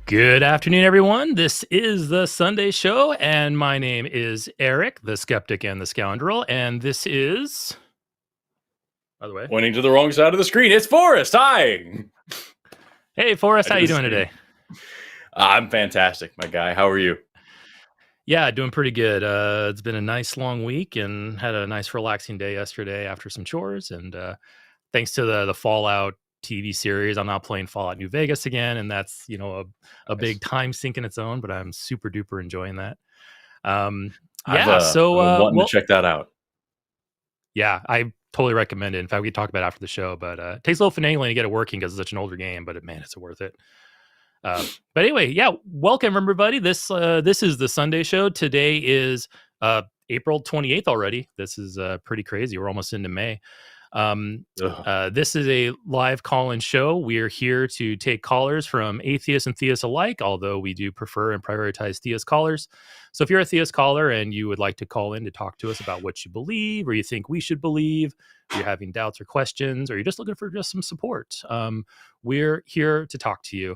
Good afternoon, everyone. This is the Sunday show, and my name is Eric, the skeptic and the scoundrel, and this is, by the way, pointing to the wrong side of the screen. It's Forrest. Hi. Hey, Forrest. How you doing today? I'm fantastic, my guy. How are you? Yeah, doing pretty good. It's been a nice long week and had a nice relaxing day yesterday after some chores, and thanks to the Fallout TV series, I'm now playing Fallout New Vegas again, and that's a big time sink in its own, but I'm super duper enjoying that. I'm wanting to check that out. Yeah, I totally recommend it. In fact, we can talk about it after the show, but it takes a little finagling to get it working because it's such an older game, but man, it's worth it. But anyway, yeah, welcome everybody. This is the Sunday show. Today is April 28th already. This is pretty crazy. We're almost into May. This is a live call-in show. We are here to take callers from atheists and theists alike, although we do prefer and prioritize theist callers. So if you're a theist caller and you would like to call in to talk to us about what you believe or you think we should believe, or you're having doubts or questions, or you're just looking for just some support, we're here to talk to you.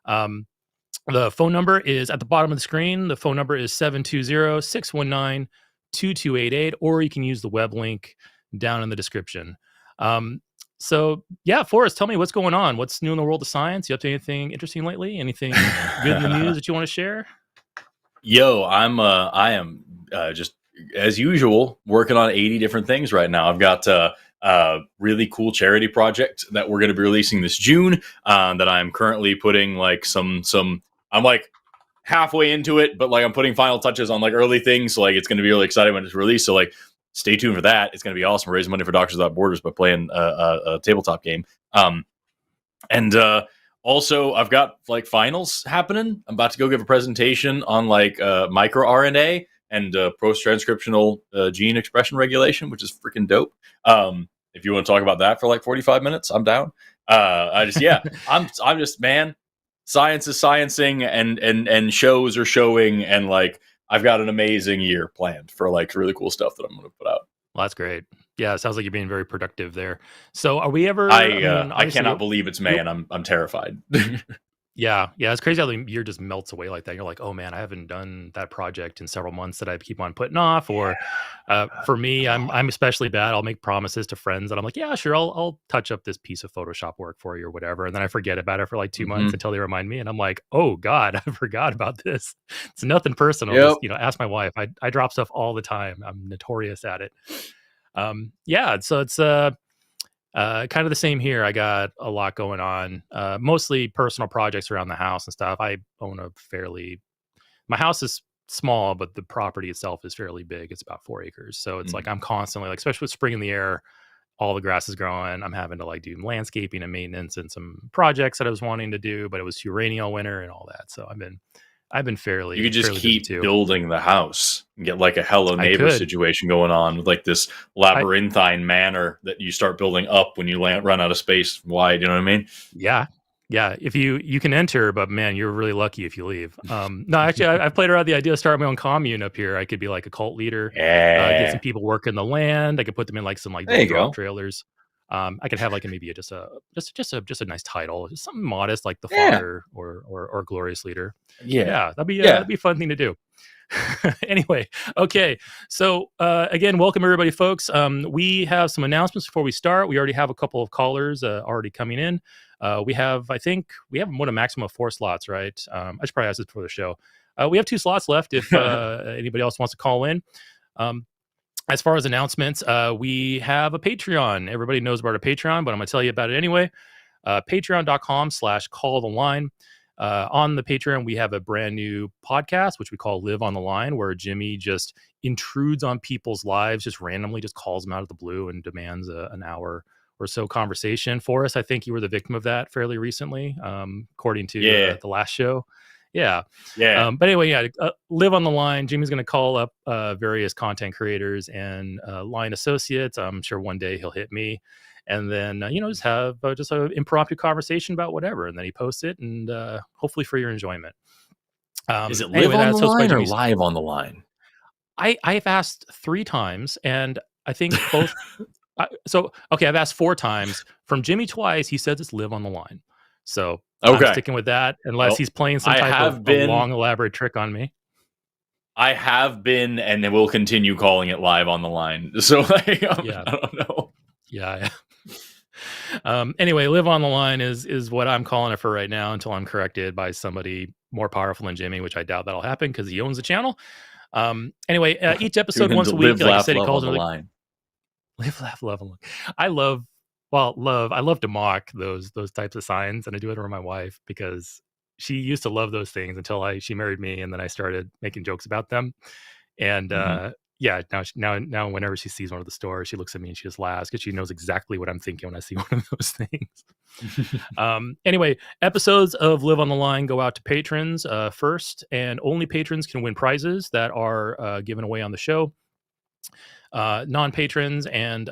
The phone number is at the bottom of the screen. The phone number is 720-619-2288, or you can use the web link down in the description. So yeah, Forrest, tell me what's going on. What's new in the world of science? You up to anything interesting lately? Anything good in the news that you want to share? Yo, I am just as usual working on 80 different things right now. I've got a really cool charity project that we're going to be releasing this June that I'm currently putting like some I'm like halfway into it, but like I'm putting final touches on like early things. So like it's going to be really exciting when it's released. So like stay tuned for that. It's going to be awesome. We're raising money for Doctors Without Borders by playing a tabletop game. Also, I've got like finals happening. I'm about to go give a presentation on like microRNA and post-transcriptional gene expression regulation, which is freaking dope. If you want to talk about that for like 45 minutes, I'm down. I'm just, man, science is sciencing and shows are showing, and like I've got an amazing year planned for like really cool stuff that I'm going to put out. Well, that's great. Yeah, it sounds like you're being very productive there. So are we ever... I cannot believe it's May, and I'm terrified. Yeah, it's crazy how the year just melts away like that. You're like, oh man, I haven't done that project in several months that I keep on putting off. Or for me, I'm especially bad. I'll make promises to friends that I'm like, yeah, sure, I'll touch up this piece of Photoshop work for you or whatever, and then I forget about it for like 2 months until they remind me, and I'm like, oh god, I forgot about this. It's nothing personal. Yep. Just, ask my wife. I drop stuff all the time. I'm notorious at it. So it's kind of the same here. I got a lot going on, mostly personal projects around the house and stuff. I own my house is small, but the property itself is fairly big. It's about 4 acres. So it's like I'm constantly, like, especially with spring in the air, all the grass is growing. I'm having to like do landscaping and maintenance and some projects that I was wanting to do, but it was too rainy all winter and all that. So I've been fairly... You could just keep building the house and get like a Hello Neighbor situation going on with like this labyrinthine manor that you start building up when you run out of space wide. You know what I mean? Yeah. If you can enter, but man, you're really lucky if you leave. No, actually, I've played around the idea of starting my own commune up here. I could be like a cult leader, get some people working the land. I could put them in like some like drop trailers. I could have like maybe just a nice title, just something modest like the father or glorious leader. Yeah, that'd be a fun thing to do. Anyway, okay. So again, welcome everybody, folks. We have some announcements before we start. We already have a couple of callers already coming in. We have a maximum of 4 slots, right? I should probably ask this before the show. We have 2 slots left if anybody else wants to call in. As far as announcements, we have a Patreon. Everybody knows about our Patreon, but I'm going to tell you about it anyway. Patreon.com/calltheline. On the Patreon, we have a brand new podcast, which we call Live on the Line, where Jimmy just intrudes on people's lives, just randomly just calls them out of the blue and demands an hour or so conversation. Forrest, I think you were the victim of that fairly recently, according to the last show. Yeah. But anyway, Live on the Line. Jimmy's going to call up various content creators and line associates. I'm sure one day he'll hit me. And then, just have just an impromptu conversation about whatever. And then he posts it, and hopefully for your enjoyment. Is it Live on the Line or Live on the Line? I've asked 3 times, and I think both. I've asked 4 times. From Jimmy twice, he says it's Live on the Line. So I'm sticking with that, unless he's playing some type of a long, elaborate trick on me. I have been, and will continue calling it Live on the Line. So I don't know. Yeah. Anyway, Live on the Line is what I'm calling it for right now, until I'm corrected by somebody more powerful than Jimmy, which I doubt that'll happen because he owns the channel. Anyway, each episode once a week, like I said, he calls it the line. Live, laugh, love. I love to mock those types of signs, and I do it around my wife because she used to love those things until she married me, and then I started making jokes about them. And now whenever she sees one at the store, she looks at me and she just laughs because she knows exactly what I'm thinking when I see one of those things. Anyway, episodes of Live on the Line go out to patrons first, and only patrons can win prizes that are given away on the show. Non-patrons and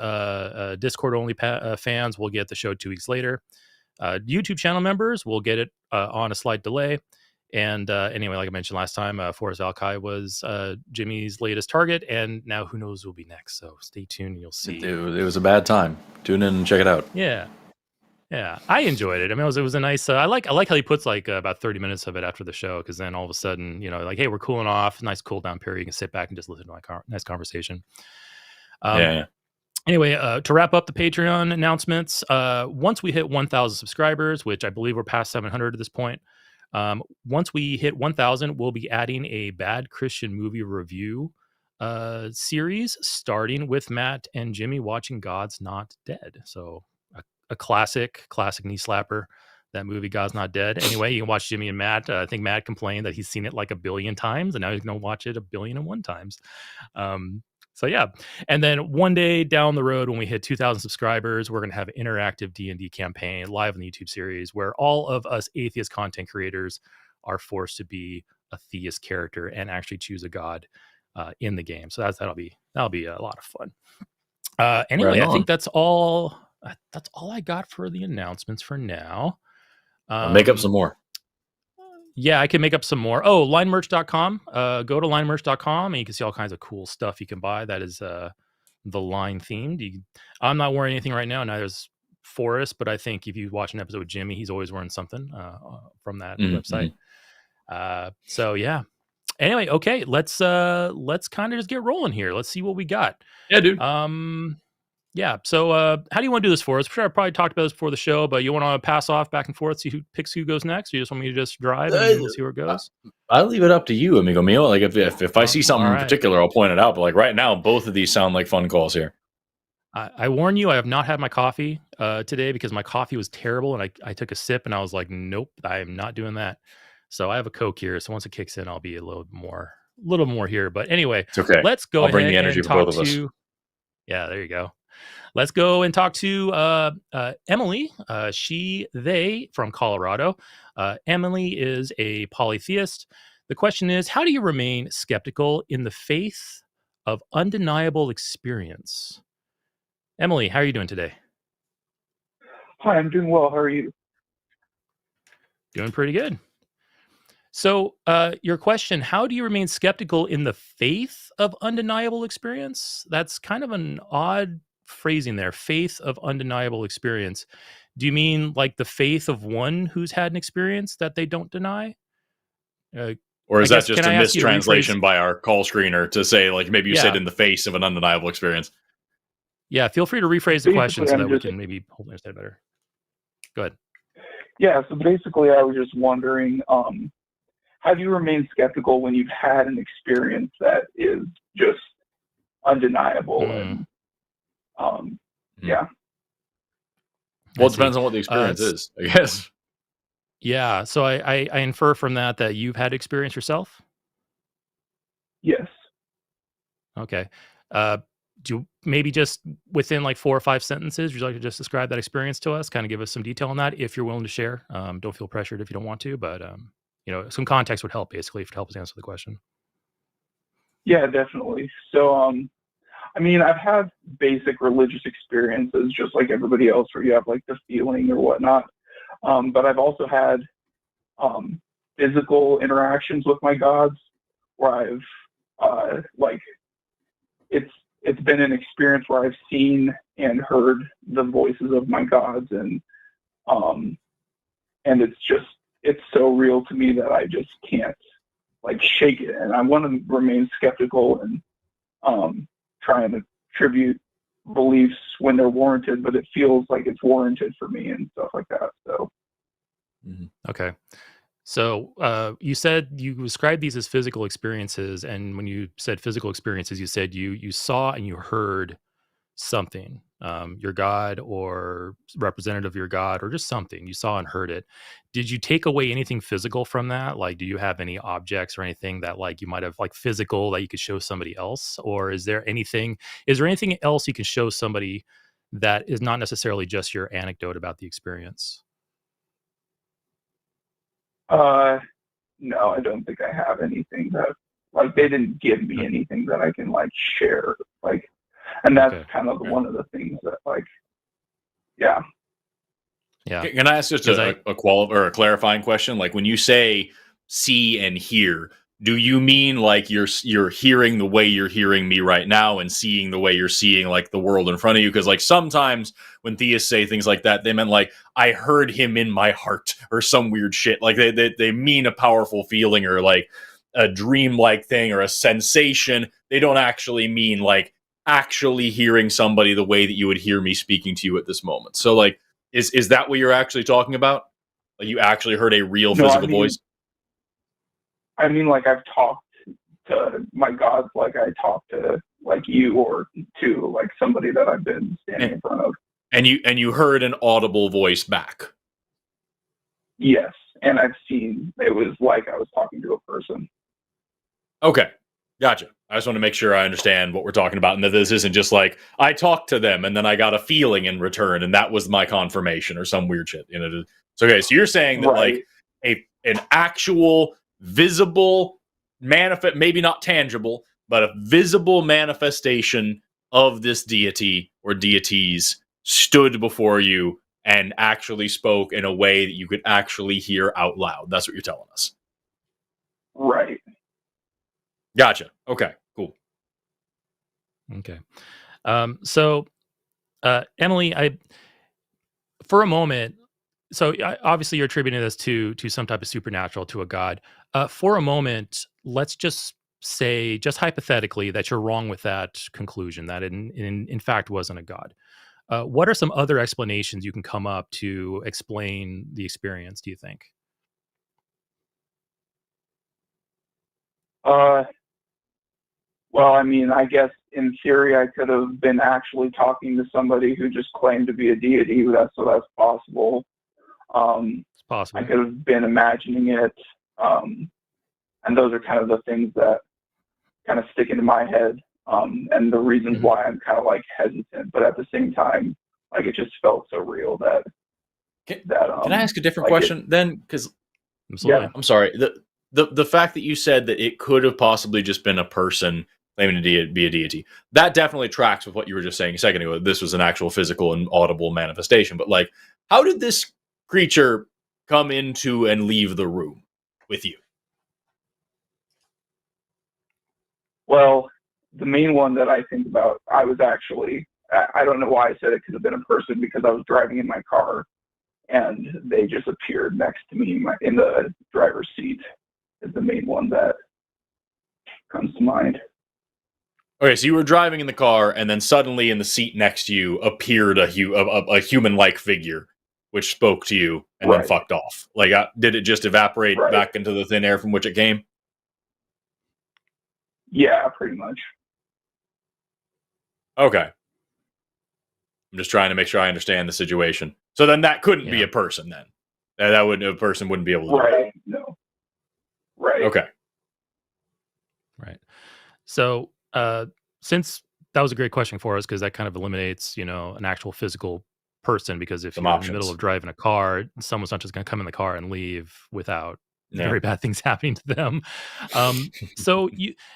Discord-only fans will get the show 2 weeks later. YouTube channel members will get it on a slight delay. And anyway, like I mentioned last time, Forrest Valkai was Jimmy's latest target, and now who knows who will be next. So stay tuned, and you'll see. It was a bad time. Tune in and check it out. Yeah, I enjoyed it. I mean, it was a nice. I like how he puts like about 30 minutes of it after the show, because then all of a sudden, like, hey, we're cooling off. Nice cool down period. You can sit back and just listen to my nice conversation. Anyway, to wrap up the Patreon announcements, once we hit 1,000 subscribers, which I believe we're past 700 at this point. Once we hit 1,000, we'll be adding a bad Christian movie review series, starting with Matt and Jimmy watching God's Not Dead. So a classic knee slapper, that movie God's Not Dead. Anyway, you can watch Jimmy and Matt. I think Matt complained that he's seen it like 1 billion times, and now he's going to watch it 1,000,001 times. So yeah, and then one day down the road, when we hit 2,000 subscribers, we're going to have an interactive D&D campaign live on the YouTube series, where all of us atheist content creators are forced to be a theist character and actually choose a god in the game. So that'll be a lot of fun. Anyway, right, I think that's all I got for the announcements for now. I'll make up some more. Yeah, I can make up some more. Oh, linemerch.com. Go to linemerch.com and you can see all kinds of cool stuff you can buy that is the line themed. I'm not wearing anything right now. Neither is Forrest, but I think if you watch an episode with Jimmy, he's always wearing something from that website. So yeah. Anyway, okay, let's kind of just get rolling here. Let's see what we got. Yeah, dude. Yeah. So how do you want to do this for us? Sure, I probably talked about this before the show, but you want to pass off back and forth, see who picks who goes next? Or you just want me to just drive and we'll see where it goes? I'll leave it up to you, amigo mío. Like if I see something in particular, I'll point it out. But like right now, both of these sound like fun calls here. I warn you, I have not had my coffee today because my coffee was terrible, and I took a sip and I was like, nope, I am not doing that. So I have a Coke here. So once it kicks in, I'll be a little more here. But anyway, it's okay. Let's go ahead bring the energy and for talk both of us. Yeah, there you go. Let's go and talk to Emily. They from Colorado. Emily is a polytheist. The question is, how do you remain skeptical in the faith of undeniable experience? Emily, how are you doing today? Hi, I'm doing well. How are you? Doing pretty good. So your question, how do you remain skeptical in the faith of undeniable experience? That's kind of an odd phrasing there. Faith of undeniable experience. Do you mean like the faith of one who's had an experience that they don't deny? Or is that just a mistranslation by our call screener to say, like, maybe you said in the face of an undeniable experience? Yeah, feel free to rephrase the question so that we can maybe understand better. Go ahead. Yeah, so basically I was just wondering, how do you remain skeptical when you've had an experience that is just undeniable? And yeah. Well, it depends on what the experience is, I guess. Yeah. So I infer from that you've had experience yourself. Yes. Okay. Uh, do you maybe just within like 4 or 5 sentences, would you like to just describe that experience to us? Kind of give us some detail on that if you're willing to share. Don't feel pressured if you don't want to, but some context would help basically to help us answer the question. Yeah, definitely. So, I mean, I've had basic religious experiences just like everybody else where you have like the feeling or whatnot. But I've also had physical interactions with my gods where I've like it's been an experience where I've seen and heard the voices of my gods, um and it's so real to me that I just can't like shake it, and I want to remain skeptical and try and attribute beliefs when they're warranted, but it feels like it's warranted for me and stuff like that. So Okay. So you said you described these as physical experiences, and when you said physical experiences, you said you saw and you heard something, your god or representative of your god or just something you saw and heard it. Did you take away anything physical from that? Like, do you have any objects or anything that like you might have like physical that you could show somebody else? Or is there anything else you can show somebody that is not necessarily just your anecdote about the experience? no, I don't think I have anything that like they didn't give me anything that I can like share. Like, and that's Okay. kind of one of the things that like, yeah. Yeah. Can I ask just Because a clarifying question? Like when you say see and hear, do you mean like you're hearing the way you're hearing me right now and seeing the way you're seeing like the world in front of you? Because like sometimes when theists say things like that, they meant like I heard him in my heart or some weird shit. Like they mean a powerful feeling or like a dreamlike thing or a sensation. They don't actually mean like actually hearing somebody the way that you would hear me speaking to you at this moment. So like is that what you're actually talking about? Like you actually heard a real No, physical voice? I mean, like I've talked to my gods, like I talked to like you or to like somebody that I've been standing in front of. And you heard an audible voice back. Yes, and I've seen it was like I was talking to a person. Okay. Gotcha. I just want to make sure I understand what we're talking about and that this isn't just like I talked to them and then I got a feeling in return and that was my confirmation or some weird shit. So okay, so you're saying that Right. like an actual visible manifest, maybe not tangible, but a visible manifestation of this deity or deities stood before you and actually spoke in a way that you could actually hear out loud. That's what you're telling us. Right. Gotcha. Okay, cool. Okay. So Emily, for a moment, so obviously you're attributing this to some type of supernatural, to a god. For a moment, let's just say, just hypothetically, that you're wrong with that conclusion, that in fact wasn't a god. What are some other explanations you can come up to explain the experience, do you think? Uh, well, I mean, I guess in theory, I could have been actually talking to somebody who just claimed to be a deity. So that's possible. It's possible. I could have been imagining it. And those are kind of the things that kind of stick into my head. And the reasons why I'm kind of like hesitant, but at the same time, like it just felt so real that Can I ask a different question then? Because Absolutely. I'm sorry. The fact that you said that it could have possibly just been a person claiming to be a deity, that definitely tracks with what you were just saying a second ago. This was an actual physical and audible manifestation. But like, how did this creature come into and leave the room with you? Well, the main one that I think about, I don't know why I said it could have been a person, because I was driving in my car and they just appeared next to me in the driver's seat is the main one that comes to mind. Okay, so you were driving in the car, and then suddenly in the seat next to you appeared a human-like figure, which spoke to you and then fucked off. Like, did it just evaporate back into the thin air from which it came? Yeah, pretty much. Okay. I'm just trying to make sure I understand the situation. So then that couldn't be a person then. a person wouldn't be able to do right. No. Right. that. Okay. Right. So, since that was a great question for us, because that kind of eliminates, an actual physical person, because if Some you're in the middle options. of driving a car, someone's not just going to come in the car and leave without Yeah. very bad things happening to them. So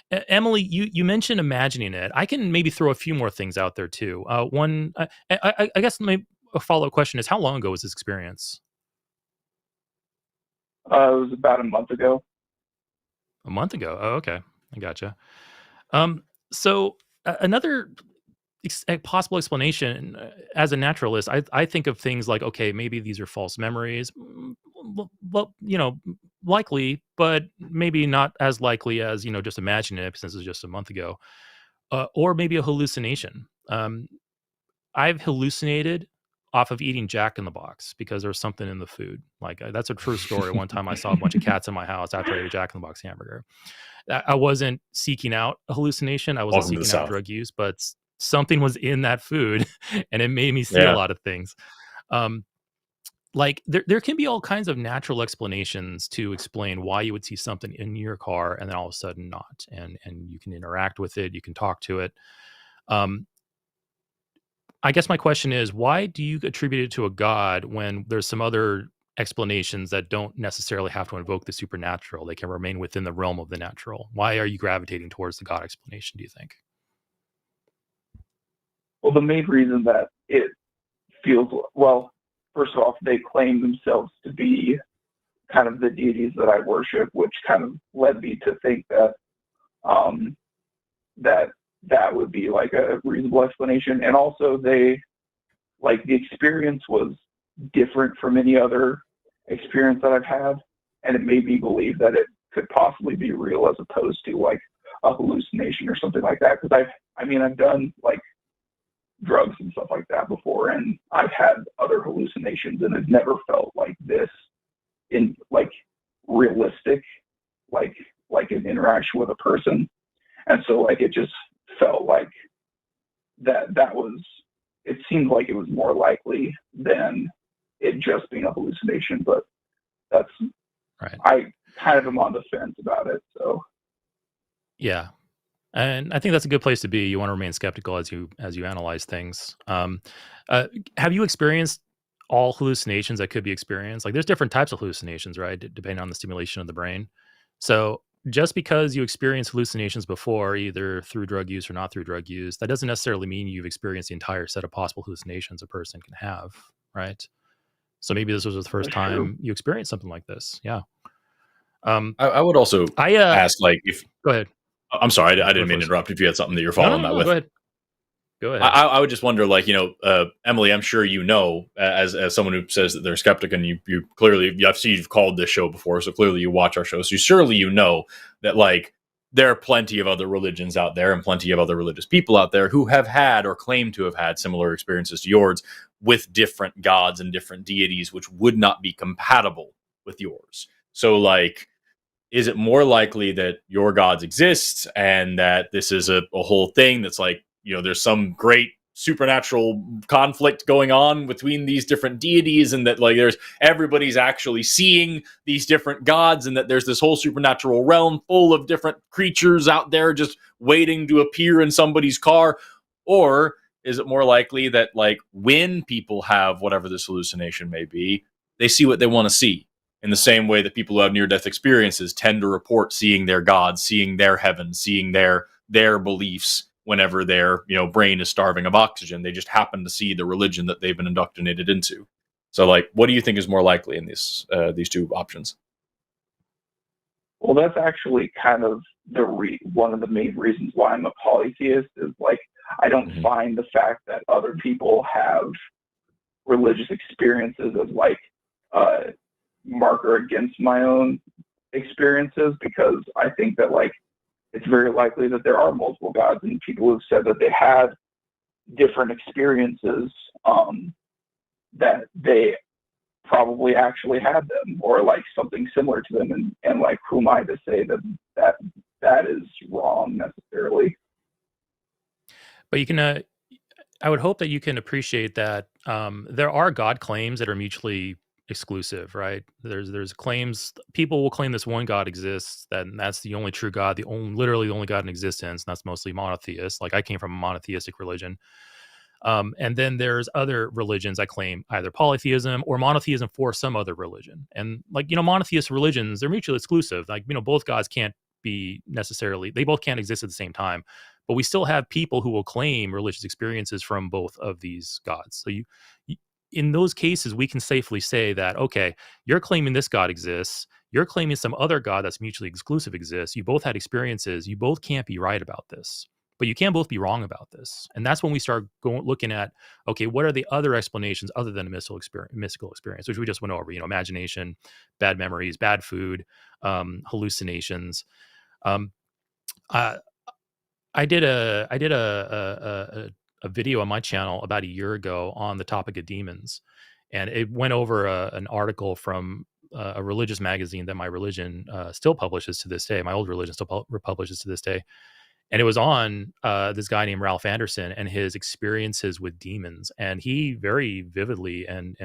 Emily, you mentioned imagining it. I can maybe throw a few more things out there too. One, I guess maybe a follow-up question is, how long ago was this experience? It was about a month ago. A month ago. Oh, okay. I gotcha. So another a possible explanation, as a naturalist, I think of things like, okay, maybe these are false memories. Well, likely, but maybe not as likely as, just imagine it, since it's just a month ago. Or maybe a hallucination. I've hallucinated off of eating Jack in the Box because there was something in the food. Like, that's a true story. One time I saw a bunch of cats in my house after I ate a Jack in the Box hamburger. I wasn't seeking out a hallucination. I wasn't Welcome to the seeking out South. drug use, but something was in that food and it made me see a Yeah. lot of things. Like there can be all kinds of natural explanations to explain why you would see something in your car and then all of a sudden not. And you can interact with it, you can talk to it. I guess my question is, why do you attribute it to a god when there's some other explanations that don't necessarily have to invoke the supernatural? They can remain within the realm of the natural. Why are you gravitating towards the god explanation, do you think? Well, the main reason that it feels, well, first off, they claim themselves to be kind of the deities that I worship, which kind of led me to think that that would be like a reasonable explanation. And also the experience was different from any other experience that I've had, and it made me believe that it could possibly be real as opposed to like a hallucination or something like that. Because I've done like drugs and stuff like that before, and I've had other hallucinations, and it never felt like this in like realistic, like an interaction with a person. And so like it just felt like that was, it seemed like it was more likely than it just being a hallucination. But that's right. I kind of am on the fence about it. So yeah. And I think that's a good place to be. You want to remain skeptical as you analyze things. Have you experienced all hallucinations that could be experienced? Like, there's different types of hallucinations, right? Depending on the stimulation of the brain. So just because you experienced hallucinations before, either through drug use or not through drug use, that doesn't necessarily mean you've experienced the entire set of possible hallucinations a person can have, right? So maybe this was the first time you experienced something like this. Yeah. I would also ask, like, if... Go ahead. I'm sorry, I didn't mean to interrupt if you had something that you're following that with. Go ahead. Go ahead. I would just wonder, like, Emily, I'm sure as someone who says that they're skeptic, and you clearly, I've seen you've called this show before, so clearly you watch our show, so surely that, like, there are plenty of other religions out there and plenty of other religious people out there who have had or claim to have had similar experiences to yours with different gods and different deities, which would not be compatible with yours. So, like, is it more likely that your gods exist and that this is a whole thing that's like, there's some great supernatural conflict going on between these different deities, and that, like, everybody's actually seeing these different gods, and that there's this whole supernatural realm full of different creatures out there just waiting to appear in somebody's car? Or is it more likely that, like, when people have whatever this hallucination may be, they see what they want to see? In the same way that people who have near-death experiences tend to report seeing their gods, seeing their heaven, seeing their beliefs whenever their brain is starving of oxygen. They just happen to see the religion that they've been indoctrinated into. So, like, what do you think is more likely in these two options? Well, that's actually kind of one of the main reasons why I'm a polytheist, is like I don't find the fact that other people have religious experiences as like marker against my own experiences, because I think that, like, it's very likely that there are multiple gods, and people who've said that they had different experiences, that they probably actually had them, or like something similar to them, and like, who am I to say that is wrong necessarily? But you can I would hope that you can appreciate that there are God claims that are mutually exclusive, right? There's claims, people will claim this one God exists, that's the only true God, literally the only God in existence, and that's mostly monotheist. Like I came from a monotheistic religion. And then there's other religions that claim either polytheism or monotheism for some other religion. And like, monotheist religions, they're mutually exclusive. Like, both gods can't be necessarily, they both can't exist at the same time. But we still have people who will claim religious experiences from both of these gods. So in those cases, we can safely say that, okay, you're claiming this God exists. You're claiming some other God that's mutually exclusive exists. You both had experiences. You both can't be right about this. But you can both be wrong about this. And that's when we start looking at, okay, what are the other explanations other than a mystical experience, which we just went over, imagination, bad memories, bad food, hallucinations. I did a video on my channel about a year ago on the topic of demons. And it went over an article from a religious magazine that my religion still publishes to this day. My old religion still publishes to this day. And it was on this guy named Ralph Anderson and his experiences with demons. And he very vividly and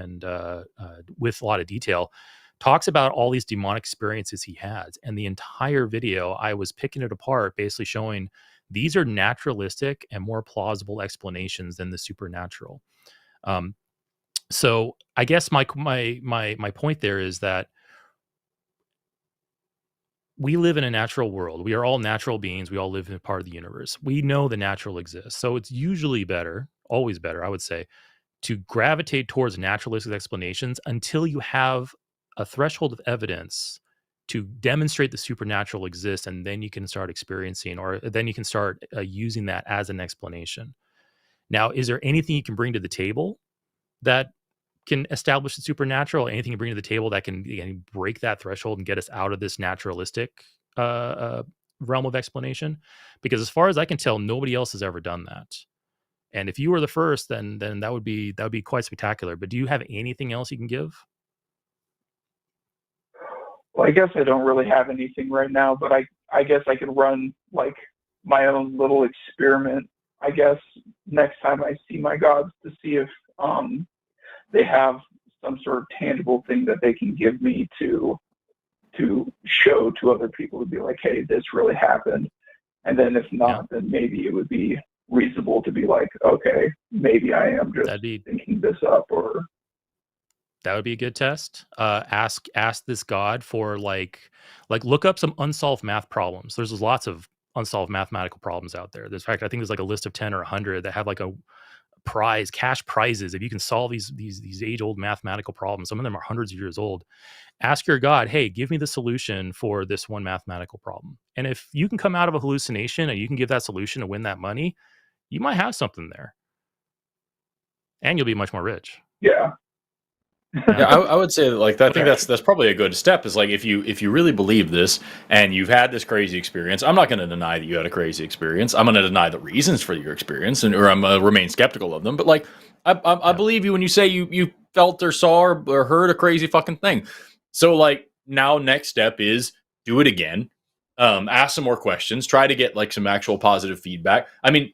with a lot of detail talks about all these demonic experiences he has. And the entire video, I was picking it apart, basically showing these are naturalistic and more plausible explanations than the supernatural. So I guess my point there is that we live in a natural world. We are all natural beings. We all live in a part of the universe. We know the natural exists. So it's usually better, always better, I would say, to gravitate towards naturalistic explanations until you have a threshold of evidence to demonstrate the supernatural exists, and then you can start experiencing, or then you can start using that as an explanation. Now, is there anything you can bring to the table that can establish the supernatural? Anything you bring to the table that can break that threshold and get us out of this naturalistic realm of explanation? Because as far as I can tell, nobody else has ever done that. And if you were the first, then that would be quite spectacular. But do you have anything else you can give? Well, I guess I don't really have anything right now, but I guess I could run like my own little experiment, I guess, next time I see my gods, to see if they have some sort of tangible thing that they can give me to show to other people, to be like, hey, this really happened. And then if not, then maybe it would be reasonable to be like, okay, maybe I am just thinking this up. Or that would be a good test. Ask this god for like look up some unsolved math problems. There's lots of unsolved mathematical problems out there. There's, in fact, I think there's like a list of 10 or 100 that have like a prize, cash prizes, if you can solve these age-old mathematical problems. Some of them are hundreds of years old. Ask your god, hey, give me the solution for this one mathematical problem. And if you can come out of a hallucination and you can give that solution to win that money, you might have something there, and you'll be much more rich. Yeah. Yeah, I would say like I think that's probably a good step. Is like if you really believe this and you've had this crazy experience, I'm not going to deny that you had a crazy experience. I'm going to deny the reasons for your experience, or I'm remain skeptical of them. But like I believe you when you say you felt or saw or heard a crazy fucking thing. So like now next step is do it again, ask some more questions, try to get like some actual positive feedback. I mean,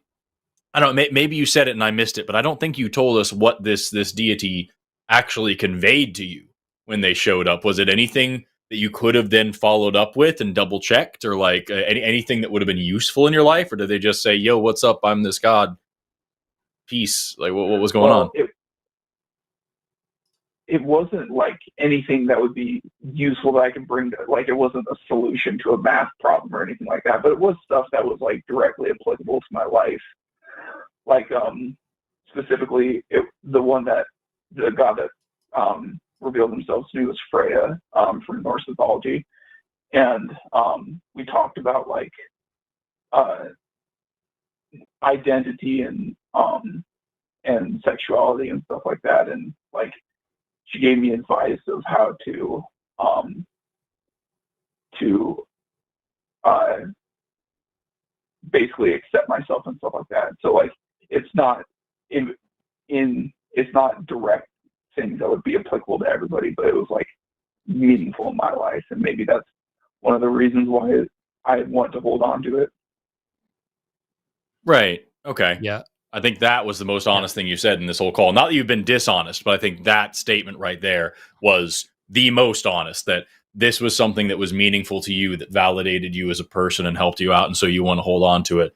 I don't know, maybe you said it and I missed it, but I don't think you told us what this deity actually conveyed to you when they showed up. Was it anything that you could have then followed up with and double checked, or like anything that would have been useful in your life? Or did they just say, yo, what's up? I'm this god. Peace. Like what was going on? It wasn't like anything that would be useful that I could bring to, like, it wasn't a solution to a math problem or anything like that, but it was stuff that was like directly applicable to my life. Like, specifically the god that revealed themselves to me was Freya from Norse mythology. And we talked about like identity and sexuality and stuff like that. And like she gave me advice of how to basically accept myself and stuff like that. So like it's not it's not direct things that would be applicable to everybody, but it was like meaningful in my life. And maybe that's one of the reasons why I want to hold on to it. Right. Okay. Yeah. I think that was the most honest thing you said in this whole call. Not that you've been dishonest, but I think that statement right there was the most honest, that this was something that was meaningful to you, that validated you as a person and helped you out. And so you want to hold on to it,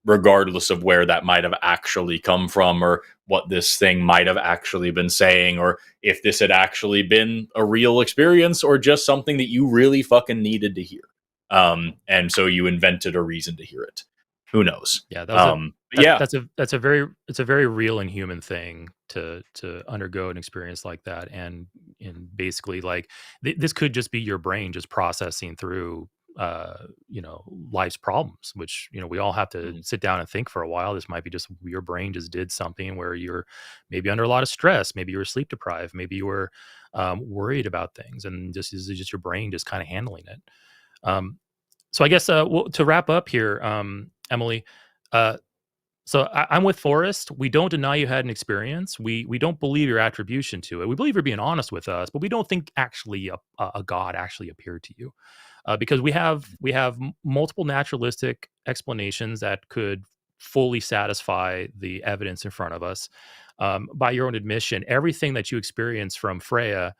regardless of where that might have actually come from, or what this thing might have actually been saying, or if this had actually been a real experience or just something that you really fucking needed to hear. And so you invented a reason to hear it. Who knows? Yeah, that's a very real and human thing to undergo an experience like that, and basically like this could just be your brain just processing through life's problems, which we all have to sit down and think for a while. This might be just your brain just did something where you're maybe under a lot of stress, maybe you were sleep deprived, maybe you were worried about things, and this is just your brain just kind of handling it. So I guess to wrap up here, Emily, so I'm with Forrest. We don't deny you had an experience. We don't believe your attribution to it. We believe you're being honest with us, but we don't think actually a god actually appeared to you, because we have multiple naturalistic explanations that could fully satisfy the evidence in front of us. By your own admission, everything that you experienced from Freya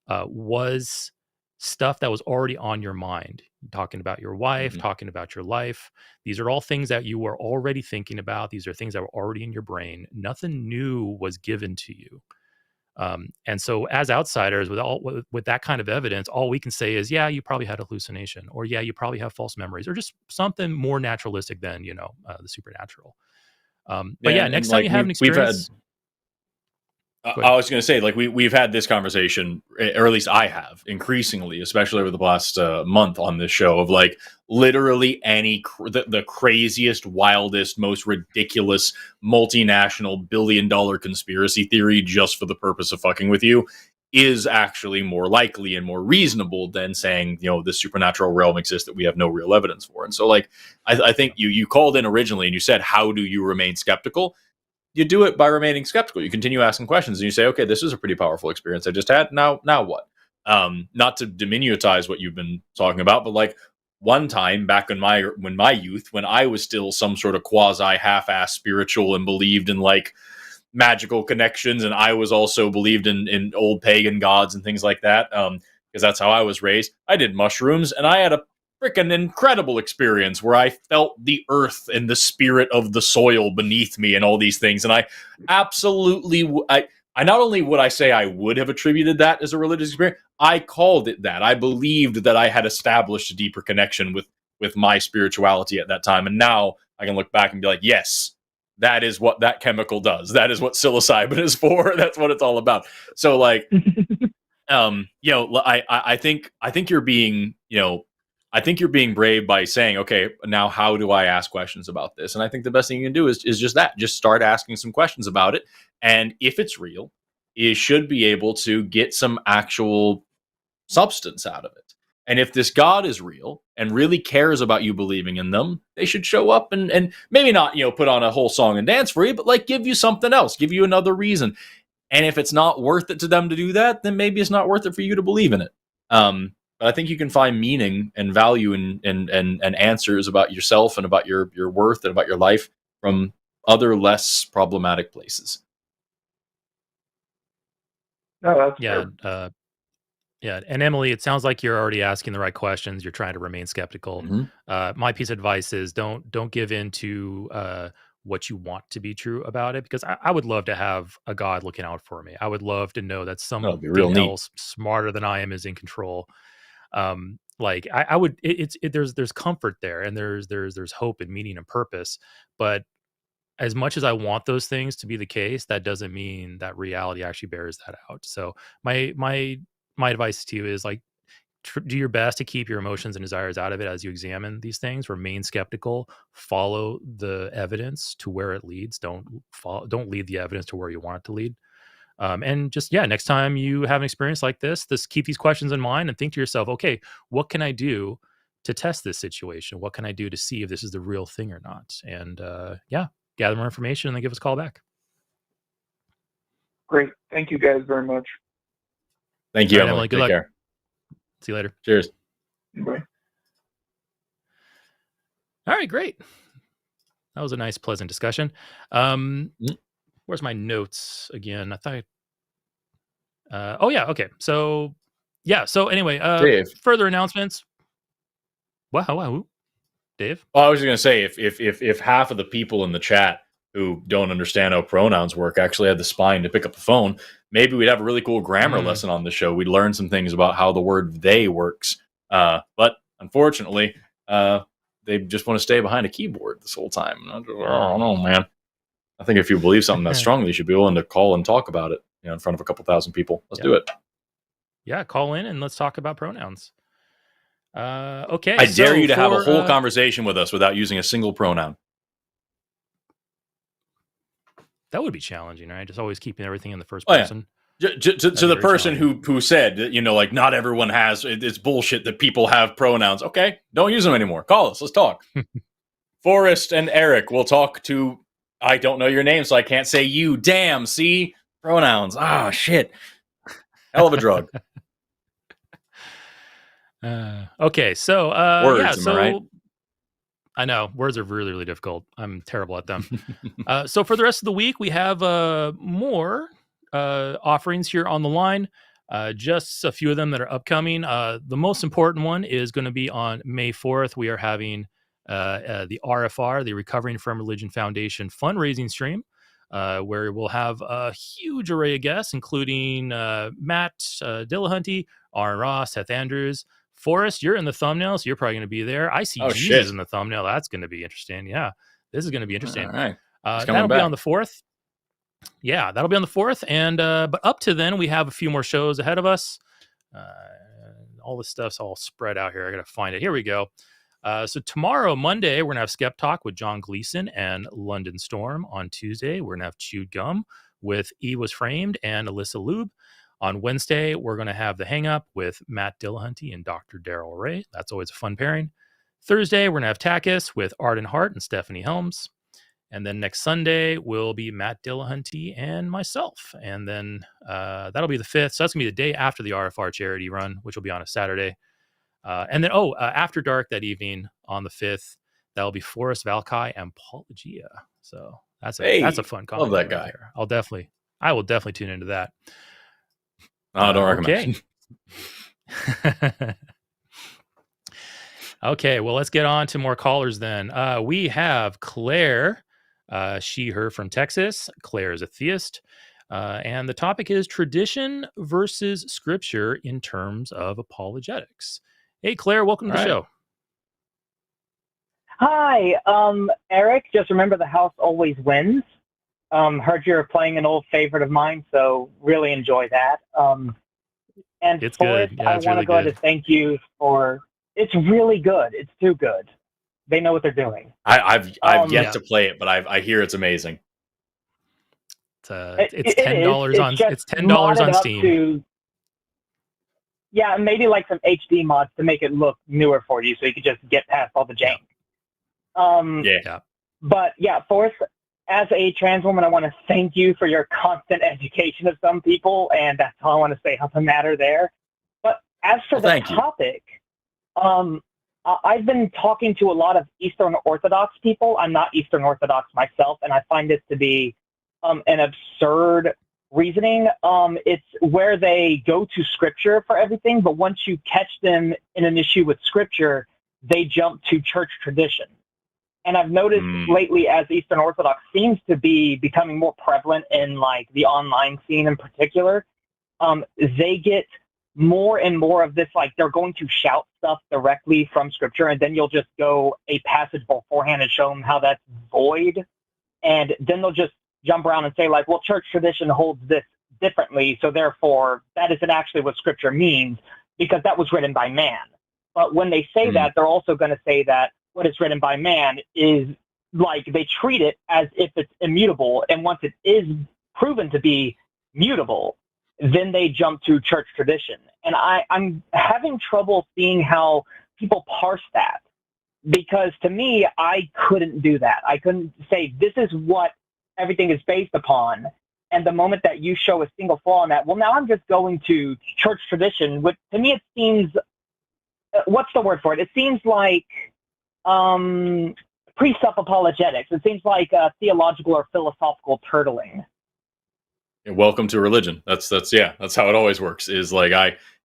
was stuff that was already on your mind, talking about your wife, talking about your life. These are all things that you were already thinking about. These are things that were already in your brain. Nothing new was given to you. And so as outsiders with that kind of evidence, all we can say is, yeah, you probably had a hallucination, or yeah, you probably have false memories, or just something more naturalistic than, the supernatural. But yeah, next time you have an experience, I was going to say, like, we've had this conversation, or at least I have, increasingly, especially over the past month on this show, of like literally the craziest, wildest, most ridiculous multinational billion-dollar conspiracy theory just for the purpose of fucking with you is actually more likely and more reasonable than saying, this supernatural realm exists that we have no real evidence for. And so, like, I think you called in originally and you said, how do you remain skeptical? You do it by remaining skeptical. You continue asking questions and you say, okay, this is a pretty powerful experience I just had. Now what? Not to diminutize what you've been talking about, but like one time back in my youth, when I was still some sort of quasi half-ass spiritual and believed in like magical connections, and I was also believed in old pagan gods and things like that, because that's how I was raised. I did mushrooms, and I had a freaking incredible experience where I felt the earth and the spirit of the soil beneath me and all these things. And I absolutely, I not only would I say I would have attributed that as a religious experience, I called it that. I believed that I had established a deeper connection with my spirituality at that time. And now I can look back and be like, yes, that is what that chemical does. That is what psilocybin is for. That's what it's all about. So like, I think you're being, I think you're being brave by saying, okay, now how do I ask questions about this? And I think the best thing you can do is just that. Just start asking some questions about it. And if it's real, you should be able to get some actual substance out of it. And if this God is real and really cares about you believing in them, they should show up and maybe not, put on a whole song and dance for you, but like give you something else, give you another reason. And if it's not worth it to them to do that, then maybe it's not worth it for you to believe in it. But I think you can find meaning and value and answers about yourself and about your worth and about your life from other less problematic places. No, that's fair. Yeah. And Emily, it sounds like you're already asking the right questions. You're trying to remain skeptical. My piece of advice is don't give in to what you want to be true about it, because I would love to have a God looking out for me. I would love to know that something else smarter than I am is in control. Like I would, there's comfort there, and there's hope and meaning and purpose. But as much as I want those things to be the case, that doesn't mean that reality actually bears that out. So my advice to you is like, do your best to keep your emotions and desires out of it as you examine these things. Remain skeptical. Follow the evidence to where it leads. Don't lead the evidence to where you want it to lead. And just, next time you have an experience like this, just keep these questions in mind and think to yourself, okay, what can I do to test this situation? What can I do to see if this is the real thing or not? And gather more information and then give us a call back. Great. Thank you guys very much. Thank you, Emily. Good luck. Care. See you later. Cheers. Bye. All right, great. that was a nice, pleasant discussion. Where's my notes again? I thought. Oh yeah, okay. So anyway, Dave. further announcements. Wow, Dave. Well, I was just gonna say if half of the people in the chat who don't understand how pronouns work actually had the spine to pick up the phone, maybe we'd have a really cool grammar lesson on the show. We'd learn some things about how the word "they" works. But unfortunately, they just want to stay behind a keyboard this whole time. I don't know, man. I think if you believe something that strongly, you should be willing to call and talk about it, in front of a couple thousand people. Let's do it. Yeah, call in and let's talk about pronouns. Okay. I dare you to have a whole conversation with us without using a single pronoun. That would be challenging, right? Just always keeping everything in the first person. To the person who said, like not everyone has, it's bullshit that people have pronouns. Okay, don't use them anymore. Call us. Let's talk. Forrest and Eric will talk to, I don't know your name, so I can't say you. Damn, see? Pronouns. Ah, shit. Hell of a drug. Okay, so words, am I right? I know words are really, really difficult. I'm terrible at them. So for the rest of the week, we have more offerings here on the line. Just a few of them that are upcoming. The most important one is going to be on May 4th. We are having the RFR, the Recovering from Religion Foundation fundraising stream, where we'll have a huge array of guests, including Matt Dillahunty, Aron Ra, Seth Andrews. Forrest, you're in the thumbnail, so you're probably going to be there. I see Jesus in the thumbnail. That's going to be interesting. Yeah, this is going to be interesting. All right. That'll be on the 4th. Yeah, that'll be on the 4th. And but up to then, we have a few more shows ahead of us. All this stuff's all spread out here. I got to find it. Here we go. So tomorrow, Monday, we're going to have Skeptalk with John Gleason and London Storm. On Tuesday, we're going to have Chewed Gum with E Was Framed and Alyssa Ljub. On Wednesday, we're going to have The Hang Up with Matt Dillahunty and Dr. Daryl Ray. That's always a fun pairing. Thursday, we're going to have TACIS with Arden Hart and Stephanie Helms. And then next Sunday will be Matt Dillahunty and myself. And then that'll be the 5th. So that's going to be the day after the RFR charity run, which will be on a Saturday. And then, after dark that evening on the 5th, that'll be Forrest Valkai and Paulogia. So that's a fun combo. Love that guy. There. I will definitely tune into that. I don't recommend. Okay. Okay, well, let's get on to more callers then. We have Claire, she, her from Texas. Claire is a theist. And the topic is tradition versus scripture in terms of apologetics. Hey, Claire, welcome to the show. Hi, Eric. Just remember the house always wins. Heard you're playing an old favorite of mine, so really enjoy that. And it's Forrest, good. Yeah, I want to go ahead and thank you for. It's really good. It's too good. They know what they're doing. I've yet to play it, but I hear it's amazing. It's $10 on. It's $10 on Steam. Maybe like some HD mods to make it look newer for you, so you could just get past all the jank. But yeah, Forrest, as a trans woman, I want to thank you for your constant education of some people, and that's all I want to say on the matter there. But as for the topic, I've been talking to a lot of Eastern Orthodox people. I'm not Eastern Orthodox myself, and I find this to be an absurd reasoning. It's where they go to Scripture for everything, but once you catch them in an issue with Scripture, they jump to church tradition. And I've noticed lately, as Eastern Orthodox seems to be becoming more prevalent in like the online scene in particular, they get more and more of this, like they're going to shout stuff directly from Scripture, and then you'll just go a passage beforehand and show them how that's void. And then they'll just jump around and say like, well, church tradition holds this differently, so therefore that isn't actually what Scripture means because that was written by man. But when they say that, they're also going to say that what is written by man is like they treat it as if it's immutable. And once it is proven to be mutable, then they jump to church tradition. And I'm having trouble seeing how people parse that, because to me, I couldn't do that. I couldn't say this is what everything is based upon. And the moment that you show a single flaw in that, well, now I'm just going to church tradition, which to me, it seems, what's the word for it? It seems like presupp apologetics. It seems like theological or philosophical turtling. Welcome to religion. That's how it always works. Is like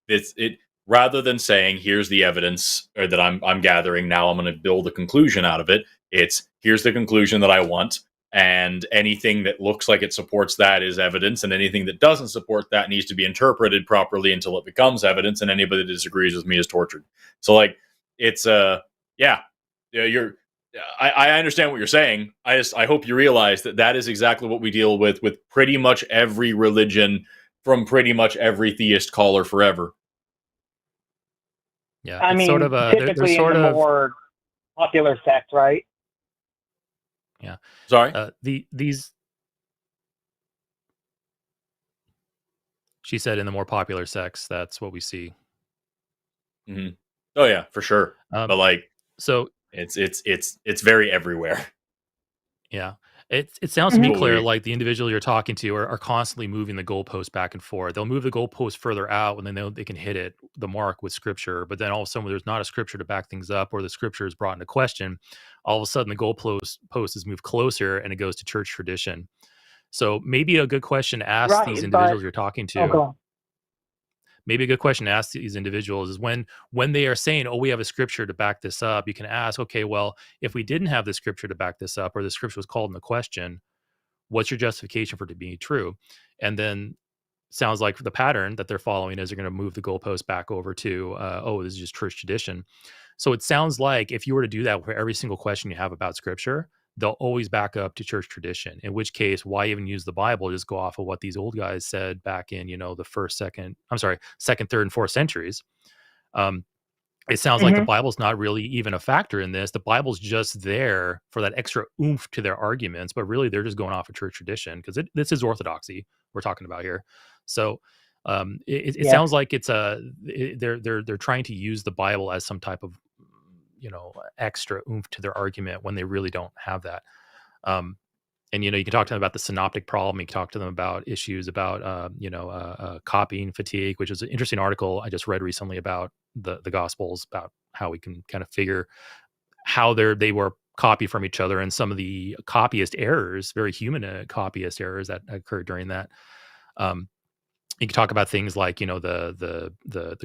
it rather than saying here's the evidence or that I'm gathering, now I'm going to build a conclusion out of it. It's here's the conclusion that I want, and anything that looks like it supports that is evidence, and anything that doesn't support that needs to be interpreted properly until it becomes evidence, and anybody that disagrees with me is tortured. So like it's I understand what you're saying. I hope you realize that is exactly what we deal with pretty much every religion from pretty much every theist caller forever. Yeah, I mean, sort of typically in the more popular sect, right? Yeah. Sorry. These. She said in the more popular sects, that's what we see. Mm-hmm. Oh yeah, for sure. But like, so it's very everywhere. Yeah. It sounds to me, Claire, like the individual you're talking to are constantly moving the goalpost back and forth. They'll move the goalpost further out when they know they can hit the mark with scripture. But then all of a sudden, when there's not a scripture to back things up, or the scripture is brought into question, all of a sudden the goalpost is moved closer and it goes to church tradition. So maybe a good question to ask these individuals you're talking to. Maybe a good question to ask these individuals is when they are saying, oh, we have a scripture to back this up, you can ask, okay, well, if we didn't have the scripture to back this up, or the scripture was called into question, what's your justification for it to be true? And then sounds like the pattern that they're following is they're going to move the goalpost back over to, oh, this is just church tradition. So it sounds like if you were to do that for every single question you have about scripture, they'll always back up to church tradition, in which case, why even use the Bible? Just go off of what these old guys said back in, the second, third, and fourth centuries. It sounds like the Bible's not really even a factor in this. The Bible's just there for that extra oomph to their arguments, but really they're just going off of church tradition, because this is orthodoxy we're talking about here. So it sounds like it's they're trying to use the Bible as some type of extra oomph to their argument when they really don't have that. And you can talk to them about the synoptic problem. You can talk to them about issues about copying fatigue, which is an interesting article I just read recently about the Gospels, about how we can kind of figure how they were copied from each other, and some of the copyist errors, very human copyist errors that occurred during that. You can talk about things like, the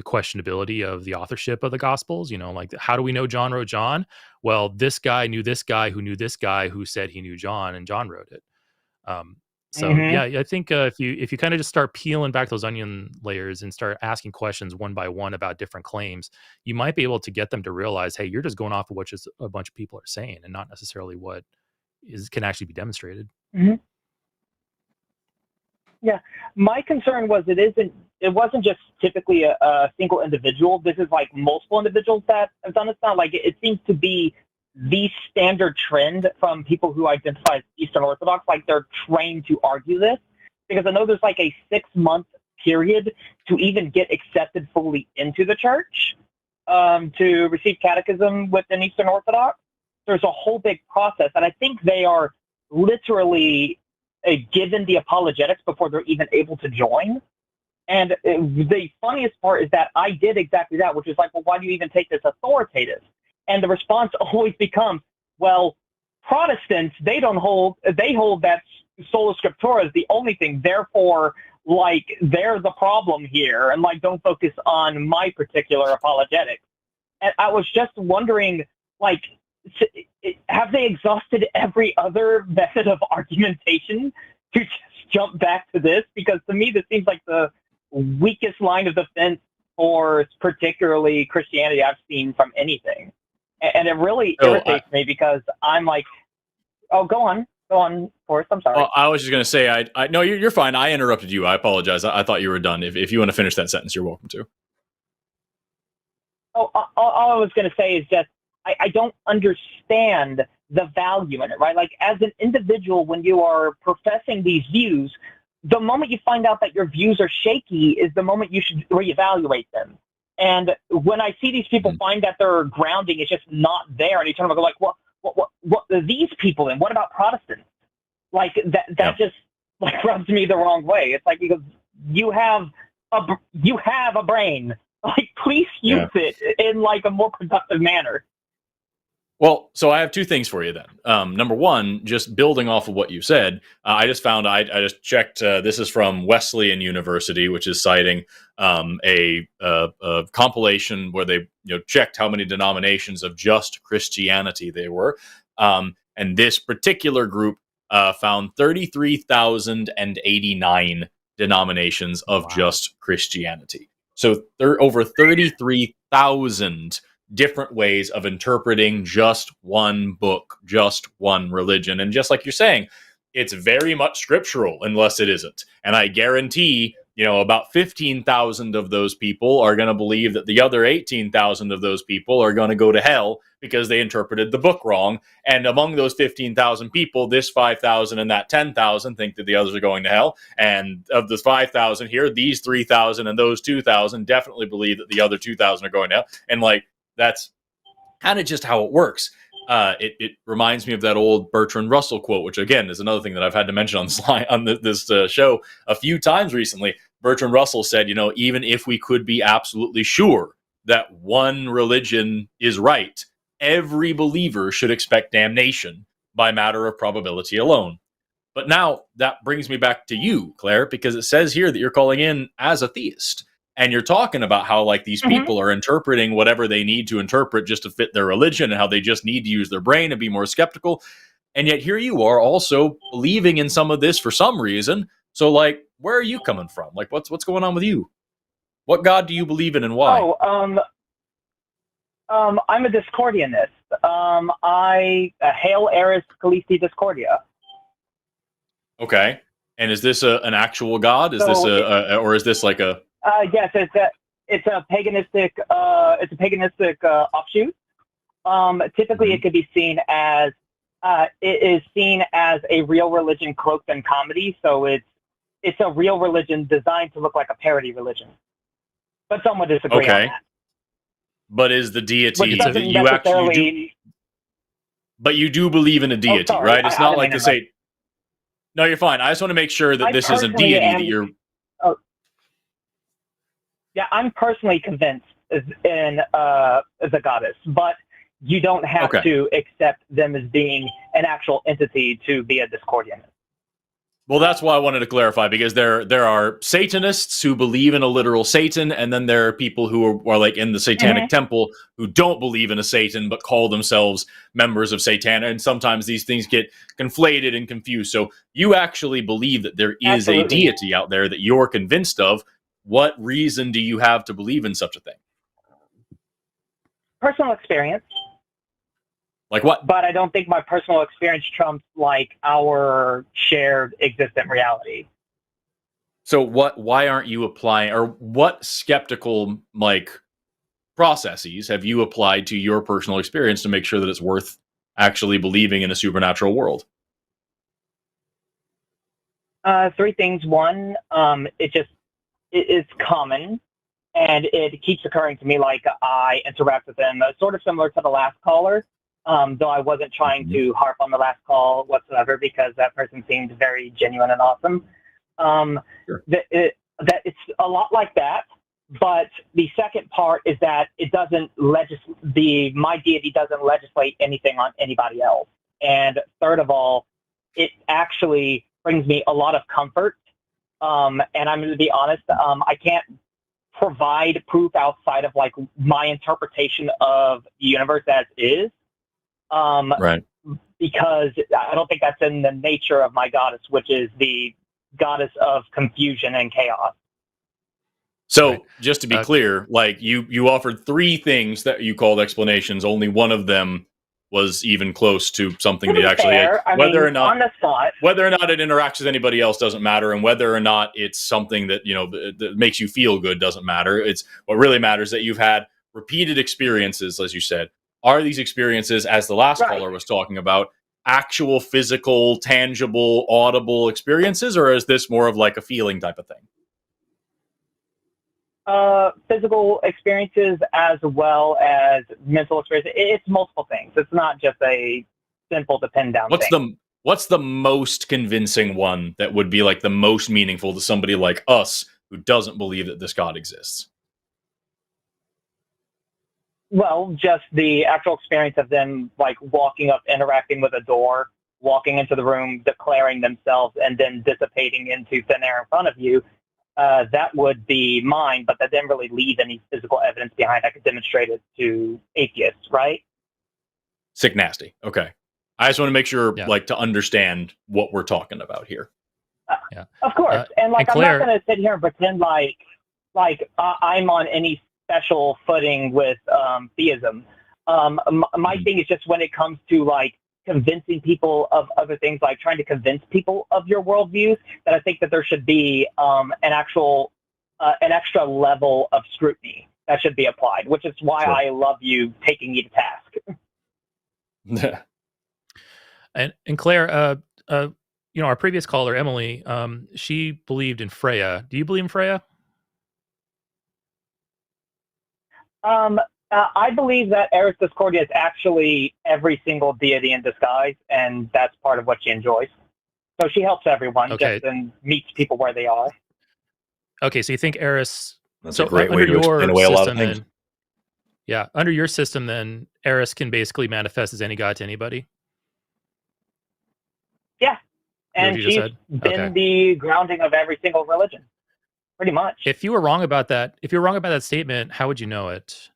questionability of the authorship of the Gospels. Like, how do we know John wrote John? Well, this guy knew this guy who knew this guy who said he knew John, and John wrote it. Yeah, I think if you kind of just start peeling back those onion layers and start asking questions one by one about different claims, you might be able to get them to realize, hey, you're just going off of what just a bunch of people are saying, and not necessarily what can actually be demonstrated. Mm-hmm. Yeah, my concern was it wasn't just typically a single individual. This is like multiple individuals that have done this now. Like, it seems to be the standard trend from people who identify as Eastern Orthodox. Like, they're trained to argue this, because I know there's like a 6-month period to even get accepted fully into the church, to receive catechism within Eastern Orthodox. There's a whole big process, and I think they are literally given the apologetics before they're even able to join. And the funniest part is that I did exactly that, which is like, well, why do you even take this authoritative? And the response always becomes, well, Protestants, they hold that sola scriptura is the only thing. Therefore, like, they're the problem here, and like, don't focus on my particular apologetics. And I was just wondering, like, have they exhausted every other method of argumentation to just jump back to this? Because to me, this seems like the weakest line of defense for particularly Christianity I've seen from anything. And it really irritates me, because I'm like, oh, go on, Forrest, I'm sorry. Well, I was just going to say, no, you're fine. I interrupted you. I apologize. I thought you were done. If you want to finish that sentence, you're welcome to. Oh, all I was going to say is just, I don't understand the value in it, right? Like, as an individual, when you are professing these views, the moment you find out that your views are shaky is the moment you should reevaluate them. And when I see these people find that their grounding is just not there, and you turn them and go like, what are these people in? What about Protestants? Like, that just like rubs me the wrong way. It's like, because you have a brain. Like, please use it in like a more productive manner. Well, so I have two things for you then. Number one, just building off of what you said, I just found I just checked. This is from Wesleyan University, which is citing a compilation where they checked how many denominations of just Christianity they were, and this particular group found 33,089 denominations of just Christianity. So over 33,000 different ways of interpreting just one book, just one religion. And just like you're saying, it's very much scriptural unless it isn't. And I guarantee, about 15,000 of those people are going to believe that the other 18,000 of those people are going to go to hell because they interpreted the book wrong. And among those 15,000 people, this 5,000 and that 10,000 think that the others are going to hell. And of the 5,000 here, these 3,000 and those 2,000 definitely believe that the other 2,000 are going to hell. And that's kind of just how it works. It reminds me of that old Bertrand Russell quote, which again is another thing that I've had to mention on this show a few times recently. Bertrand Russell said, even if we could be absolutely sure that one religion is right, every believer should expect damnation by matter of probability alone. But now that brings me back to you, Claire, because it says here that you're calling in as a theist. And you're talking about how these people are interpreting whatever they need to interpret just to fit their religion and how they just need to use their brain and be more skeptical. And yet here you are also believing in some of this for some reason. So where are you coming from? What's going on with you? What God do you believe in and why? I'm a Discordianist. I hail Eris Calisi Discordia. Okay. And is this an actual God? Is this or is this like a... Yes, it's a paganistic offshoot. Typically, it could be seen as a real religion cloaked in comedy. So it's a real religion designed to look like a parody religion. But some would disagree on that. But is the deity that you actually do? But you do believe in a deity, right? It's not like to say. No, you're fine. I just want to make sure that this is a deity that you're. Yeah, I'm personally convinced as a goddess, but you don't have to accept them as being an actual entity to be a Discordian. Well, that's why I wanted to clarify, because there are Satanists who believe in a literal Satan, and then there are people who are in the Satanic Temple who don't believe in a Satan but call themselves members of Satana, and sometimes these things get conflated and confused. So you actually believe that there is a deity out there that you're convinced of. What reason do you have to believe in such a thing? Personal experience. Like what? But I don't think my personal experience trumps our shared existent reality. So why aren't you applying, or what skeptical processes have you applied to your personal experience to make sure that it's worth actually believing in a supernatural world? Three things. One, it's common, and it keeps occurring to me. I interact with them, sort of similar to the last caller, though I wasn't trying to harp on the last call whatsoever because that person seemed very genuine and awesome. Sure. That it's a lot like that, but the second part is that it doesn't my deity doesn't legislate anything on anybody else. And third of all, it actually brings me a lot of comfort. And I'm going to be honest, I can't provide proof outside of my interpretation of the universe as is. Right. Because I don't think that's in the nature of my goddess, which is the goddess of confusion and chaos. So just to be clear, you offered three things that you called explanations. Only one of them was even close to something that actually, whether or not it interacts with anybody else doesn't matter, and whether or not it's something that that makes you feel good doesn't matter. It's what really matters that you've had repeated experiences, as you said. Are these experiences, as the last caller was talking about, actual physical, tangible, audible experiences, or is this more of a feeling type of thing? Physical experiences as well as mental experiences. It's multiple things. It's not just a simple to pin down thing. What's the most convincing one that would be the most meaningful to somebody like us who doesn't believe that this God exists? Well, just the actual experience of them like walking up, interacting with a door, walking into the room, declaring themselves, and then dissipating into thin air in front of you. That would be mine, but that didn't really leave any physical evidence behind. I could demonstrate it to atheists, right? Sick nasty. Okay. I just want to make sure, like, to understand what we're talking about here. Of course. And like, Claire, I'm not going to sit here and pretend like I'm on any special footing with theism. My thing is just when it comes to like convincing people of other things, like trying to convince people of your worldviews, that I think that there should be an extra level of scrutiny that should be applied, which is why I love you taking me to task. And Claire, you know, our previous caller, Emily, she believed in Freya. Do you believe in Freya? I believe that Eris Discordia is actually every single deity in disguise, and that's part of what she enjoys. So she helps everyone and meets people where they are. Okay, so you think Eris... That's a great way to explain away a lot of things. Then, under your system, then, Eris can basically manifest as any god to anybody? Yeah, and she's been the grounding of every single religion, pretty much. If you were wrong about that, statement, how would you know it?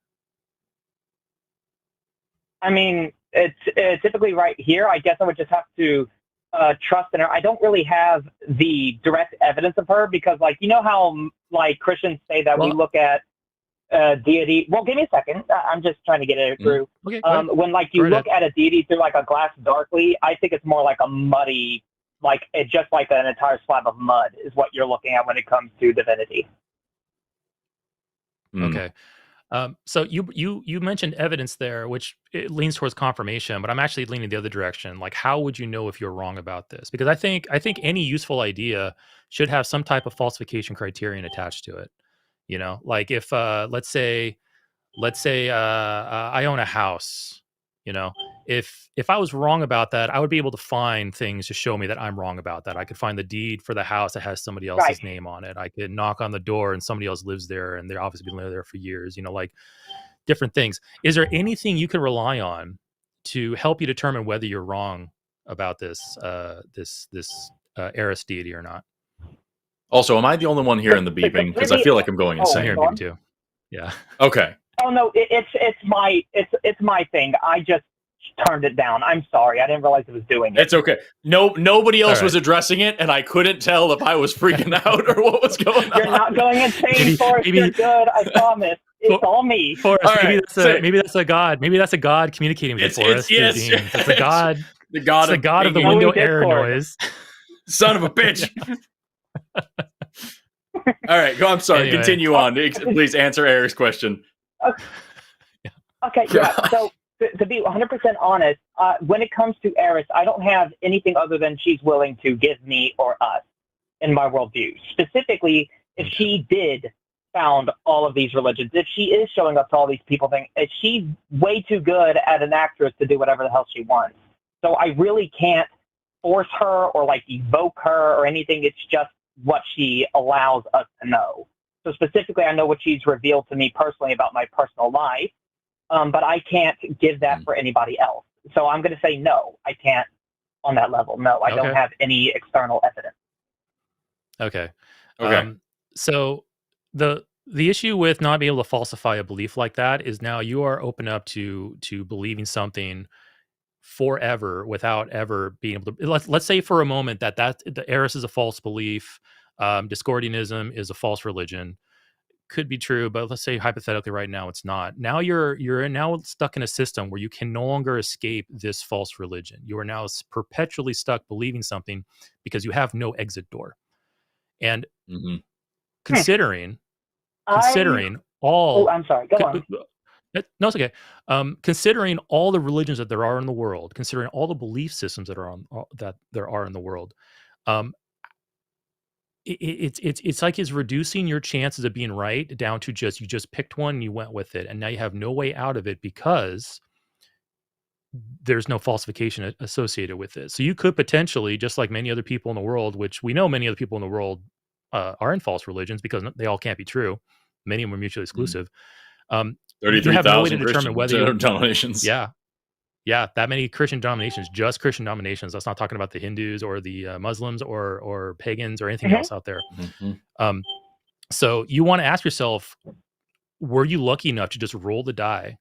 I mean, it's typically right here. I guess I would just have to trust in her. I don't really have the direct evidence of her because, like, you know how like Christians say that we look at deity. Well, give me a second. I'm just trying to get it through. Okay, when like you look at a deity through like a glass darkly, I think it's more like a muddy, like it's just like an entire slab of mud is what you're looking at when it comes to divinity. Okay. So you mentioned evidence there, which it leans towards confirmation, but I'm actually leaning the other direction. Like, how would you know if you're wrong about this? Because I think any useful idea should have some type of falsification criterion attached to it. You know, like if let's say I own a house. You know, if I was wrong about that, I would be able to find things to show me that I'm wrong about that. I could find the deed for the house that has somebody else's name on it. I could knock on the door and somebody else lives there and they're obviously been living there for years, you know, like different things. Is there anything you can rely on to help you determine whether you're wrong about this Eris deity or not? Also, am I the only one here in the beeping? Because I feel like I'm going insane. I'm hearing beeping too. Yeah. Okay. Oh no, it's my thing. I just turned it down. I'm sorry. I didn't realize it was doing it. It's okay. Nobody else was addressing it, and I couldn't tell if I was freaking out or what was going on. You're not going insane, Forrest. You're good. I promise. It's all me. Forrest, maybe that's a god. Maybe that's a god communicating with you, Forrest. It's a god. The god of the window error noise. Son of a bitch. All right, go. I'm sorry. Anyway. Continue on. Please answer Eric's question. Okay, yeah. So to be 100% honest, when it comes to Eris, I don't have anything other than she's willing to give me or us in my worldview. Specifically, if she did found all of these religions, if she is showing up to all these people things, she's way too good at an actress to do whatever the hell she wants. So I really can't force her or like evoke her or anything. It's just what she allows us to know. So specifically, I know what she's revealed to me personally about my personal life, but I can't give that for anybody else. So I'm going to say no, I can't on that level. No, I don't have any external evidence. Okay. So the issue with not being able to falsify a belief like that is now you are open up to believing something forever without ever being able to. Let's say for a moment that the Eris is a false belief. Discordianism is a false religion. Could be true, but let's say hypothetically right now it's not. Now you're now stuck in a system where you can no longer escape this false religion. You are now perpetually stuck believing something because you have no exit door. And considering all... Oh, I'm sorry. Go on. No, it's okay. Considering all the religions that there are in the world, considering all the belief systems that there are in the world, it's like it's reducing your chances of being right down to you just picked one and you went with it, and now you have no way out of it because there's no falsification associated with it. So you could potentially, just like many other people in the world, which we know many other people in the world are in false religions because they all can't be true. Many of them are mutually exclusive. you have no way to 33,000 determine whether Christian denominations. Yeah, that many Christian denominations, just Christian denominations. That's not talking about the Hindus or the Muslims or pagans or anything else out there. So you want to ask yourself, were you lucky enough to just roll the die,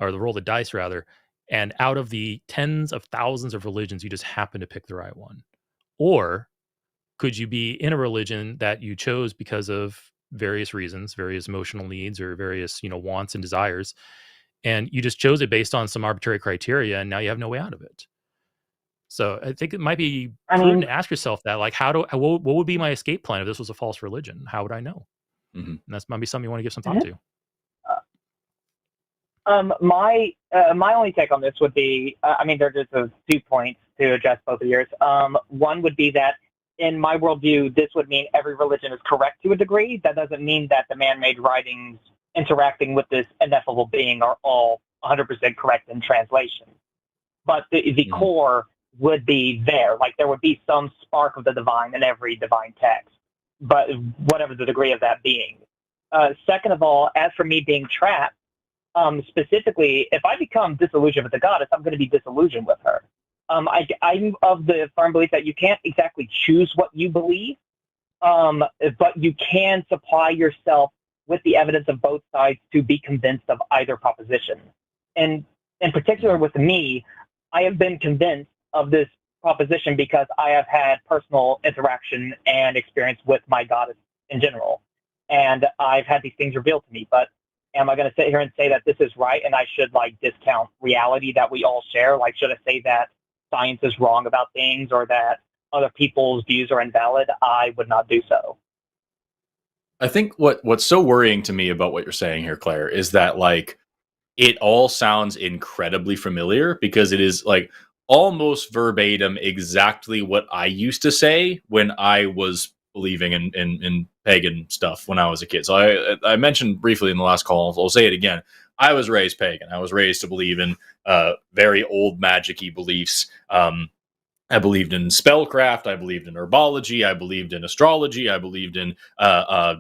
or roll the dice rather, and out of the tens of thousands of religions, you just happen to pick the right one? Or could you be in a religion that you chose because of various reasons, various emotional needs or various, wants and desires, and you just chose it based on some arbitrary criteria, and now you have no way out of it? So I think it might be prudent to ask yourself that, like, what would be my escape plan if this was a false religion? How would I know? And that's might be something you want to give some thought to. My only take on this would be, there are just those 2 points to address both of yours. One would be that in my worldview, this would mean every religion is correct to a degree. That doesn't mean that the man-made writings interacting with this ineffable being are all 100% correct in translation. But the core would be there. Like, there would be some spark of the divine in every divine text, but whatever the degree of that being. Second of all, as for me being trapped, specifically, if I become disillusioned with the goddess, I'm going to be disillusioned with her. I'm of the firm belief that you can't exactly choose what you believe, but you can supply yourself with the evidence of both sides to be convinced of either proposition. And in particular with me, I have been convinced of this proposition because I have had personal interaction and experience with my goddess in general. And I've had these things revealed to me, but am I going to sit here and say that this is right and I should discount reality that we all share? Like, should I say that science is wrong about things or that other people's views are invalid? I would not do so. I think what's so worrying to me about what you're saying here, Claire, is that it all sounds incredibly familiar, because it is almost verbatim exactly what I used to say when I was believing in pagan stuff when I was a kid. So I mentioned briefly in the last call, I'll say it again. I was raised pagan. I was raised to believe in very old magic-y beliefs. I believed in spellcraft. I believed in herbology. I believed in astrology. I believed in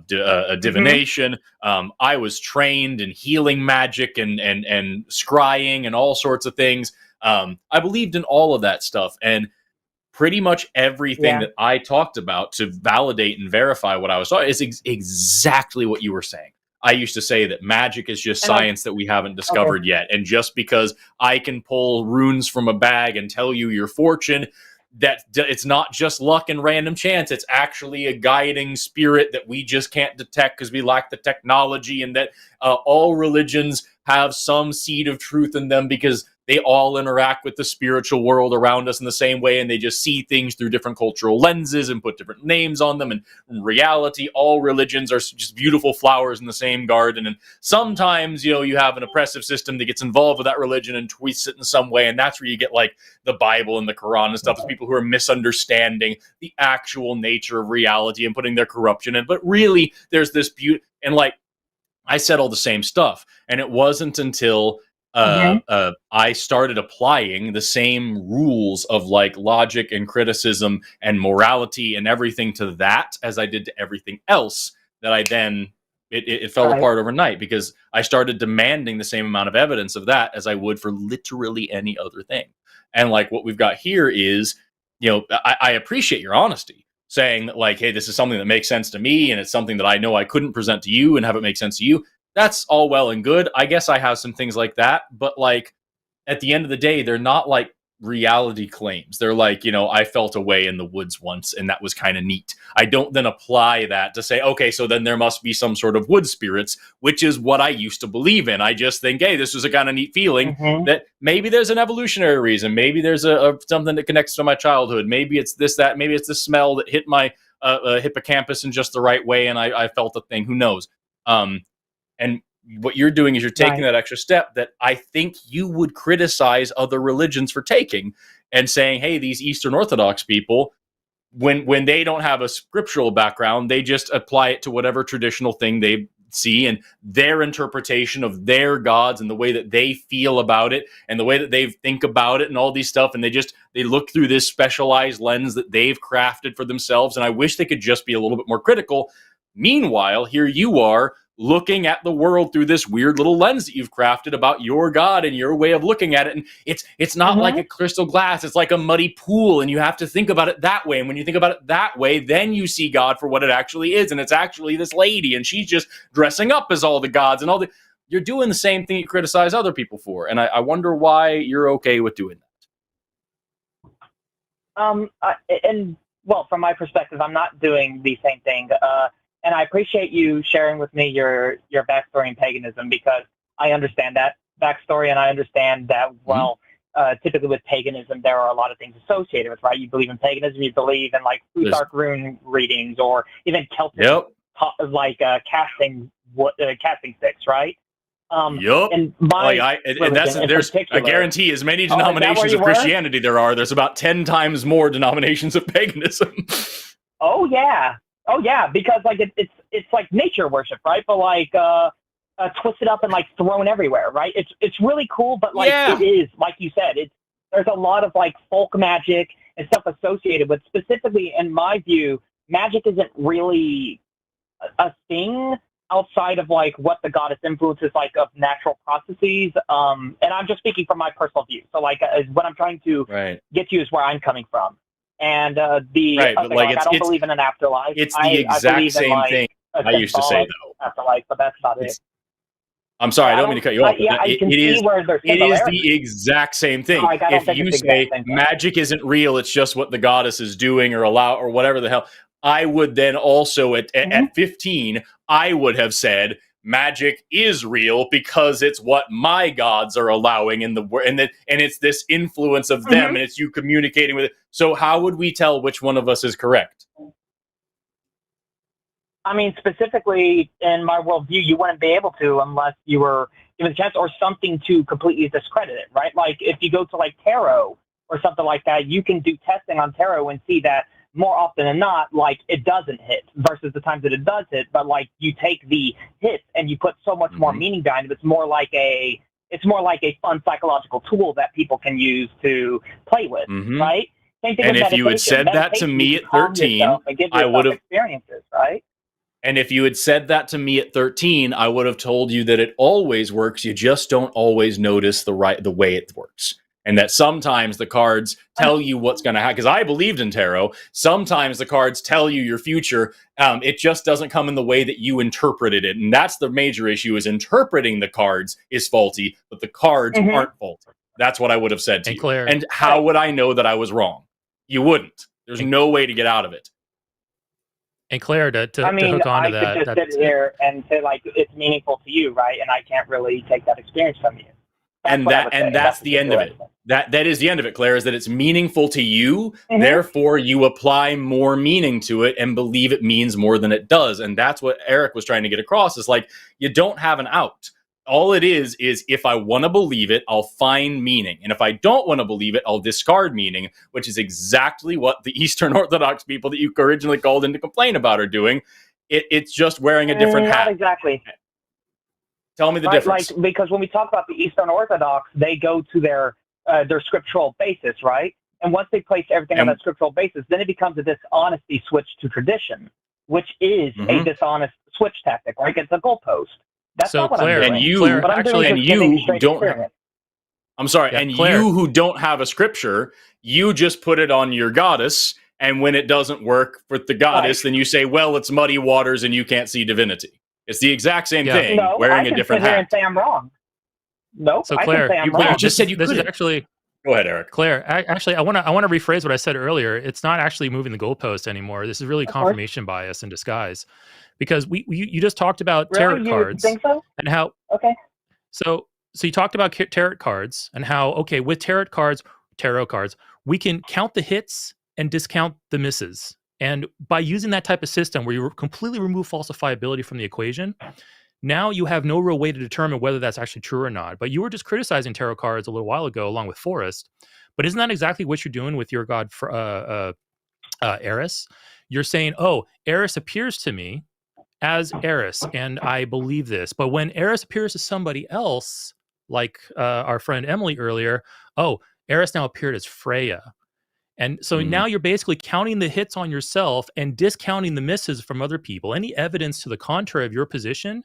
divination. I was trained in healing magic and scrying and all sorts of things. I believed in all of that stuff, and pretty much everything that I talked about to validate and verify what I was talking is exactly what you were saying. I used to say that magic is just science that we haven't discovered yet. And just because I can pull runes from a bag and tell you your fortune, that it's not just luck and random chance. It's actually a guiding spirit that we just can't detect because we lack the technology, and that all religions have some seed of truth in them because they all interact with the spiritual world around us in the same way, and they just see things through different cultural lenses and put different names on them. And in reality, all religions are just beautiful flowers in the same garden. And sometimes, you have an oppressive system that gets involved with that religion and twists it in some way, and that's where you get the Bible and the Quran and stuff, is people who are misunderstanding the actual nature of reality and putting their corruption in. But really, there's this beauty, and I said all the same stuff, and it wasn't until I started applying the same rules of logic and criticism and morality and everything to that as I did to everything else that I then it fell apart overnight, because I started demanding the same amount of evidence of that as I would for literally any other thing. And what we've got here is, I appreciate your honesty, saying that hey, this is something that makes sense to me, and it's something that I know I couldn't present to you and have it make sense to you. That's all well and good. I guess I have some things like that, but at the end of the day, they're not reality claims. They're I felt a way in the woods once, and that was kind of neat. I don't then apply that to say, okay, so then there must be some sort of wood spirits, which is what I used to believe in. I just think, hey, this was a kind of neat feeling that maybe there's an evolutionary reason. Maybe there's a something that connects to my childhood. Maybe it's this, that. Maybe it's the smell that hit my hippocampus in just the right way, and I felt the thing. Who knows? And what you're doing is you're taking that extra step that I think you would criticize other religions for taking, and saying, hey, these Eastern Orthodox people, when they don't have a scriptural background, they just apply it to whatever traditional thing they see and their interpretation of their gods and the way that they feel about it and the way that they think about it and all these stuff. And they look through this specialized lens that they've crafted for themselves. And I wish they could just be a little bit more critical. Meanwhile, here you are, looking at the world through this weird little lens that you've crafted about your God and your way of looking at it. And it's not like a crystal glass. It's like a muddy pool, and you have to think about it that way. And when you think about it that way, then you see God for what it actually is. And it's actually this lady, and she's just dressing up as all the gods and all the... You're doing the same thing you criticize other people for. And I wonder why you're okay with doing that. Well, from my perspective, I'm not doing the same thing. And I appreciate you sharing with me your backstory in paganism, because I understand that backstory, and I understand that, well, typically with paganism, there are a lot of things associated with, right? You believe in paganism, you believe in like Futhark rune readings, or even Celtic, casting sticks, right? And I guarantee as many denominations of Christianity there's about 10 times more denominations of paganism. Oh yeah, because like it's like nature worship, right? But like twisted up and like thrown everywhere, right? It's really cool, but like it is, like you said, there's a lot of like folk magic and stuff associated with. Specifically, in my view, magic isn't really a thing outside of like what the goddess influences like of natural processes. And I'm just speaking from my personal view. So like what I'm trying to get to is where I'm coming from. And I don't believe in an afterlife. It's the exact same thing I used to say though. Afterlife, but that's not it. I'm sorry, I don't mean to cut you off. It is the exact same thing. If you say magic isn't real, it's just what the goddess is doing or whatever the hell, I would then also at 15, I would have said magic is real because it's what my gods are allowing and it's this influence of them and it's you communicating with it. So how would we tell which one of us is correct? I mean, specifically in my worldview, you wouldn't be able to unless you were given a chance or something to completely discredit it, right? Like if you go to like tarot or something like that, you can do testing on tarot and see that more often than not, like it doesn't hit versus the times that it does hit. But like you take the hits and you put so much more meaning behind it. It's more like a fun psychological tool that people can use to play with, right? Same thing and with if you had said that to me at 13, I would have experiences, right? And if you had said that to me at 13, I would have told you that it always works. You just don't always notice the way it works. And that sometimes the cards tell you what's going to happen. Because I believed in tarot. Sometimes the cards tell you your future. It just doesn't come in the way that you interpreted it. And that's the major issue, is interpreting the cards is faulty, but the cards aren't faulty. That's what I would have said to you. Claire, and how would I know that I was wrong? You wouldn't. There's no way to get out of it. And Claire, to hook onto that. I could just sit here and say, like, it's meaningful to you, right? And I can't really take that experience from you. That's the end of it. That is the end of it, Claire, is that it's meaningful to you. Therefore, you apply more meaning to it and believe it means more than it does. And that's what Eric was trying to get across, is like, you don't have an out. All it is if I want to believe it, I'll find meaning. And if I don't want to believe it, I'll discard meaning, which is exactly what the Eastern Orthodox people that you originally called in to complain about are doing. It's just wearing a different hat. Not exactly. Tell me the difference. Like, because when we talk about the Eastern Orthodox, they go to their scriptural basis, right? And once they place everything on that scriptural basis, then it becomes a dishonesty switch to tradition, which is a dishonest switch tactic, right? It's a goalpost. That's so not what Claire, I'm doing. You who don't have a scripture, you just put it on your goddess, and when it doesn't work with the goddess, then you say, well, it's muddy waters and you can't see divinity. It's the exact same thing, wearing a different hat. I can sit here and say I'm wrong. Nope. So Claire, you just said you could. Actually. Go ahead, Eric. Claire, actually, I want to rephrase what I said earlier. It's not actually moving the goalpost anymore. This is really confirmation bias in disguise, because you just talked about tarot cards. Think so? And how? Okay. So you talked about tarot cards and how with tarot cards, we can count the hits and discount the misses. And by using that type of system where you completely remove falsifiability from the equation, now you have no real way to determine whether that's actually true or not. But you were just criticizing tarot cards a little while ago, along with Forrest. But isn't that exactly what you're doing with your god, Eris? You're saying, oh, Eris appears to me as Eris, and I believe this. But when Eris appears to somebody else, like our friend Emily earlier, oh, Eris now appeared as Freya. And so now you're basically counting the hits on yourself and discounting the misses from other people. Any evidence to the contrary of your position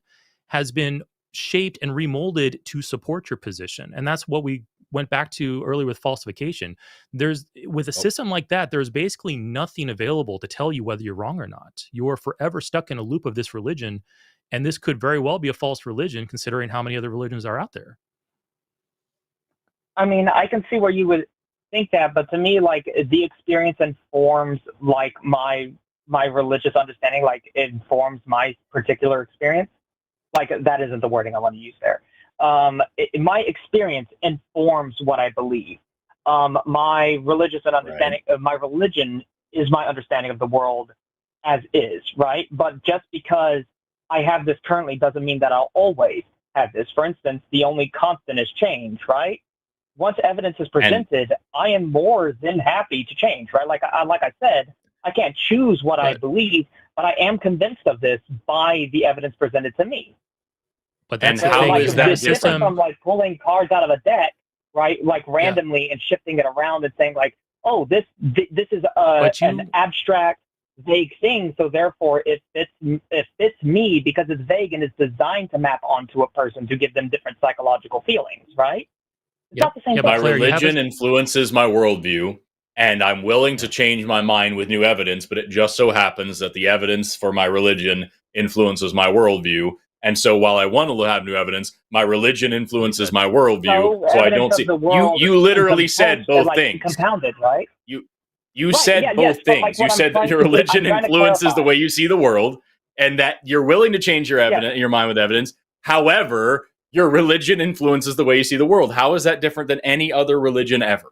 has been shaped and remolded to support your position. And that's what we went back to earlier with falsification. With a system like that, there's basically nothing available to tell you whether you're wrong or not. You're forever stuck in a loop of this religion, and this could very well be a false religion considering how many other religions are out there. I mean, I can see where you would think that, but to me, like, the experience informs like my religious understanding, like it informs my particular experience. Like, that isn't the wording I want to use there. My experience informs what I believe. My religious and understanding of my religion is my understanding of the world as is, right? But just because I have this currently doesn't mean that I'll always have this. For instance, the only constant is change, right? Once evidence is presented, I am more than happy to change, right? Like I said, I can't choose what I believe, but I am convinced of this by the evidence presented to me. But that's how is that different from like pulling cards out of a deck, right? Like randomly and shifting it around and saying like, oh, this is an abstract, vague thing, so therefore it fits me because it's vague and it's designed to map onto a person to give them different psychological feelings, right? It's not the same thing. My religion influences my worldview, and I'm willing to change my mind with new evidence, but it just so happens that the evidence for my religion influences my worldview. And so while I want to have new evidence, my religion influences my worldview. So I don't see you literally said both things. Compounded, right? You said both things. Like you said that your religion influences the way you see the world, and that you're willing to change your evidence, your mind with evidence. However, your religion influences the way you see the world. How is that different than any other religion ever?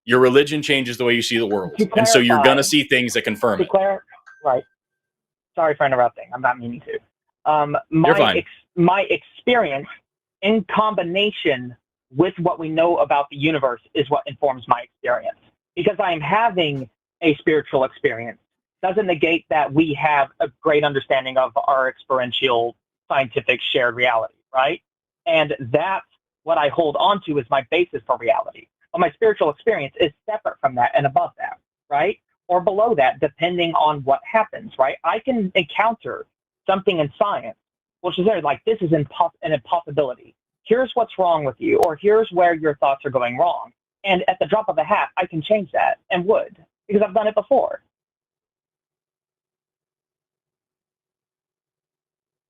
Your religion changes the way you see the world. And so you're going to see things that confirm it. Right. Sorry for interrupting. I'm not meaning to. You're fine. My experience in combination with what we know about the universe is what informs my experience. Because I am having a spiritual experience doesn't negate that we have a great understanding of our experiential scientific shared reality, right? And that's what I hold on to as my basis for reality. But my spiritual experience is separate from that and above that, right? Or below that, depending on what happens, right? I can encounter something in science, which is like, this is an impossibility. Here's what's wrong with you, or here's where your thoughts are going wrong. And at the drop of a hat, I can change that and would, because I've done it before.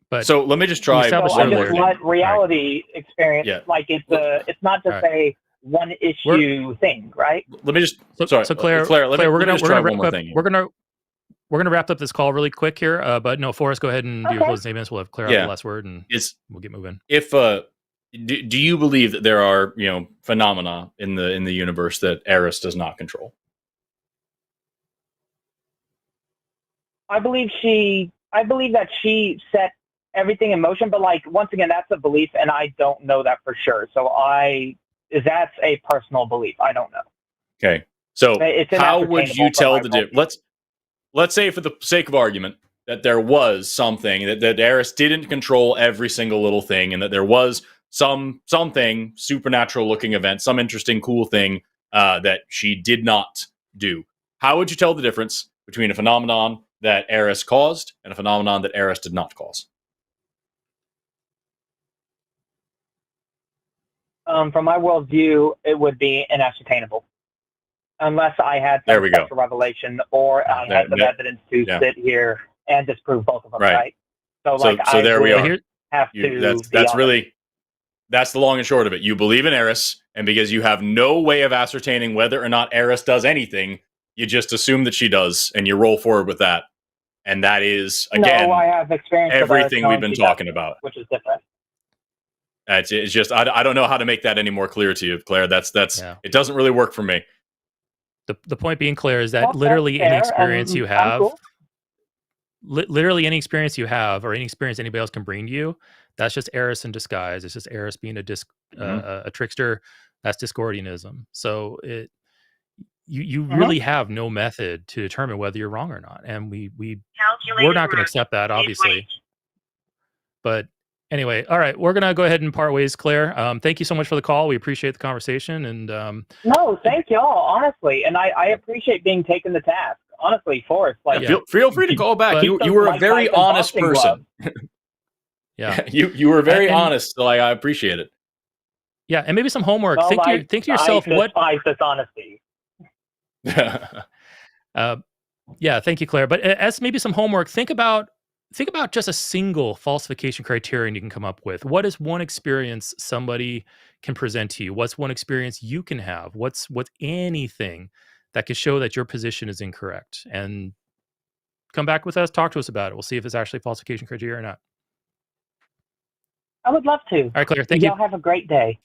But so let me just try. So I just let reality experience, like it's not just a one issue thing, right? Let me just. So Claire, we're gonna wrap up this call really quick here. But no, Forrest, go ahead and do your closing statements. We'll have Claire have the last word, and we'll get moving. If do you believe that there are phenomena in the universe that Eris does not control? I believe that she set everything in motion, but like, once again, that's a belief and I don't know that for sure. So that's a personal belief. I don't know. Okay. So how would you tell the difference? Let's say, for the sake of argument, that there was something that Eris didn't control every single little thing, and that there was something supernatural looking event, some interesting, cool thing that she did not do. How would you tell the difference between a phenomenon that Eris caused and a phenomenon that Eris did not cause? From my worldview, it would be inascertainable, unless I had some special revelation or I had some evidence to sit here and disprove both of them, right? So there we are. That's the long and short of it. You believe in Eris, and because you have no way of ascertaining whether or not Eris does anything, you just assume that she does, and you roll forward with that. And that is, again, I have experience everything we've been talking about, which is different. It's just I don't know how to make that any more clear to you, Claire. That's it doesn't really work for me. The point being, Claire, is that literally any experience you have, literally any experience you have, or any experience anybody else can bring to you, that's just Eris in disguise. It's just Eris being a trickster. That's Discordianism. So you really have no method to determine whether you're wrong or not, and we're not going to accept that, obviously. But anyway, all right, we're going to go ahead and part ways, Claire. Thank you so much for the call. We appreciate the conversation. And no, thank y'all, honestly. And I appreciate being taken to task. Honestly, Forrest. Feel free to call back. You were a very honest person. Yeah. You were very honest, so I appreciate it. Yeah, and maybe some homework. Well, Think to yourself, I despise this honesty. Yeah, thank you, Claire. But as maybe some homework, think about just a single falsification criterion you can come up with. What is one experience somebody can present to you? What's one experience you can have? What's anything that could show that your position is incorrect? And come back with us, talk to us about it. We'll see if it's actually falsification criteria or not. I would love to. All right, Claire, thank you. Y'all have a great day.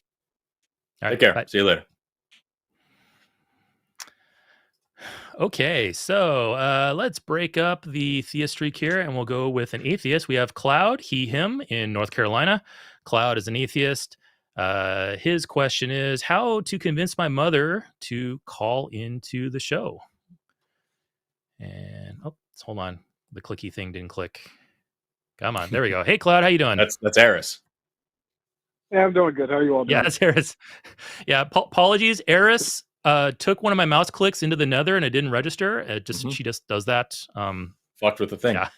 All right, take care. Bye. See you later. Okay, so let's break up the theist streak here, and we'll go with an atheist. We have Cloud, he, him, in North Carolina. Cloud is an atheist. His question is, how to convince my mother to call into the show? And, hold on. The clicky thing didn't click. Come on, there we go. Hey, Cloud, how you doing? That's Eris. Yeah, I'm doing good. How are you all doing? Yeah, that's Eris. Yeah, apologies. Eris took one of my mouse clicks into the nether and it didn't register. It just she just does that. Fucked with the thing. Yeah.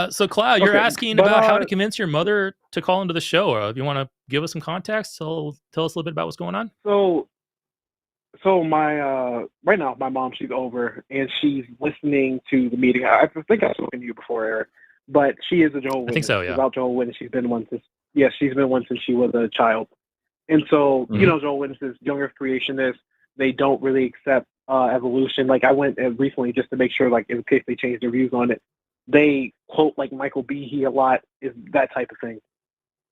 So Cloud, you're asking about how to convince your mother to call into the show. If you want to give us some context, tell us a little bit about what's going on. So my right now my mom, she's over and she's listening to the meeting. I think I've spoken to you before, Eric, but she is a Jehovah's Witness. I think so, yeah. About Jehovah's Witness, she's been one since she was a child. And so, you know, Jehovah's Witnesses, younger creationists, they don't really accept evolution. Like I went recently just to make sure, like in case they change their views on it, they quote like Michael Behe a lot, is that type of thing.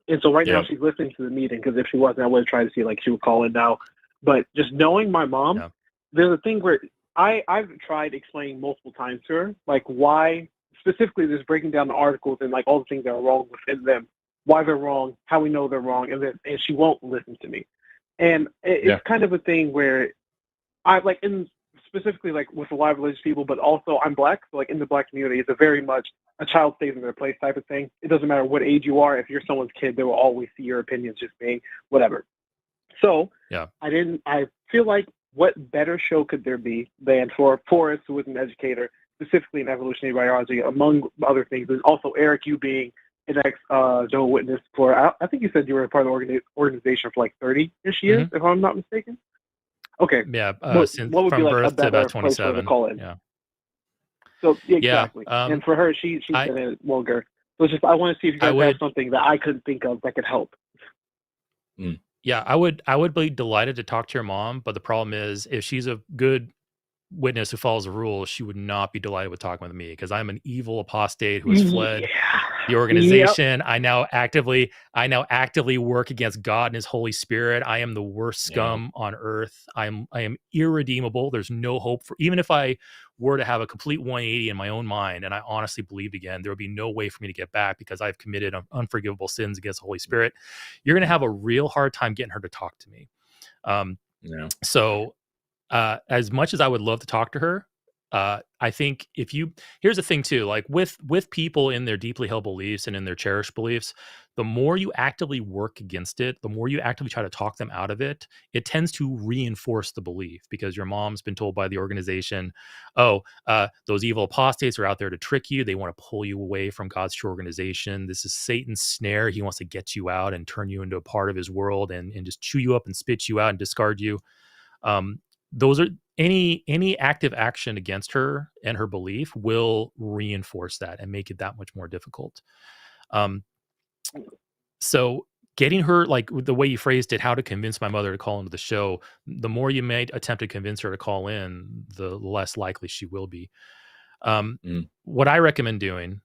And so right now she's listening to the meeting, because if she wasn't, I would have tried to see like she would call in now. But just knowing my mom, there's a thing where I've tried explaining multiple times to her, like why specifically just breaking down the articles and like all the things that are wrong within them, why they're wrong, how we know they're wrong, and she won't listen to me. And it's kind of a thing where I like, in specifically like with a lot of religious people, but also I'm Black, so like in the Black community, it's a very much a child stays in their place type of thing. It doesn't matter what age you are. If you're someone's kid, they will always see your opinions just being whatever. So I feel like what better show could there be than for Forrest, who is an educator, specifically in evolutionary biology, among other things, and also Eric, you being an ex-Jehovah's Witness for, I think you said you were a part of the organization for like 30-ish years, if I'm not mistaken. Okay. Yeah, since what would from be like birth a better to about place for her 27. to call in? Yeah. So exactly. And for her, she's been in it longer. So it's just, I want to see if you guys have something that I couldn't think of that could help. Yeah, I would be delighted to talk to your mom, but the problem is if she's a good witness who follows the rules, she would not be delighted with talking with me, because I'm an evil apostate who has fled the organization. I now actively work against God and his Holy Spirit. I am the worst scum on earth. I am irredeemable. There's no hope for, even if I were to have a complete 180 in my own mind and I honestly believed again, there would be no way for me to get back, because I've committed unforgivable sins against the Holy Spirit. You're going to have a real hard time getting her to talk to me. So as much as I would love to talk to her, I think here's the thing too, like with people in their deeply held beliefs and in their cherished beliefs, the more you actively work against it, the more you actively try to talk them out of it, it tends to reinforce the belief, because your mom's been told by the organization, those evil apostates are out there to trick you. They want to pull you away from God's true organization. This is Satan's snare. He wants to get you out and turn you into a part of his world and just chew you up and spit you out and discard you. Those are any active action against her and her belief will reinforce that and make it that much more difficult. So getting her, like the way you phrased it, how to convince my mother to call into the show, the more you may attempt to convince her to call in, the less likely she will be. What I recommend doing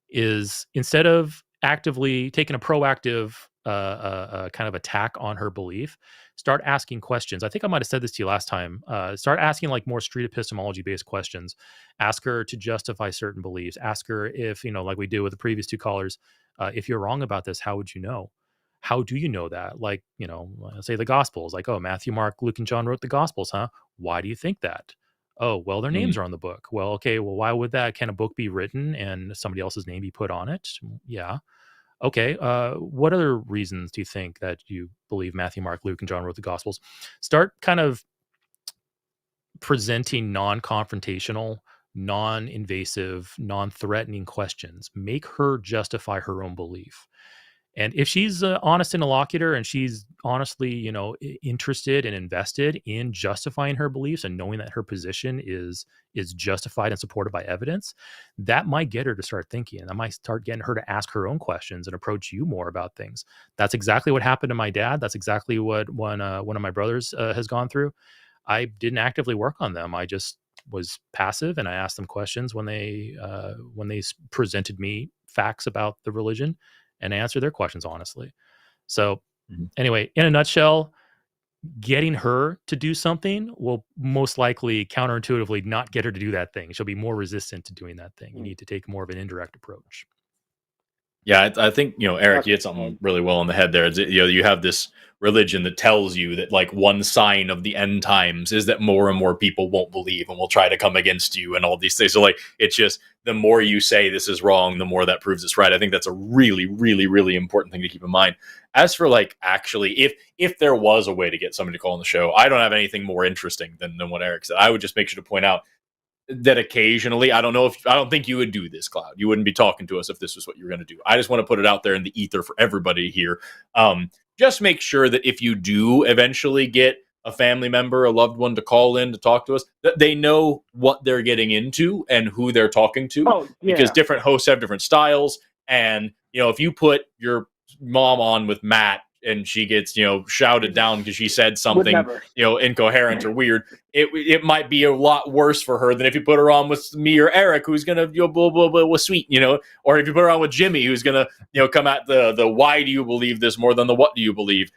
is, instead of actively taking a proactive kind of attack on her belief, start asking questions. I think I might have said this to you last time. Start asking like more street epistemology based questions. Ask her to justify certain beliefs. Ask her if, like we did with the previous two callers, if you're wrong about this, how would you know? How do you know that? Like, say the Gospels, like, oh, Matthew, Mark, Luke, and John wrote the Gospels, huh? Why do you think that? Oh, well, their names are on the book. Well, okay, well, why would that? Can a book be written and somebody else's name be put on it? Yeah. Okay, what other reasons do you think that you believe Matthew, Mark, Luke, and John wrote the Gospels? Start kind of presenting non-confrontational non-invasive, non-threatening questions. Make her justify her own belief. And if she's an honest interlocutor and she's honestly, interested and invested in justifying her beliefs and knowing that her position is justified and supported by evidence, that might get her to start thinking. And that might start getting her to ask her own questions and approach you more about things. That's exactly what happened to my dad. That's exactly what one of my brothers has gone through. I didn't actively work on them. I just was passive, and I asked them questions when they presented me facts about the religion, and answer their questions honestly. So anyway, in a nutshell, getting her to do something will most likely counterintuitively not get her to do that thing. She'll be more resistant to doing that thing. You need to take more of an indirect approach. Yeah, I think, Eric, you hit something really well on the head there. You have this religion that tells you that like one sign of the end times is that more and more people won't believe and will try to come against you and all these things. So like, it's just the more you say this is wrong, the more that proves it's right. I think that's a really, really, really important thing to keep in mind. As for like, actually, if there was a way to get somebody to call on the show, I don't have anything more interesting than what Eric said. I would just make sure to point out that occasionally, I don't think you would do this, Cloud. You wouldn't be talking to us if this was what you were going to do. I just want to put it out there in the ether for everybody here. Just make sure that if you do eventually get a family member, a loved one to call in to talk to us, that they know what they're getting into and who they're talking to. Oh, yeah. Because different hosts have different styles. And, if you put your mom on with Matt and she gets, shouted down because she said something, incoherent or weird, it might be a lot worse for her than if you put her on with me or Eric, who's going to, blah, blah, blah, was sweet, or if you put her on with Jimmy, who's going to, come at the why do you believe this more than the what do you believe.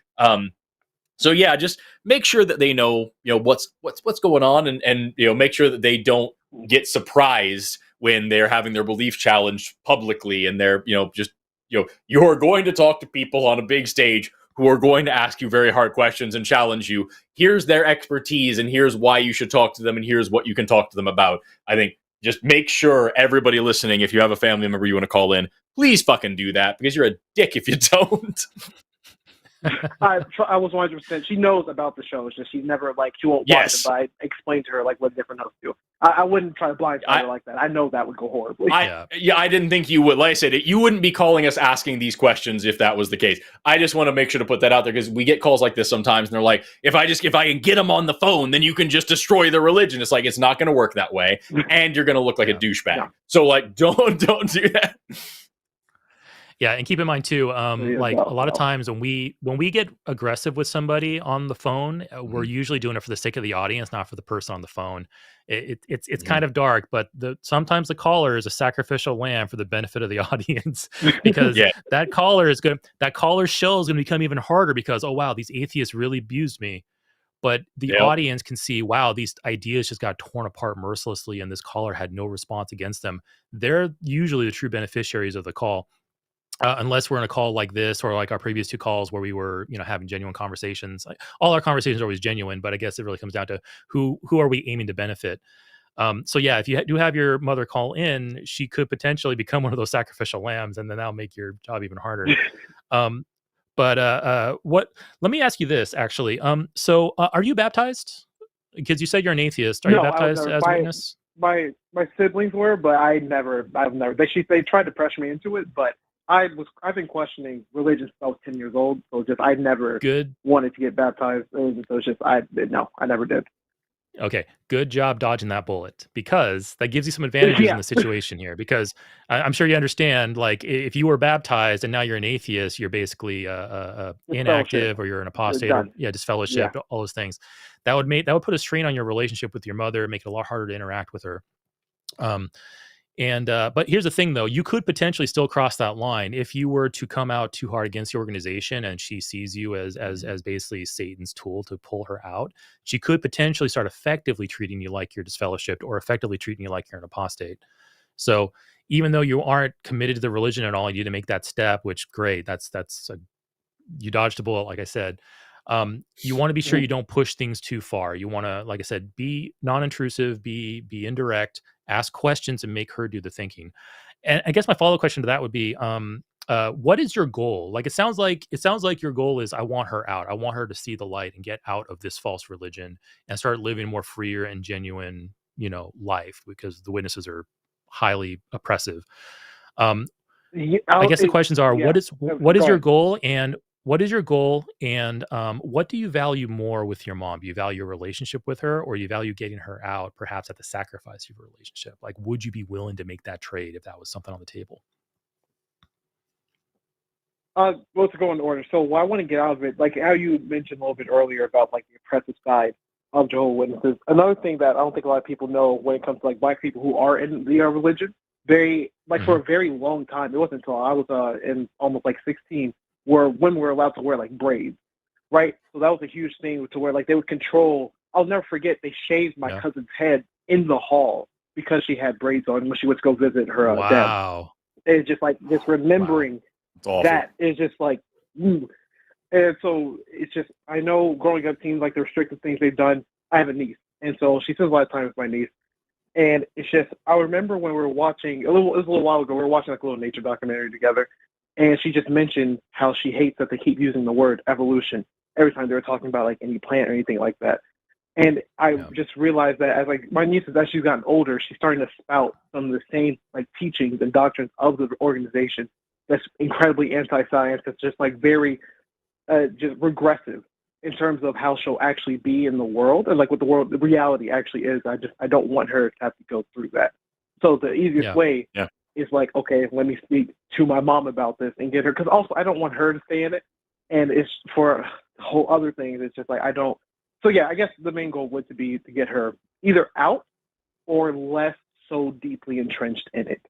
So yeah, just make sure that they know, what's going on and make sure that they don't get surprised when they're having their belief challenged publicly and they're, you're going to talk to people on a big stage who are going to ask you very hard questions and challenge you. Here's their expertise and here's why you should talk to them and here's what you can talk to them about. I think just make sure everybody listening, if you have a family member you want to call in, please fucking do that because you're a dick if you don't. I was 100%. She knows about the show. It's just she's never she won't watch it, but I explained to her what different hosts do. I wouldn't try to blindside her like that. I know that would go horribly. I didn't think you would. Like I said, you wouldn't be calling us asking these questions if that was the case. I just want to make sure to put that out there because we get calls like this sometimes, and they're like, if I can get them on the phone, then you can just destroy the religion. It's like it's not going to work that way, and you're going to look like a douchebag. Yeah. So don't do that. Yeah, and keep in mind too, a lot of times when we get aggressive with somebody on the phone, we're usually doing it for the sake of the audience, not for the person on the phone. It's kind of dark, but sometimes the caller is a sacrificial lamb for the benefit of the audience because that caller's show is going to become even harder because these atheists really abused me. But the audience can see, wow, these ideas just got torn apart mercilessly, and this caller had no response against them. They're usually the true beneficiaries of the call. Unless we're in a call like this or like our previous two calls where we were, having genuine conversations. All our conversations are always genuine, but I guess it really comes down to who are we aiming to benefit. So yeah, if you do have your mother call in, she could potentially become one of those sacrificial lambs, and then that'll make your job even harder. Let me ask you this actually. So are you baptized? Because you said you're an atheist. Are you baptized as a witness? My siblings were, but I've never. They tried to pressure me into it, but I've been questioning religion since I was 10 years old, so I never wanted to get baptized. So it's just I never did. Okay, good job dodging that bullet because that gives you some advantages in the situation here. Because I'm sure you understand, if you were baptized and now you're an atheist, you're basically inactive or you're an apostate, or disfellowshipped, all those things. That would put a strain on your relationship with your mother, make it a lot harder to interact with her. But here's the thing, though. You could potentially still cross that line if you were to come out too hard against the organization and she sees you as basically Satan's tool to pull her out. She could potentially start effectively treating you like you're disfellowshipped or effectively treating you like you're an apostate. So even though you aren't committed to the religion at all, you need to make that step, which great. You dodged a bullet, like I said. You want to be sure you don't push things too far. You want to, like I said, be non-intrusive, be indirect, ask questions and make her do the thinking. And I guess my follow-up question to that would be, what is your goal? It sounds like your goal is I want her out. I want her to see the light and get out of this false religion and start living a more freer and genuine life, because the witnesses are highly oppressive. I Yeah, guess the questions are, yeah. what is Go your ahead. goal, and what is your goal, and what do you value more with your mom? Do you value a relationship with her, or you value getting her out, perhaps at the sacrifice of your relationship? Like, would you be willing to make that trade if that was something on the table? Well, to go in order. So what I want to get out of it, like how you mentioned a little bit earlier about like the oppressive side of Jehovah's Witnesses. Another thing that I don't think a lot of people know when it comes to like Black people who are in the religion, they like for a very long time. It wasn't until I was in almost like 16 when we were allowed to wear like braids, right? So that was a huge thing to where like they would control. I'll never forget they shaved my cousin's head in the hall because she had braids on when she went to go visit her dad. Wow. It's just like this remembering. Wow. That is just like, and so it's just, I know growing up seems like the restrictive things they've done. I have a niece, and so she spends a lot of time with my niece, and it's just, I remember when we were watching, it was a little while ago, we were watching like a little nature documentary together, and she just mentioned how she hates that they keep using the word evolution every time they were talking about like any plant or anything like that. And I just realized that as like my niece, as she's gotten older, she's starting to spout some of the same like teachings and doctrines of the organization that's incredibly anti-science. It's just like very just regressive in terms of how she'll actually be in the world and like what the reality actually is. I don't want her to have to go through that. So the easiest way is like, okay, let me speak to my mom about this and get her, because also I don't want her to stay in it. And it's for whole other things. It's just like, I don't. So yeah, I guess the main goal would be to get her either out or less so deeply entrenched in it.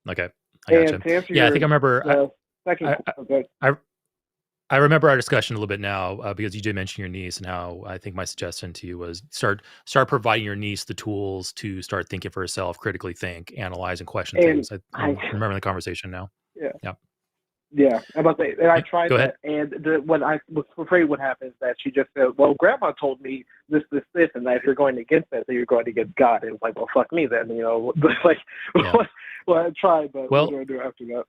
Okay. I gotcha. I think I remember. I remember our discussion a little bit now because you did mention your niece, and how I think my suggestion to you was start providing your niece the tools to start thinking for herself, critically think, analyze, and question things. I'm remembering the conversation now. Yeah. About that, and I tried Go that, ahead. and what I was afraid would happen is that she just said, "Well, Grandma told me this, and that if you're going against that, then you're going against God." And it was like, "Well, fuck me then," like. Well, I tried, but what do I do after that?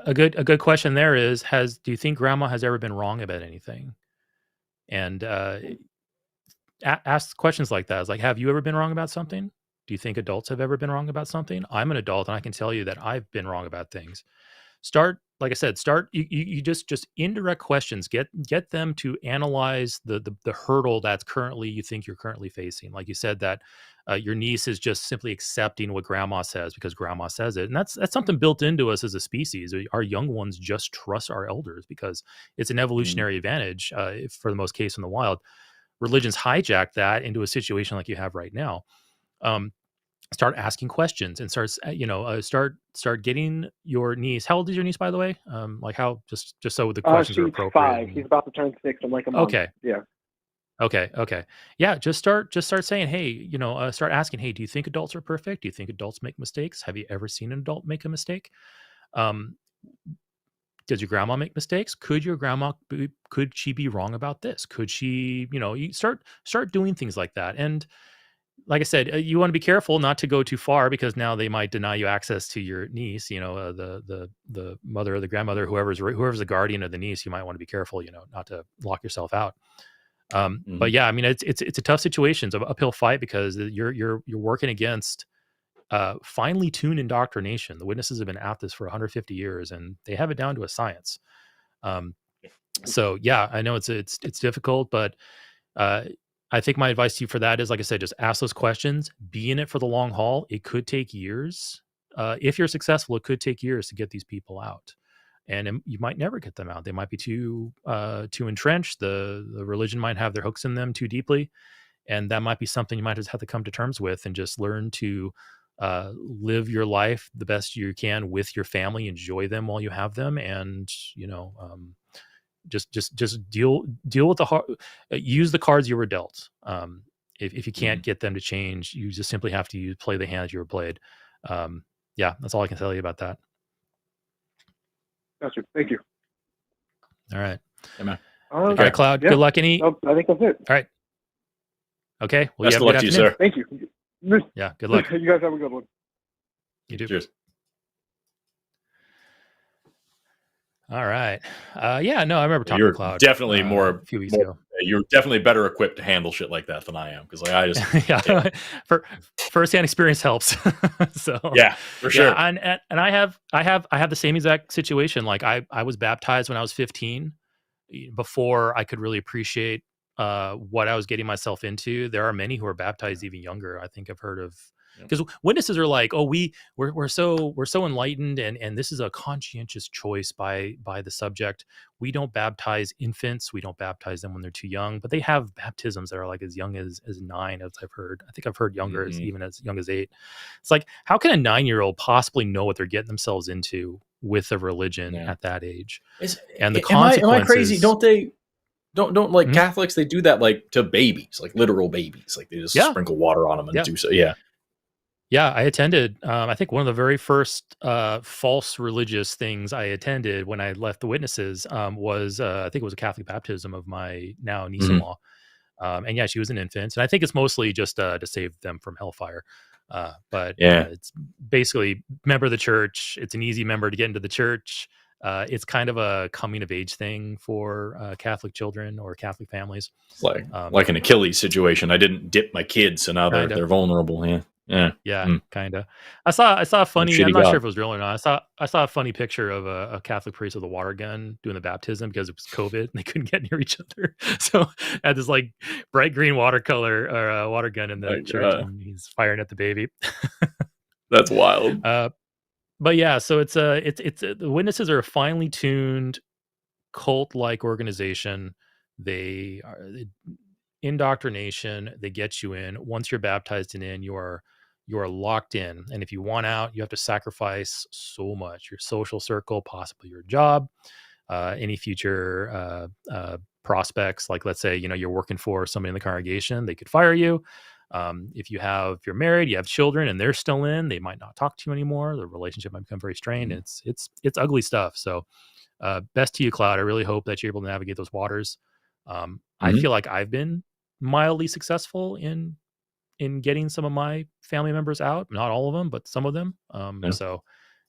A good question there is, do you think Grandma has ever been wrong about anything? And ask questions like that. It's like, have you ever been wrong about something? Do you think adults have ever been wrong about something? I'm an adult, and I can tell you that I've been wrong about things. Like I said, you just indirect questions, get them to analyze the hurdle that's you think you're currently facing. Like you said, that your niece is just simply accepting what Grandma says because Grandma says it. And that's something built into us as a species. Our young ones just trust our elders because it's an evolutionary advantage for the most case in the wild. Religions hijack that into a situation like you have right now. Start asking questions and start getting your niece. How old is your niece, by the way? Like how, just so the questions are appropriate. 5. She's about to turn 6 in like a month. Okay. Yeah. Okay. Yeah. Just start saying, hey, start asking, hey, do you think adults are perfect? Do you think adults make mistakes? Have you ever seen an adult make a mistake? Does your grandma make mistakes? Could she be wrong about this? Could she, you start doing things like that. And like I said, you want to be careful not to go too far, because now they might deny you access to your niece. The mother or the grandmother, whoever's the guardian of the niece. You might want to be careful, not to lock yourself out. But yeah, I mean, it's a tough situation. It's an uphill fight because you're working against finely tuned indoctrination. The witnesses have been at this for 150 years, and they have it down to a science. So yeah, I know it's difficult, but I think my advice to you for that is, like I said, just ask those questions, be in it for the long haul. It could take years. If you're successful, it could take years to get these people out, and you might never get them out. They might be too entrenched. The religion might have their hooks in them too deeply. And that might be something you might just have to come to terms with and just learn to live your life the best you can with your family, enjoy them while you have them. And, just deal with the hard, use the cards you were dealt. If you can't get them to change, you just simply have to play the hands you were played. Yeah, that's all I can tell you about that. Gotcha. Thank you. All right. Yeah, man. All right, Cloud. Good luck. I think that's it. All right. Okay. Well, best of luck to you, sir. Thank you. Yeah. Good luck. You guys have a good one. You too. Cheers. All right. Yeah. No, I remember talking to Cloud. Definitely more a few weeks ago. You're definitely better equipped to handle shit like that than I am, because like I just for first-hand experience helps. So yeah, for sure. Yeah, and I have the same exact situation. Like I was baptized when I was 15, before I could really appreciate what I was getting myself into. There are many who are baptized even younger. I think I've heard of, because witnesses are like, oh, we're so enlightened, and this is a conscientious choice by the subject. We don't baptize infants. We don't baptize them when they're too young, but they have baptisms that are like as young as 9, as I've heard. I think I've heard younger, even as young as 8. It's like, how can a 9-year-old possibly know what they're getting themselves into with a religion at that age? And the consequences. Am I crazy? Don't like Catholics? They do that like to babies, like literal babies. Like they just sprinkle water on them and do so. Yeah. Yeah, I attended, I think one of the very first false religious things I attended when I left the witnesses was, I think it was a Catholic baptism of my now niece-in-law. And yeah, she was an infant. And I think it's mostly just to save them from hellfire. But it's basically member of the church. It's an easy member to get into the church. It's kind of a coming of age thing for Catholic children or Catholic families. Like an Achilles situation. I didn't dip my kids, so now they're vulnerable. Yeah, kind of. I saw a funny. I'm not sure if it was real or not. I saw a funny picture of a Catholic priest with a water gun doing the baptism because it was COVID and they couldn't get near each other. So I had this like bright green watercolor or water gun in the church, and he's firing at the baby. That's wild. But yeah, so it's the witnesses are a finely tuned cult-like organization. They are indoctrination. They get you in. Once you're baptized and in, you are locked in. And if you want out, you have to sacrifice so much: your social circle, possibly your job, any future prospects. Like, let's say, you're working for somebody in the congregation, they could fire you. If you're married, you have children, and they're still in, they might not talk to you anymore. The relationship might become very strained. It's ugly stuff. So, best to you, Cloud. I really hope that you're able to navigate those waters. I feel like I've been mildly successful in getting some of my family members out. Not all of them, but some of them. So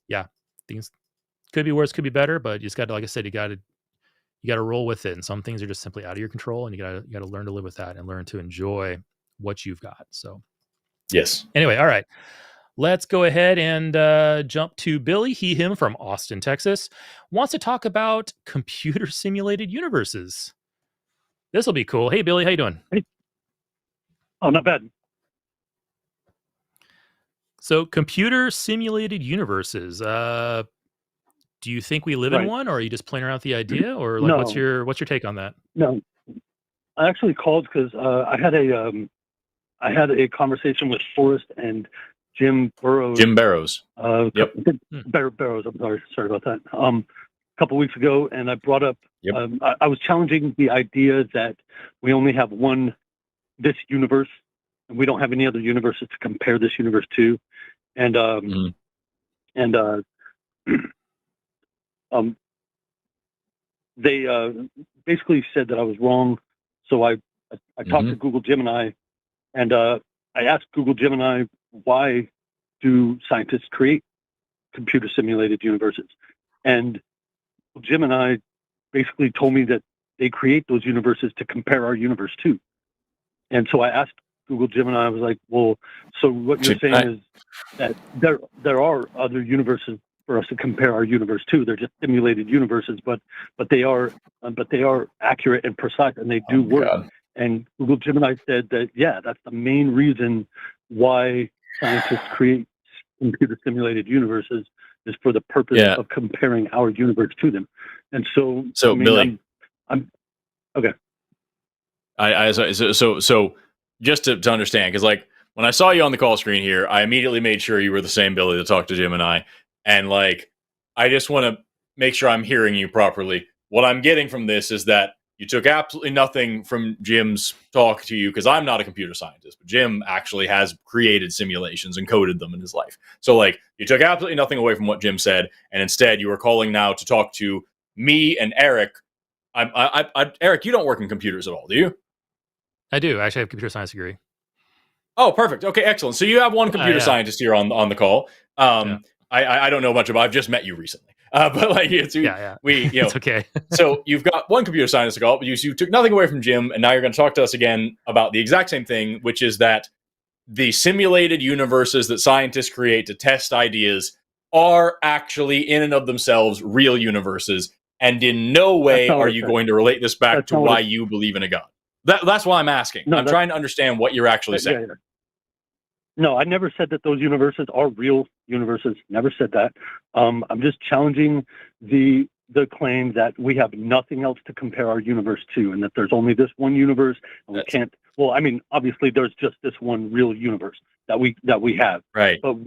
yeah, things could be worse, could be better, but you just got to, like I said, you got to roll with it. And some things are just simply out of your control, and you got to learn to live with that and learn to enjoy what you've got. So yes. Anyway, all right. Let's go ahead and jump to Billy, him from Austin, Texas, wants to talk about computer simulated universes. This will be cool. Hey, Billy, how you doing? Hey. Oh, not bad. So, computer simulated universes. Do you think we live in one, or are you just playing around with the idea, or like, what's your take on that? No, I actually called because I had a conversation with Forrest and Jim Burrows. Barrows. Yep. Barrows. I'm sorry about that. A couple weeks ago, and I brought up. I was challenging the idea that we only have this universe, and we don't have any other universes to compare this universe to, and they basically said that I was wrong. So I talked to Google Gemini, and I asked Google Gemini, why do scientists create computer simulated universes? And Gemini basically told me that they create those universes to compare our universe to. And so I asked Google Gemini, I was like, well, so what you're saying is that there are other universes for us to compare our universe to. They're just simulated universes, but they are accurate and precise, and they do work. God. And Google Gemini said that, that's the main reason why scientists create computer simulated universes, is for the purpose of comparing our universe to them. And so Billy, I'm okay. So just to understand, because like when I saw you on the call screen here, I immediately made sure you were the same Billy that talked to Gemini, and like I just want to make sure I'm hearing you properly. What I'm getting from this is that you took absolutely nothing from Jim's talk to you, because I'm not a computer scientist, but Jim actually has created simulations and coded them in his life. So like you took absolutely nothing away from what Jim said, and instead you were calling now to talk to me and Eric. Eric, you don't work in computers at all, do you? I do. I actually have a computer science degree. Oh, perfect. Okay, excellent. So you have one computer scientist here on the call. I don't know much about. I've just met you recently. But like, we, it's okay. So you've got one computer scientist to call, but you took nothing away from Jim, and now you're going to talk to us again about the exact same thing, which is that the simulated universes that scientists create to test ideas are actually in and of themselves real universes, and in no way are you going to relate this back to why you believe in a god. That's why I'm asking. No, I'm trying to understand what you're actually saying. Yeah. No, I never said that those universes are real universes. Never said that. I'm just challenging the claim that we have nothing else to compare our universe to, and that there's only this one universe, and we can't. Well, I mean, obviously, there's just this one real universe that we have. Right. But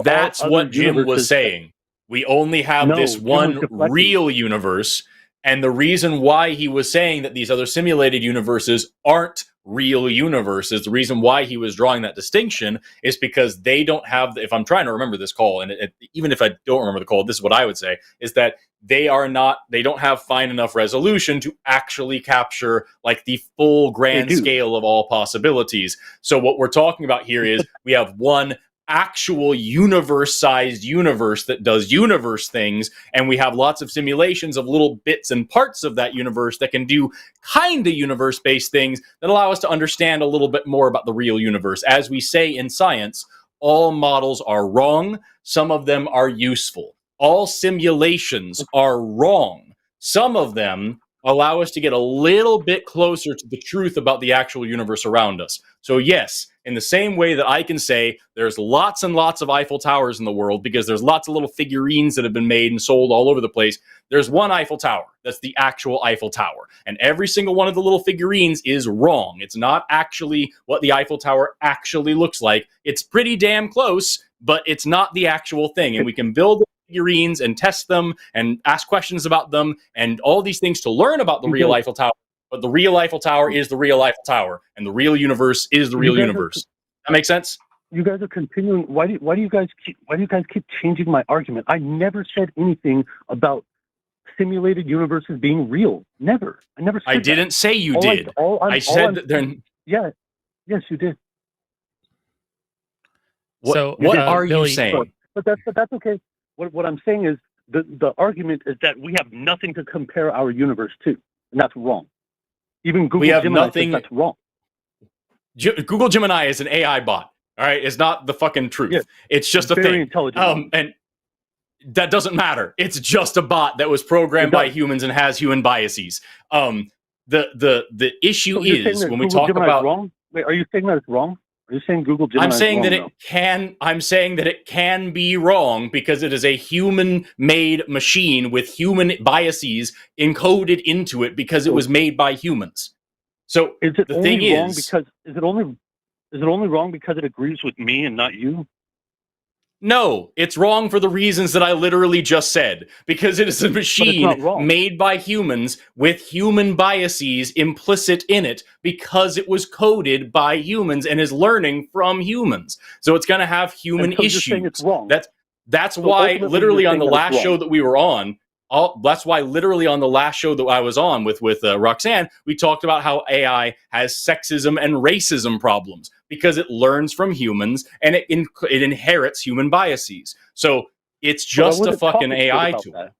that's what Jim was saying. We only have this one real universe. And the reason why he was saying that these other simulated universes aren't real universes, the reason why he was drawing that distinction is because they don't have, if I'm trying to remember this call, and even if I don't remember the call, this is what I would say, is that they don't have fine enough resolution to actually capture like the full grand scale of all possibilities. So what we're talking about here is we have one actual universe-sized universe that does universe things, and we have lots of simulations of little bits and parts of that universe that can do kind of universe-based things that allow us to understand a little bit more about the real universe. As we say in science, all models are wrong. Some of them are useful. All simulations are wrong. Some of them allow us to get a little bit closer to the truth about the actual universe around us. So yes, in the same way that I can say there's lots and lots of Eiffel Towers in the world because there's lots of little figurines that have been made and sold all over the place, there's one Eiffel Tower. That's the actual Eiffel Tower. And every single one of the little figurines is wrong. It's not actually what the Eiffel Tower actually looks like. It's pretty damn close, but it's not the actual thing. And we can build figurines and test them and ask questions about them and all these things to learn about the real Eiffel Tower. But the real Eiffel Tower is the real Eiffel Tower, and the real universe is the real universe. That makes sense? You guys are continuing. Why do you guys keep changing my argument? I never said anything about simulated universes being real. Never. I never said I didn't say you did. I said that they're... Yeah. Yes, you did. What are you saying? But that's okay. What I'm saying is the argument is that we have nothing to compare our universe to, and that's wrong. Even Google Gemini says that's wrong. Google Gemini is an AI bot. All right, it's not the fucking truth. Yeah, it's just a thing. Very intelligent. And that doesn't matter. It's just a bot that was programmed by humans and has human biases. The issue is when we talk about wrong. Wait, are you saying that it's wrong? Are you saying Google Gemini? I'm saying that it can be wrong because it is a human-made machine with human biases encoded into it because it was made by humans. So is it only wrong because it agrees with me and not you? No, it's wrong for the reasons that I literally just said. Because it is a machine made by humans with human biases implicit in it because it was coded by humans and is learning from humans. So it's going to have human issues. You're saying it's wrong. That's why literally on the last show that we were on, that's why literally on the last show that I was on with Roxanne, we talked about how AI has sexism and racism problems because it learns from humans and it inherits human biases. So it's just a fucking AI tool.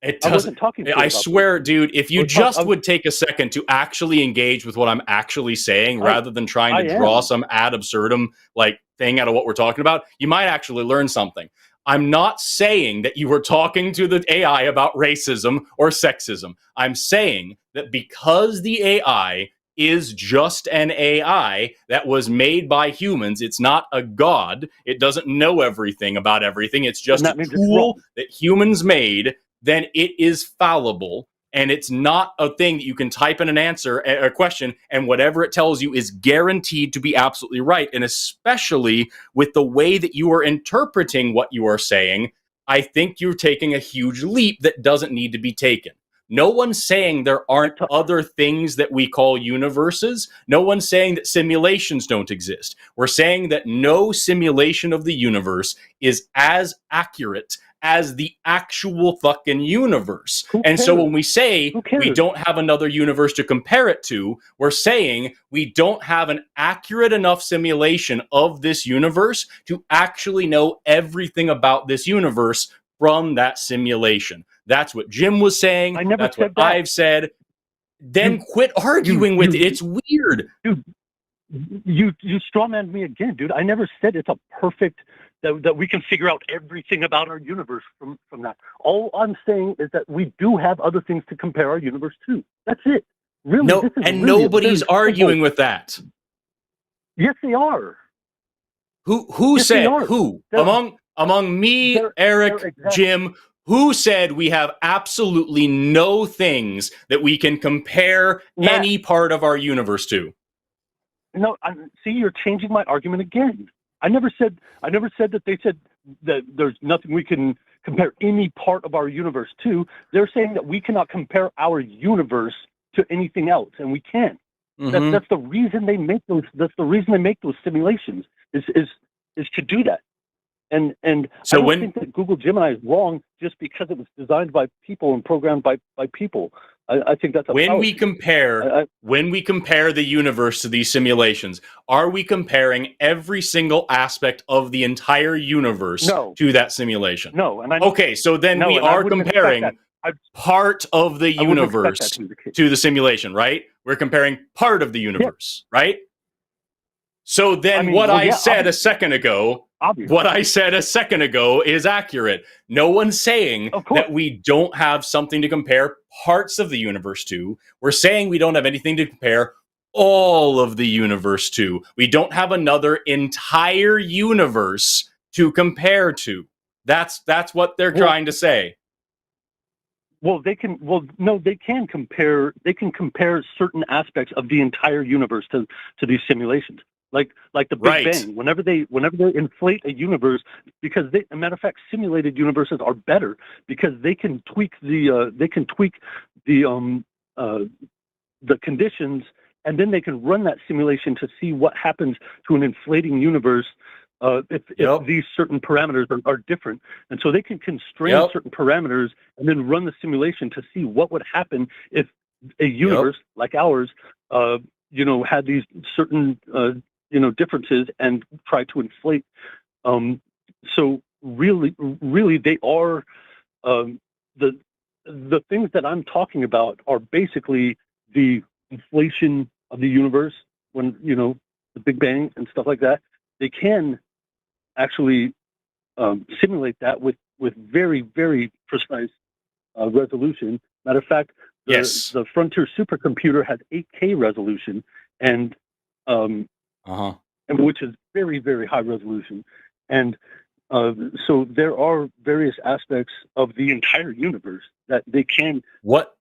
It doesn't. I swear, dude, if you would take a second to actually engage with what I'm actually saying rather than trying to draw some ad absurdum like thing out of what we're talking about, you might actually learn something. I'm not saying that you were talking to the AI about racism or sexism. I'm saying that because the AI is just an AI that was made by humans, it's not a god. It doesn't know everything about everything. It's just a tool that humans made. Then it is fallible. And it's not a thing that you can type in an answer, a question, and whatever it tells you is guaranteed to be absolutely right. And especially with the way that you are interpreting what you are saying, I think you're taking a huge leap that doesn't need to be taken. No one's saying there aren't other things that we call universes. No one's saying that simulations don't exist. We're saying that no simulation of the universe is as accurate as the actual fucking universe. And so when we say we don't have another universe to compare it to, we're saying we don't have an accurate enough simulation of this universe to actually know everything about this universe from that simulation. That's what Jim was saying. I never That's said what that. I've said. Then quit arguing with it. It's weird. Dude, you strawmanned me again, dude. I never said it's a perfect, that we can figure out everything about our universe from that. All I'm saying is that we do have other things to compare our universe to. That's it. Really, No, this is and really nobody's arguing with that. Yes, they are. Who Yes, said they are. who? Among me, Eric, Jim, who said we have absolutely no things that we can compare any part of our universe to? No, see, you're changing my argument again. I never said that they said that there's nothing we can compare any part of our universe to. They're saying that we cannot compare our universe to anything else, and we can. Mm-hmm. That's the reason they make those. That's the reason they make those simulations is to do that. And so I don't think that Google Gemini is wrong just because it was designed by people and programmed by people. I think that's when we compare the universe to these simulations, are we comparing every single aspect of the entire universe to that simulation? No. Okay, so then we are comparing part of the universe to the simulation, right? We're comparing part of the universe, right? So then I said a second ago is accurate. No one's saying that we don't have something to compare parts of the universe to. We're saying we don't have anything to compare all of the universe to. We don't have another entire universe to compare to. That's what they're trying to say. They can compare. They can compare certain aspects of the entire universe to these simulations. Like the Big Bang. Whenever they inflate a universe, because as a matter of fact, simulated universes are better because they can tweak the conditions, and then they can run that simulation to see what happens to an inflating universe if these certain parameters are different. And so they can constrain certain parameters and then run the simulation to see what would happen if a universe like ours, had these certain differences and try to inflate. So really, they are the things that I'm talking about are basically the inflation of the universe when the Big Bang and stuff like that. They can actually simulate that with very, very precise resolution. Matter of fact, the Frontier supercomputer has 8K resolution, and which is very, very high resolution. And so there are various aspects of the entire universe that they can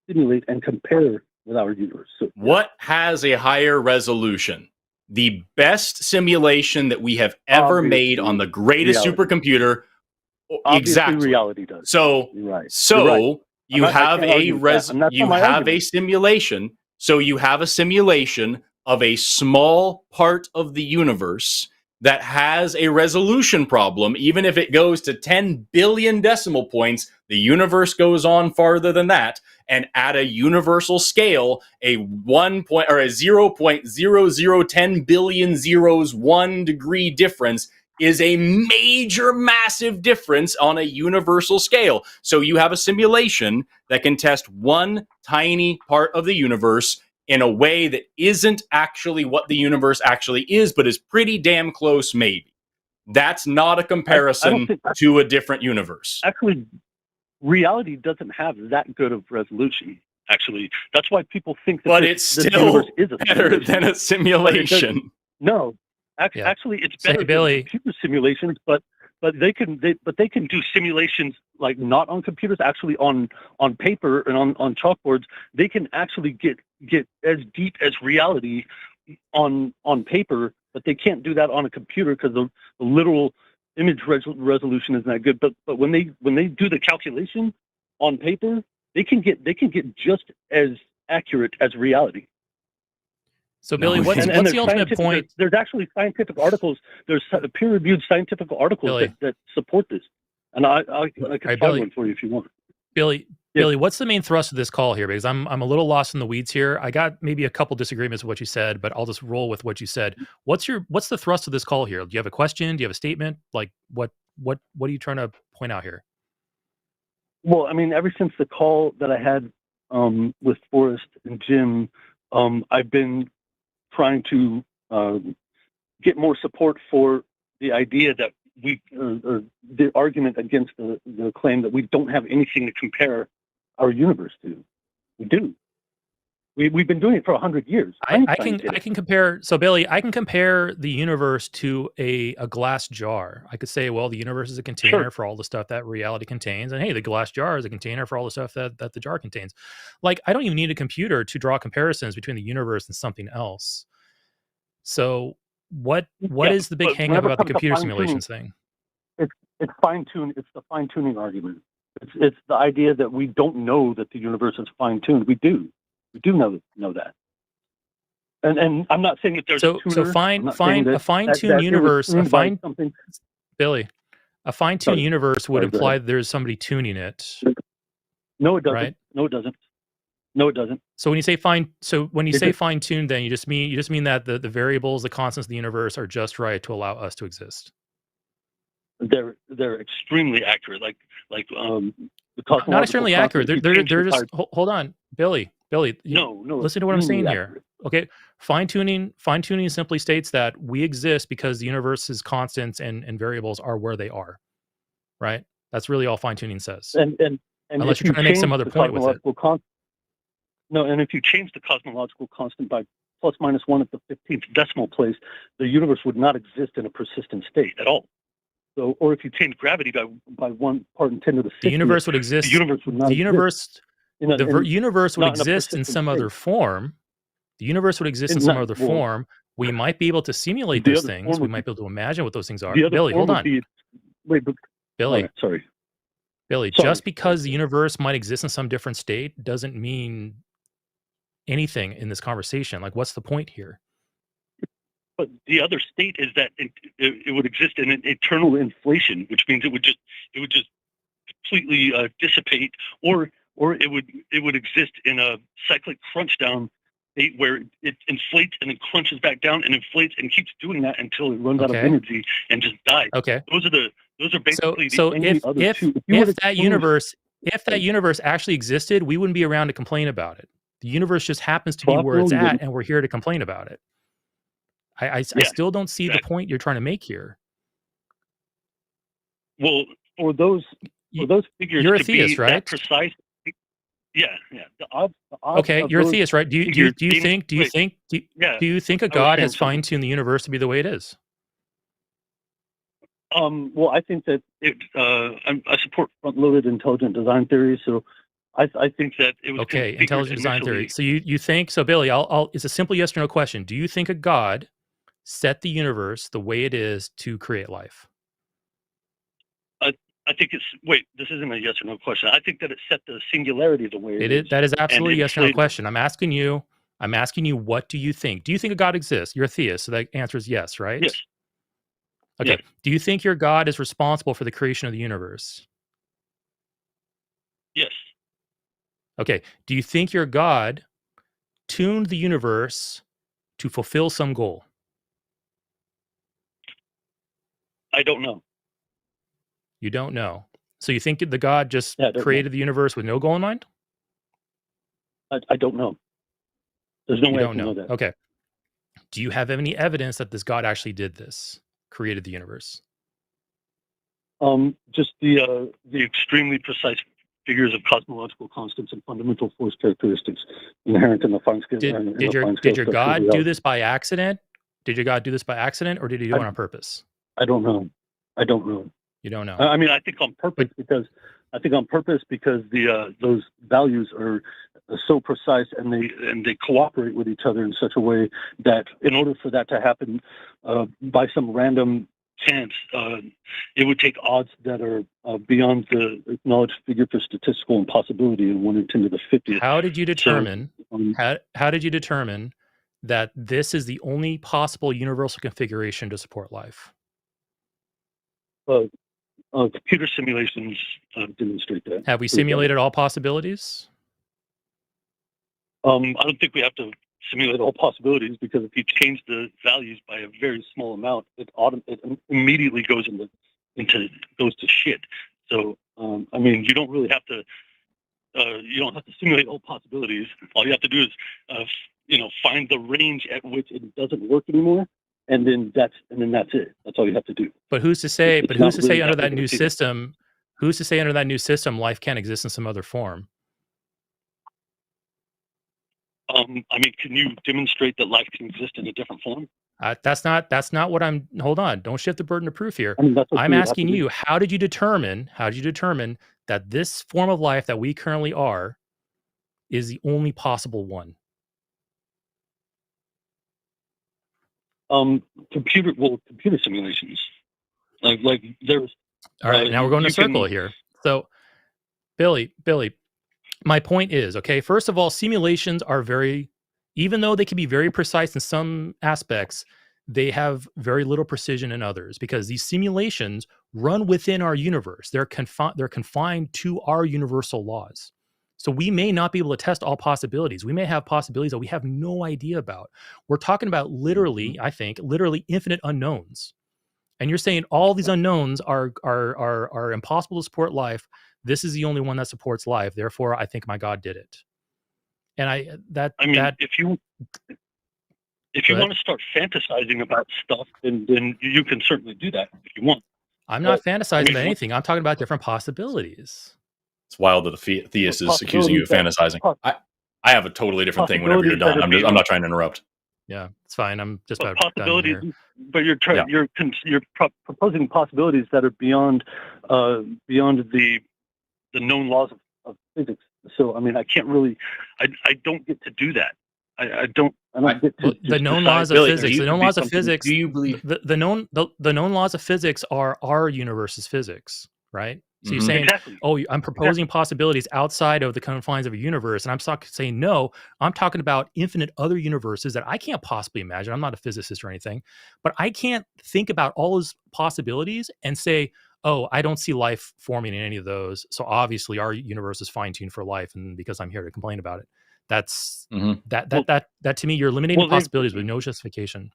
simulate and compare with our universe. So, what has a higher resolution? The best simulation that we have ever made on the greatest supercomputer. Exactly. Reality does. So, you have a simulation. So you have a simulation of a small part of the universe that has a resolution problem. Even if it goes to 10 billion decimal points, the universe goes on farther than that. And at a universal scale, a 0.0010 billion zeros 1 degree difference is a major, massive difference on a universal scale. So you have a simulation that can test one tiny part of the universe in a way that isn't actually what the universe actually is, but is pretty damn close, maybe. That's not a comparison to a different universe. Actually, reality doesn't have that good of resolution. Actually, that's why people think that. But it's still better than a simulation. No, actually, it's better than computer simulations. But they can do simulations like not on computers, actually on paper and on chalkboards. They can actually get as deep as reality on paper, but they can't do that on a computer because the literal image resolution isn't that good. But when they do the calculation on paper, they can get just as accurate as reality. So, Billy, what's the ultimate point? There's actually scientific articles. There's peer-reviewed scientific articles that support this, and I can find one for you if you want. Billy, what's the main thrust of this call here? Because I'm a little lost in the weeds here. I got maybe a couple disagreements with what you said, but I'll just roll with what you said. What's the thrust of this call here? Do you have a question? Do you have a statement? Like what are you trying to point out here? Well, I mean, ever since the call that I had with Forrest and Jim, I've been trying to get more support for the idea that or the argument against the claim that we don't have anything to compare our universe to. We do. We've been doing it for 100 years. I can compare. So Billy, I can compare the universe to a glass jar. I could say, well, the universe is a container for all the stuff that reality contains, and hey, the glass jar is a container for all the stuff that the jar contains. Like, I don't even need a computer to draw comparisons between the universe and something else. So what is the big hang up about the computer simulations thing? It's fine tuned. It's the fine tuning argument. It's the idea that we don't know that the universe is fine tuned. We do know that. And I'm not saying that there's a fine-tuned universe. Billy, a fine-tuned universe would imply that there's somebody tuning it. No, it doesn't. Right? No, it doesn't. No, it doesn't. So when you say fine-tuned, then you just mean that the variables, the constants of the universe are just right to allow us to exist. They're extremely accurate. Like not extremely accurate. They're just hold on, Billy. No. Listen to what I'm saying here. Okay, fine tuning simply states that we exist because the universe's constants and variables are where they are. Right. That's really all fine tuning says. And unless you're trying to make some other point with it. No, and if you change the cosmological constant by plus minus 1 at the 15th decimal place, the universe would not exist in a persistent state at all. So, or if you change gravity by 1 part in 10 to the 60th, the universe would exist. The universe would not exist. The universe would exist in some other form. The universe would exist in some other form. We might be able to simulate those things. We might be able to imagine what those things are. Billy, hold on. Billy, sorry. Billy, just because the universe might exist in some different state doesn't mean anything in this conversation. Like, what's the point here? But the other state is that it would exist in an eternal inflation, which means it would just completely dissipate, or it would exist in a cyclic crunch down state where it inflates and then crunches back down and inflates and keeps doing that until it runs out of energy and just dies. Okay. Those are basically if that universe actually existed, we wouldn't be around to complain about it. The universe just happens to be where it's at, and we're here to complain about it. I still don't see the point you're trying to make here. Well, for those figures, you're a theist, right? That precise. Yeah. The odds okay, you're a theist, right? Do you think a God has fine-tuned the universe to be the way it is? Well, I think that I support front-loaded intelligent design theory, so I think that it was okay. Intelligent design theory. So you think so, Billy? It's a simple yes or no question. Do you think a God set the universe the way it is to create life? I think this isn't a yes or no question. I think that it set the singularity the way it is. That is absolutely yes or no question. I'm asking you, what do you think? Do you think a God exists? You're a theist, so that answer is yes, right? Yes. Okay. Yes. Do you think your God is responsible for the creation of the universe? Yes. Okay. Do you think your God tuned the universe to fulfill some goal? I don't know. You don't know. So you think the God just created the universe with no goal in mind? I don't know. There's no way I can know that. Okay. Do you have any evidence that this God actually did this, created the universe? Just the extremely precise figures of cosmological constants and fundamental force characteristics inherent in the fine scale. Did your God do this by accident? Did your God do this by accident, or did he do it on purpose? I don't know. You don't know. I mean, I think on purpose because those values are so precise and they cooperate with each other in such a way that in order for that to happen by some random chance, it would take odds that are beyond the acknowledged figure for statistical impossibility in 1 in 10 to the 50th. How did you determine? How did you determine that this is the only possible universal configuration to support life? Computer simulations demonstrate that. Have we simulated all possibilities? I don't think we have to simulate all possibilities because if you change the values by a very small amount, it immediately goes to shit. So, I mean, you don't really have to. You don't have to simulate all possibilities. All you have to do is, find the range at which it doesn't work anymore, and then that's it. That's all you have to do. But who's to say? It's But who's to say really under that that new complicated. system? Who's to say under that new system life can't exist in some other form? I mean, can you demonstrate that life can exist in a different form? That's not what I'm. Hold on, don't shift the burden of proof here. I mean, I'm asking you, how did you determine that this form of life that we currently are is the only possible one? Computer simulations. Like there's. All right, now we're going in a circle here. So, Billy, my point is, okay, first of all, simulations are even though they can be very precise in some aspects, they have very little precision in others, because these simulations run within our universe. They're confined to our universal laws. So we may not be able to test all possibilities. We may have possibilities that we have no idea about. We're talking about literally infinite unknowns. And you're saying all these unknowns are impossible to support life. This is the only one that supports life. Therefore, I think my God did it. And if you want to start fantasizing about stuff, then you can certainly do that if you want. I'm not fantasizing about anything. I'm talking about different possibilities. It's wild that a theist is accusing you of fantasizing. I have a totally different thing whenever you're done. I'm not trying to interrupt. Yeah, it's fine. I'm just about possibilities, done here. But you're proposing possibilities that are beyond the known laws of physics. So I mean, I can't really. I don't get to do that. I don't get to the known laws of physics. The known laws of physics. Do you believe the known laws of physics are our universe's physics, right? So you're saying, I'm proposing possibilities outside of the confines of a universe, and I'm saying no. I'm talking about infinite other universes that I can't possibly imagine. I'm not a physicist or anything, but I can't think about all those possibilities and say, oh, I don't see life forming in any of those. So obviously, our universe is fine-tuned for life, and because I'm here to complain about it, that's that to me, you're eliminating possibilities with no justification.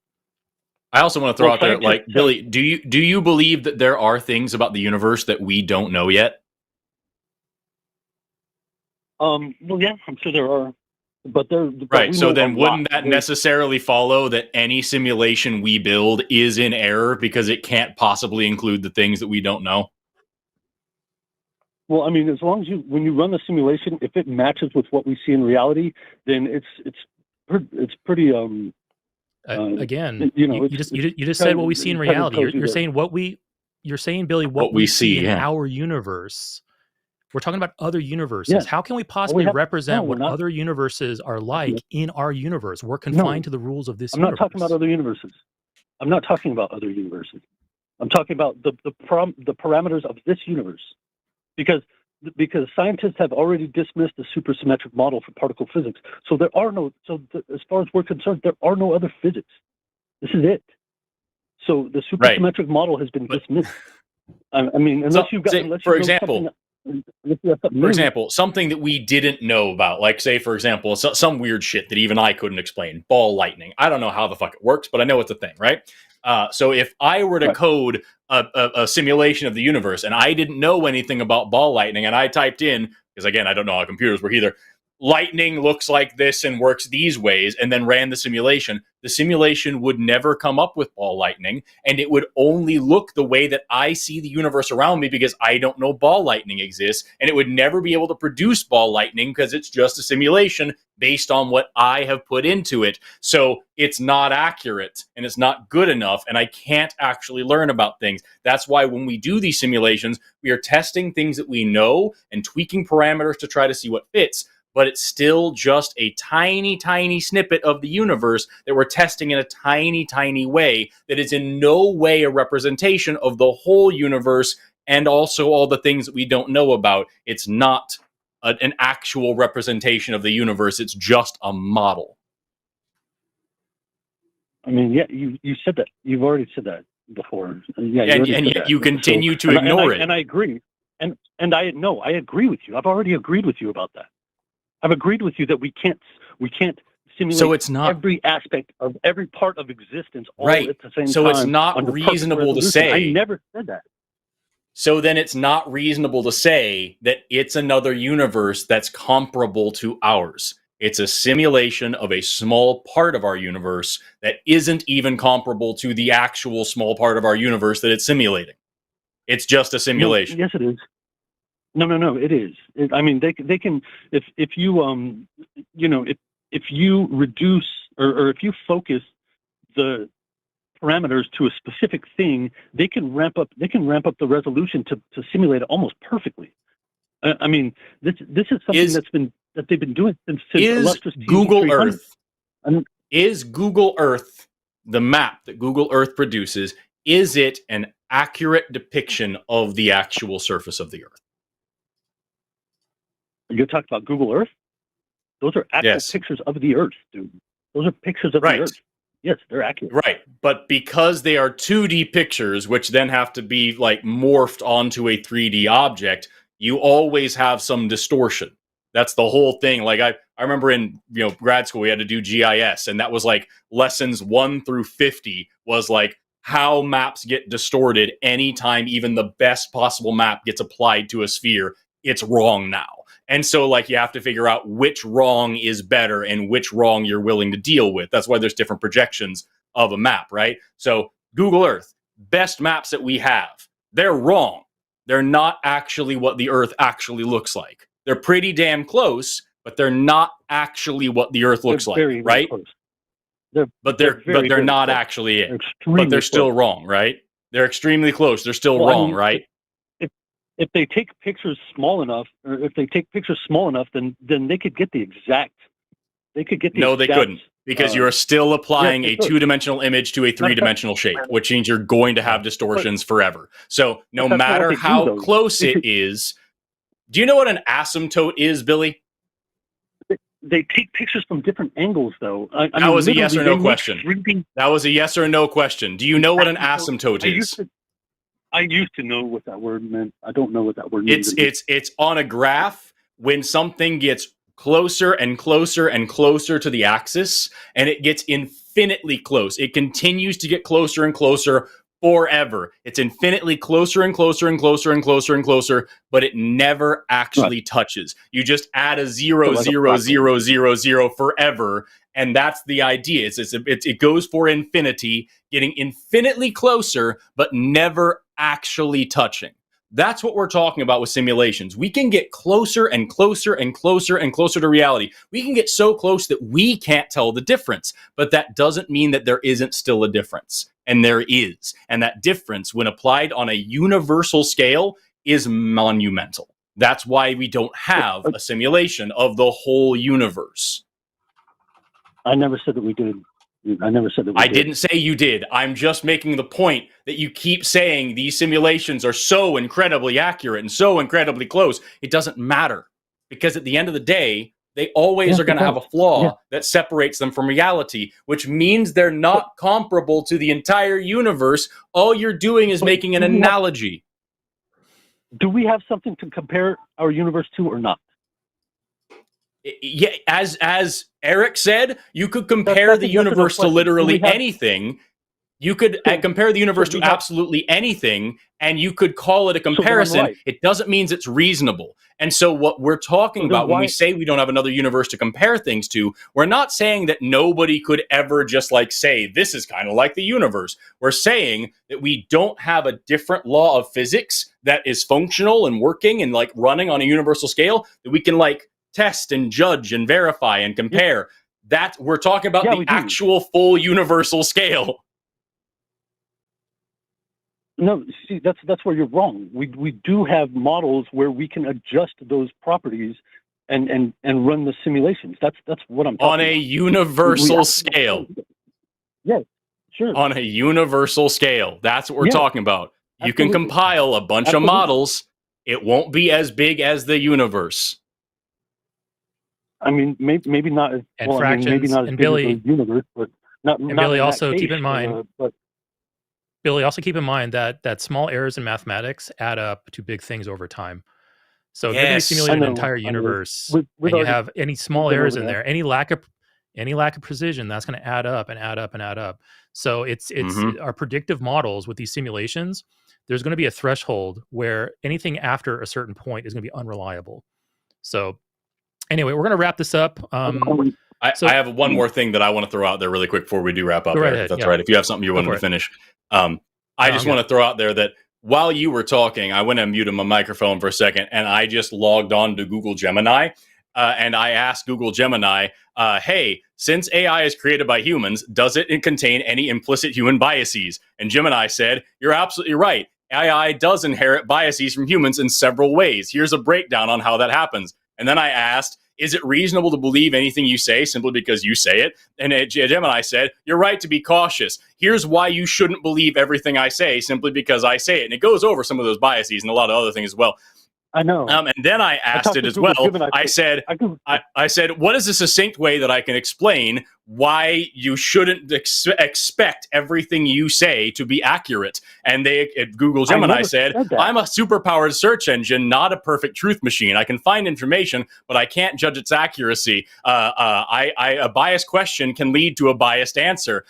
I also want to throw out there, like, Billy, do you believe that there are things about the universe that we don't know yet? Well, yeah, I'm sure there are, but right. So then, wouldn't that necessarily follow that any simulation we build is in error because it can't possibly include the things that we don't know? Well, I mean, as long as when you run the simulation, if it matches with what we see in reality, then it's pretty. Again, you just said what we see in reality. You're saying Billy, what we see in our universe. We're talking about other universes. Yeah. How can we possibly represent what other universes are like in our universe? We're confined to the rules of this universe. I'm not talking about other universes. I'm not talking about other universes. I'm talking about the parameters of this universe, because scientists have already dismissed the supersymmetric model for particle physics. So there are as far as we're concerned, there are no other physics. This is it. So the supersymmetric model has been dismissed. I mean, for example, something that we didn't know about, like, say, for example, some weird shit that even I couldn't explain, ball lightning. I don't know how the fuck it works, but I know it's a thing, right? So if I were to code a simulation of the universe and I didn't know anything about ball lightning, and I typed in, because again, I don't know how computers work either, lightning looks like this and works these ways, and then ran the simulation would never come up with ball lightning, and it would only look the way that I see the universe around me because I don't know ball lightning exists, and it would never be able to produce ball lightning because it's just a simulation based on what I have put into it. So it's not accurate, and it's not good enough, and I can't actually learn about things. That's why when we do these simulations, we are testing things that we know and tweaking parameters to try to see what fits. But it's still just a tiny, tiny snippet of the universe that we're testing in a tiny, tiny way that is in no way a representation of the whole universe and also all the things that we don't know about. It's not an actual representation of the universe. It's just a model. I mean, yeah, you said that. You've already said that before. And yet you continue to ignore it. And I agree. And I agree with you. I've already agreed with you about that. I've agreed with you that we can't simulate so it's not, every aspect of every part of existence all right. at the same time. So it's not reasonable to say. I never said that. So then it's not reasonable to say that it's another universe that's comparable to ours. It's a simulation of a small part of our universe that isn't even comparable to the actual small part of our universe that it's simulating. It's just a simulation. No, yes, it is. No, it is. I mean, they can, if you, if you reduce or if you focus the parameters to a specific thing, they can ramp up the resolution to simulate it almost perfectly. I mean, this is something that they've been doing since Illustrious Google Earth. Is Google Earth, the map that Google Earth produces, is it an accurate depiction of the actual surface of the Earth? You're talking about Google Earth? Those are actual pictures of the Earth, dude. Those are pictures of the Earth. Yes, they're accurate. Right, but because they are 2D pictures, which then have to be like morphed onto a 3D object, you always have some distortion. That's the whole thing. Like I remember in grad school we had to do GIS, and that was like lessons 1 through 50 was like how maps get distorted anytime even the best possible map gets applied to a sphere. It's wrong now. And so like you have to figure out which wrong is better and which wrong you're willing to deal with. That's why there's different projections of a map, right? So Google Earth, best maps that we have, they're wrong. They're not actually what the Earth actually looks like. They're pretty damn close, but they're not actually what the Earth looks like, very, right? Very but they're not close. Actually it. But they're still wrong, right? They're extremely close. They're still wrong, right? If they take pictures small enough, then they could get the exact. They could get the. No, they couldn't, because you are still applying a 2-dimensional image to a 3-dimensional shape, which means you're going to have distortions forever. So no matter how close it is, do you know what an asymptote is, Billy? They take pictures from different angles, though. That was a yes or no question. That was a yes or no question. Do you know what an asymptote is? I used to know what that word meant. I don't know what that word means. It's on a graph when something gets closer and closer and closer to the axis, and it gets infinitely close. It continues to get closer and closer forever. It's infinitely closer and closer and closer and closer and closer, but it never actually touches. You just add a 0, 0, 0, 0, 0 forever. And that's the idea. It goes for infinity, getting infinitely closer, but never actually touching. That's what we're talking about with simulations. We can get closer and closer and closer and closer to reality. We can get so close that we can't tell the difference, but that doesn't mean that there isn't still a difference. And there is. And that difference, when applied on a universal scale, is monumental. That's why we don't have a simulation of the whole universe. I never said that we did. I never said that we did. I didn't say you did. I'm just making the point that you keep saying these simulations are so incredibly accurate and so incredibly close. It doesn't matter, because at the end of the day, they always are going to have a flaw that separates them from reality, which means they're not comparable to the entire universe. All you're doing is making an analogy. Do we have something to compare our universe to or not? Yeah, as Eric said, you could compare the universe to literally anything. You could compare the universe to absolutely anything, and you could call it a comparison. It doesn't mean it's reasonable. And so what we're talking about when we say we don't have another universe to compare things to, we're not saying that nobody could ever just like say, this is kind of like the universe. We're saying that we don't have a different law of physics that is functional and working and like running on a universal scale that we can like test and judge and verify and compare. That we're talking about the actual full universal scale. No, see, that's where you're wrong. We do have models where we can adjust those properties and run the simulations. That's what I'm talking on a about. Universal scale. Yes, sure. On a universal scale. That's what we're talking about. You can compile a bunch of models. It won't be as big as the universe. I mean, maybe not as fractions. maybe not as big as the universe, but not. And Billy, also keep in mind. Billy, also keep in mind that small errors in mathematics add up to big things over time. So if you're going to simulate an entire universe, and you have any small errors in there, any lack of precision, that's going to add up and add up and add up. So it's our predictive models with these simulations. there's going to be a threshold where anything after a certain point is going to be unreliable. So anyway, we're going to wrap this up. I have one more thing that I want to throw out there really quick before we do wrap up, Eric, if that's right. If you have something you wanted to finish. I just want to throw out there that while you were talking, I went and muted my microphone for a second, and I just logged on to Google Gemini, and I asked Google Gemini, hey, since AI is created by humans, does it contain any implicit human biases? And Gemini said, you're absolutely right. AI does inherit biases from humans in several ways. Here's a breakdown on how that happens. And then I asked, is it reasonable to believe anything you say simply because you say it? And Gemini said, you're right to be cautious. Here's why you shouldn't believe everything I say simply because I say it. And it goes over some of those biases and a lot of other things as well. I know. And then I asked it as well. I said, what is a succinct way that I can explain why you shouldn't expect everything you say to be accurate? And Google Gemini said, I'm a superpowered search engine, not a perfect truth machine. I can find information, but I can't judge its accuracy. A biased question can lead to a biased answer.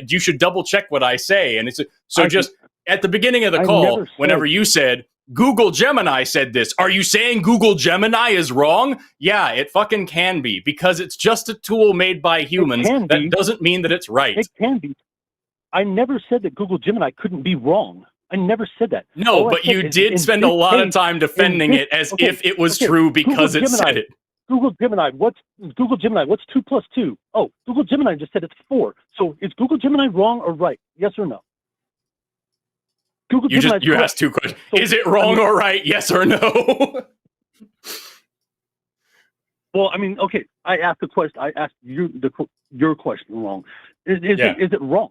You should double check what I say. And it's just at the beginning of the call, whenever you said, Google Gemini said this. Are you saying Google Gemini is wrong? Yeah, it fucking can be, because it's just a tool made by humans. That doesn't mean that it's right. It can be. I never said that Google Gemini couldn't be wrong. I never said that. No, but you did spend a lot of time defending it as if it was true because it said it. Google Gemini, what's 2 + 2? Oh, Google Gemini just said it's 4. So is Google Gemini wrong or right? Yes or no? You asked 2 questions. So, is it wrong or right? Yes or no? Well, I mean, okay. I asked the question. I asked you your question wrong. Is it wrong?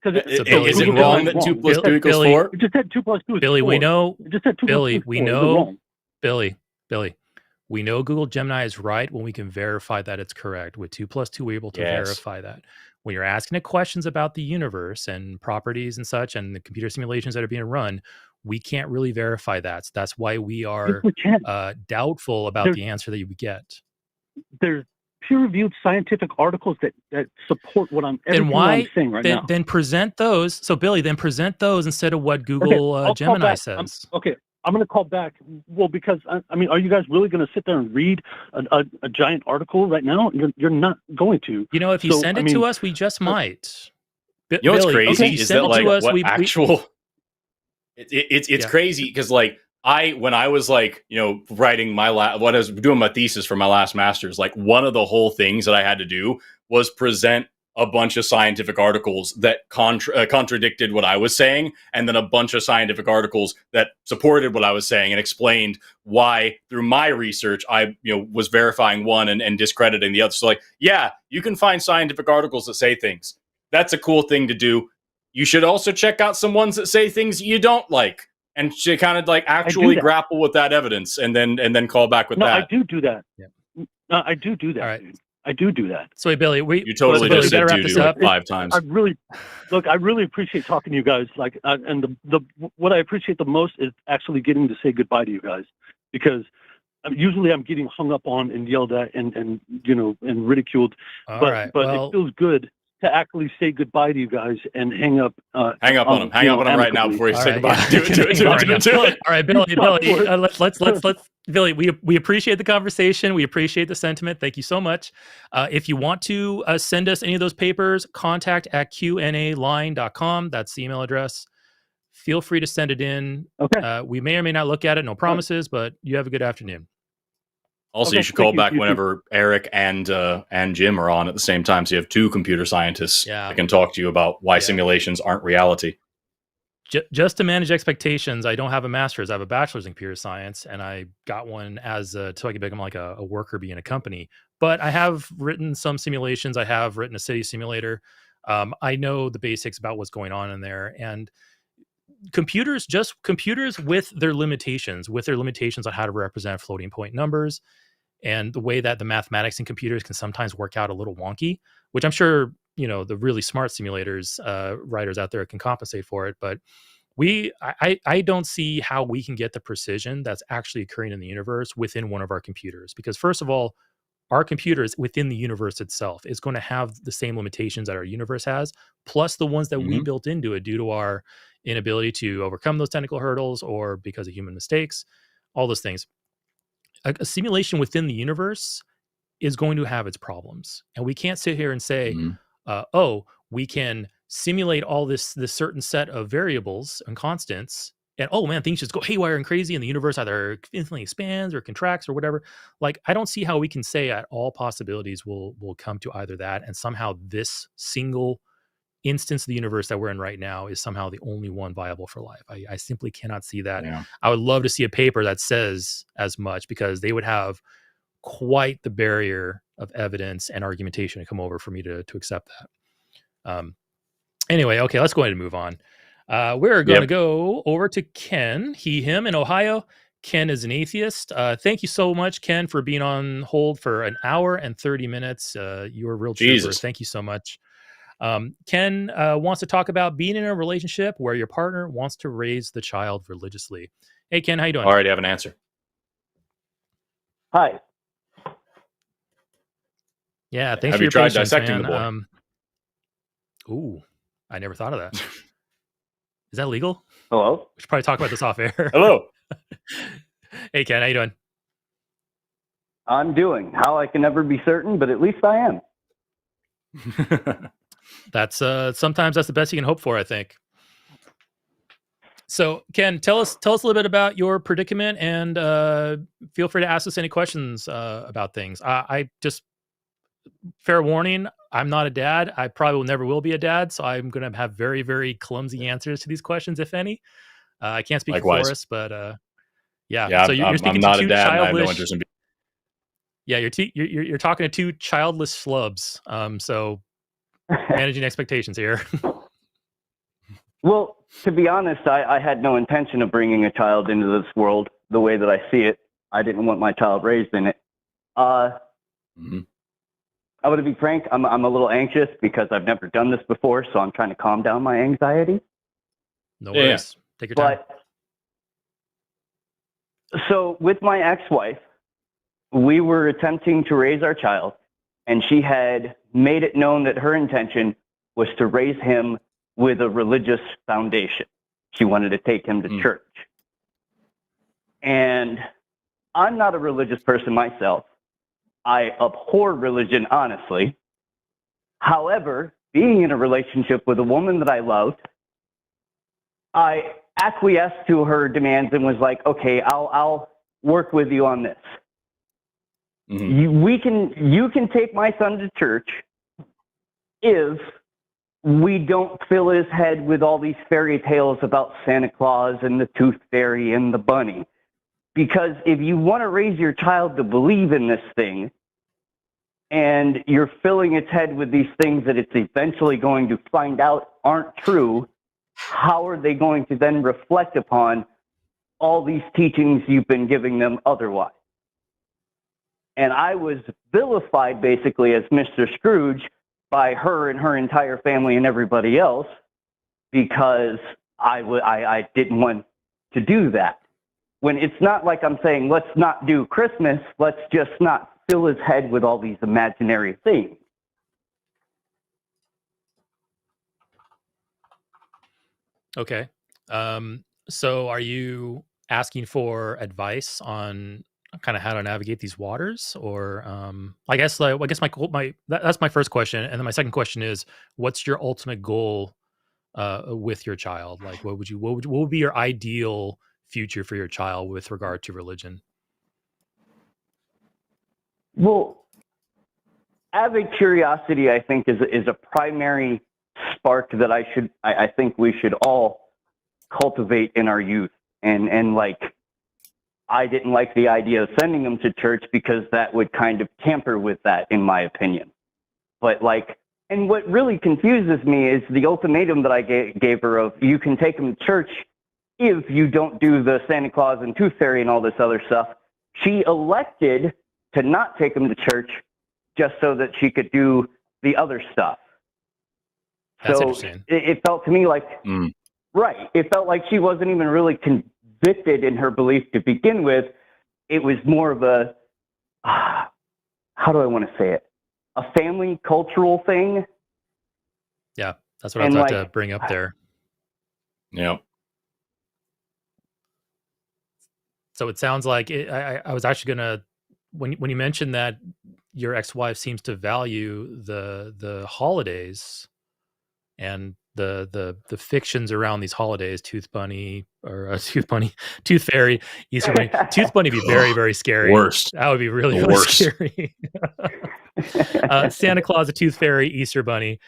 Is it wrong that 2 + 2 equals 4? It just said 2 + 2 is Billy, 4. we know. It just said 2 Billy, + 2 we is 4. know. Billy, we know Google Gemini is right when we can verify that it's correct. With 2 + 2, we're able to verify that. When you're asking it questions about the universe and properties and such, and the computer simulations that are being run, we can't really verify that. So that's why we are doubtful about the answer that you would get. There's peer-reviewed scientific articles that support what I'm saying right now. Then present those. So Billy, then present those instead of what Google Gemini says. I'm going to call back. Well, because, I mean, are you guys really going to sit there and read a giant article right now? You're not going to. You know, if you send it to us, we just might. You know what's crazy is that, like, it's crazy because, like, when I was, like, you know, writing when I was doing my thesis for my last master's, like, one of the whole things that I had to do was present a bunch of scientific articles that contradicted what I was saying, and then a bunch of scientific articles that supported what I was saying and explained why, through my research, I was verifying one and discrediting the other. So, like, yeah, you can find scientific articles that say things. That's a cool thing to do. You should also check out some ones that say things you don't like, and to kind of like actually grapple with that evidence, and then call back with that. I do that. Yeah. No, I do that. All right. Dude. I do that. So, wait, Billy, you totally just said do like 5 times. I really appreciate talking to you guys. Like, and what I appreciate the most is actually getting to say goodbye to you guys, because usually I'm getting hung up on and yelled at and ridiculed. But it feels good to actually say goodbye to you guys and hang up. Hang up on him. Hang up on him right now before you say goodbye. Do it. All right, Billy. Let's. Billy, we appreciate the conversation. We appreciate the sentiment. Thank you so much. If you want to send us any of those papers, contact@qnaline.com. That's the email address. Feel free to send it in. Okay. We may or may not look at it. No promises, but you have a good afternoon. Also, you should call back whenever Eric and Jim are on at the same time. So you have 2 computer scientists that can talk to you about why simulations aren't reality. Just to manage expectations, I don't have a master's. I have a bachelor's in computer science, and I got one so I could become like a worker bee in a company. But I have written some simulations. I have written a city simulator. I know the basics about what's going on in there. And computers with their limitations on how to represent floating point numbers, and the way that the mathematics in computers can sometimes work out a little wonky, which I'm sure the really smart simulators writers out there can compensate for it. But I don't see how we can get the precision that's actually occurring in the universe within one of our computers, because first of all, our computers within the universe itself is going to have the same limitations that our universe has, plus the ones that we built into it due to our inability to overcome those technical hurdles or because of human mistakes, all those things. A simulation within the universe is going to have its problems. And we can't sit here and say, oh, we can simulate all this certain set of variables and constants, and oh man, things just go haywire and crazy, and the universe either infinitely expands or contracts or whatever. Like, I don't see how we can say that all possibilities will come to either that, and somehow this single instance of the universe that we're in right now is somehow the only one viable for life. I simply cannot see that. Yeah. I would love to see a paper that says as much, because they would have quite the barrier of evidence and argumentation to come over for me to accept that. Anyway, okay, let's go ahead and move on. We're going to go over to Ken, him in Ohio. Ken is an atheist. Thank you so much, Ken, for being on hold for an hour and 30 minutes. You were a real trooper. Thank you so much. Ken wants to talk about being in a relationship where your partner wants to raise the child religiously. Hey, Ken, how you doing? All right, I have an answer. Hi. Yeah, thanks have for you your tried patience, dissecting man. the boy? Ooh, I never thought of that. Is that legal? Hello? We should probably talk about this off air. Hello. Hey, Ken, how you doing? I'm doing. How I can never be certain, but at least I am. That's sometimes that's the best you can hope for, I think. So, Ken, tell us a little bit about your predicament, and feel free to ask us any questions about things. I just, fair warning, I'm not a dad. I probably never will be a dad, so I'm going to have very, very clumsy answers to these questions, if any. I can't speak for Forrest, but yeah. So you're speaking I'm to not two a dad, childless. and I have no interest in being. Yeah, you're talking to two childless schlubs. So managing expectations here. Well, to be honest, I had no intention of bringing a child into this world the way that I see it. I didn't want my child raised in it. I want to be frank, I'm a little anxious because I've never done this before, so I'm trying to calm down my anxiety. No worries. Take your time. So with my ex-wife, we were attempting to raise our child, and she had made it known that her intention was to raise him with a religious foundation. She wanted to take him to church. And I'm not a religious person myself. I abhor religion, honestly. However, being in a relationship with a woman that I loved, I acquiesced to her demands and was like, okay, I'll work with you on this. You can take my son to church if we don't fill his head with all these fairy tales about Santa Claus and the Tooth Fairy and the bunny. Because if you want to raise your child to believe in this thing, and you're filling its head with these things that it's eventually going to find out aren't true, how are they going to then reflect upon all these teachings you've been giving them otherwise? And I was vilified basically as Mr. Scrooge by her and her entire family and everybody else because I didn't want to do that. When it's not like I'm saying, let's not do Christmas, let's just not fill his head with all these imaginary things. Okay. So are you asking for advice on kind of how to navigate these waters, or I guess that's my first question, and then my second question is, what's your ultimate goal with your child? Like, what would be your ideal future for your child with regard to religion? Well, as a curiosity, I think is a primary spark that I think we should all cultivate in our youth, and like, I didn't like the idea of sending them to church because that would kind of tamper with that, in my opinion. But like, and what really confuses me is the ultimatum that I gave her of, you can take them to church if you don't do the Santa Claus and Tooth Fairy and all this other stuff. She elected to not take them to church just so that she could do the other stuff. That's so interesting. It felt to me like, right, it felt like she wasn't even really convicted in her belief to begin with. It was more of a, how do I want to say it? A family cultural thing. Yeah, that's what I was about to bring up there. Yeah. So it sounds like I was actually gonna, when you mentioned that your ex-wife seems to value the holidays and the fictions around these holidays, Tooth Bunny or Tooth Fairy, Easter Bunny. Tooth Bunny would be very, very scary. Worst. That would be really, really scary. Santa Claus, a Tooth Fairy, Easter Bunny.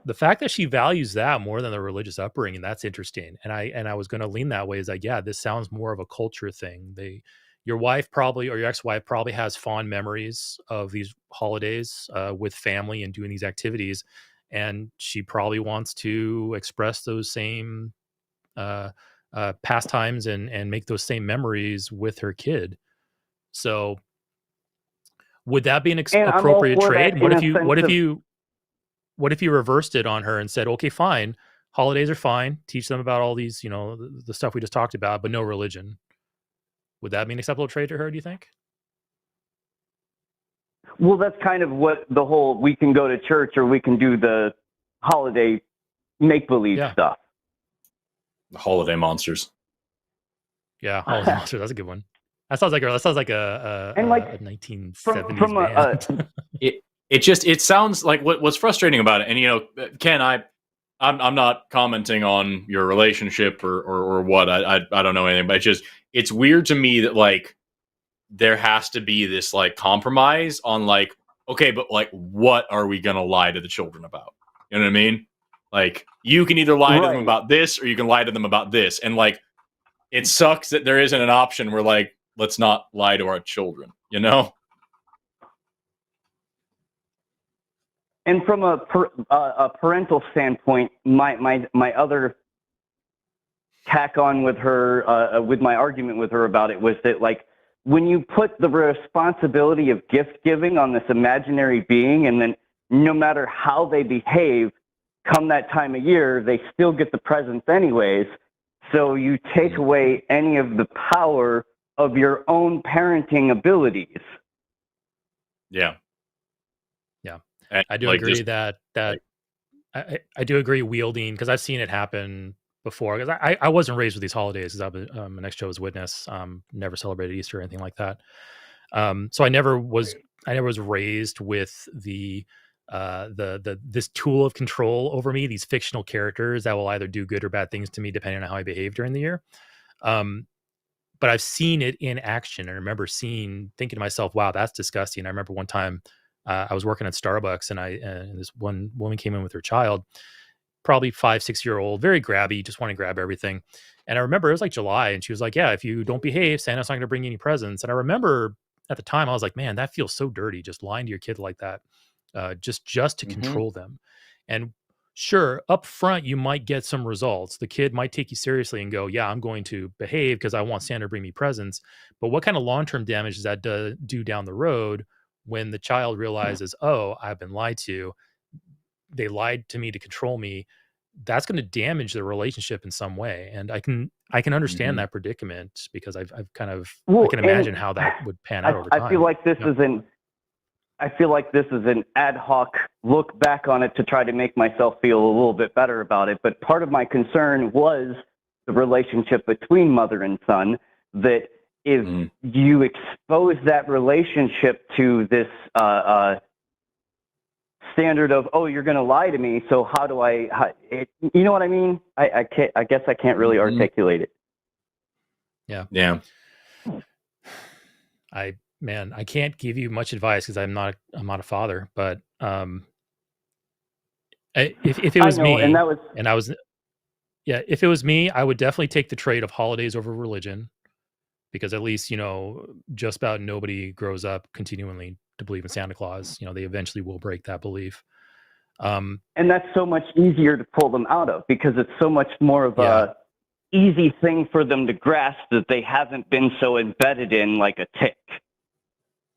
The fact that she values that more than the religious upbringing, that's interesting. And I was going to lean that way. Is like, yeah, this sounds more of a culture thing. Your wife probably, or your ex-wife probably has fond memories of these holidays with family and doing these activities. And she probably wants to express those same pastimes and make those same memories with her kid. So would that be an appropriate trade? What if you reversed it on her and said, okay, fine, holidays are fine. Teach them about all these, the stuff we just talked about, but no religion. Would that be an acceptable trade to her, do you think? Well, that's kind of what the whole, we can go to church or we can do the holiday make-believe stuff. The holiday monsters. Yeah, holiday monsters. That's a good one. That sounds like a 1970s band. It sounds like what's frustrating about it. And Ken, I'm not commenting on your relationship or what. I don't know anything, but it's weird to me that like there has to be this like compromise on like, okay, but like what are we gonna lie to the children about? You know what I mean? Like you can either lie to them about this or you can lie to them about this. And like it sucks that there isn't an option where like let's not lie to our children, And from a parental standpoint, my other tack on with her, with my argument with her about it was that like when you put the responsibility of gift giving on this imaginary being, and then no matter how they behave, come that time of year, they still get the presents anyways. So you take away any of the power of your own parenting abilities. Yeah. And I do agree that I do agree wielding, because I've seen it happen before. Because I wasn't raised with these holidays, because I'm an ex-Jehovah's Witness. Never celebrated Easter or anything like that. So I never was raised with the this tool of control over me, these fictional characters that will either do good or bad things to me depending on how I behave during the year. But I've seen it in action, and I remember thinking to myself, wow, that's disgusting. I remember one time I was working at Starbucks, and this one woman came in with her child, probably 5-6-year-old, very grabby, just want to grab everything. And I remember it was like July, and she was like, yeah, if you don't behave, Santa's not going to bring you any presents. And I remember at the time I was like, man, that feels so dirty, just lying to your kid like that, just to control them. And sure, up front you might get some results. The kid might take you seriously and go, yeah, I'm going to behave because I want Santa to bring me presents. But what kind of long-term damage does that do down the road when the child realizes, oh, I've been lied to, they lied to me to control me? That's going to damage the relationship in some way. And I can understand that predicament, because I've kind of, I can imagine how that would pan out over time. I feel like this is an ad hoc look back on it to try to make myself feel a little bit better about it. But part of my concern was the relationship between mother and son, that if you expose that relationship to this standard of, oh, you're going to lie to me, so how do you know what I mean? I guess I can't really articulate it. Yeah. I can't give you much advice because I'm not a father, but if it was me, if it was me, I would definitely take the trade of holidays over religion, because at least, just about nobody grows up continually to believe in Santa Claus. They eventually will break that belief. And that's so much easier to pull them out of, because it's so much more of a easy thing for them to grasp that they haven't been so embedded in like a tick.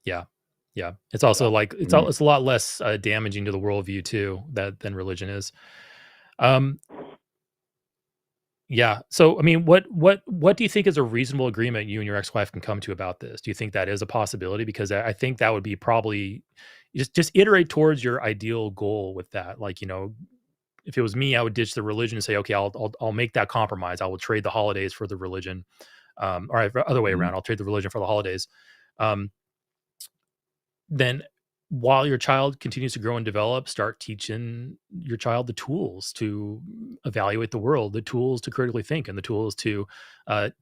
Yeah. It's also like, it's a lot less damaging to the worldview too, than religion is. Yeah. So, I mean, what do you think is a reasonable agreement you and your ex-wife can come to about this? Do you think that is a possibility? Because I think that would be probably just iterate towards your ideal goal with that. Like, if it was me, I would ditch the religion and say, okay, I'll make that compromise. I will trade the holidays for the religion, or other way around. I'll trade the religion for the holidays. Then while your child continues to grow and develop, start teaching your child the tools to evaluate the world, the tools to critically think, and the tools to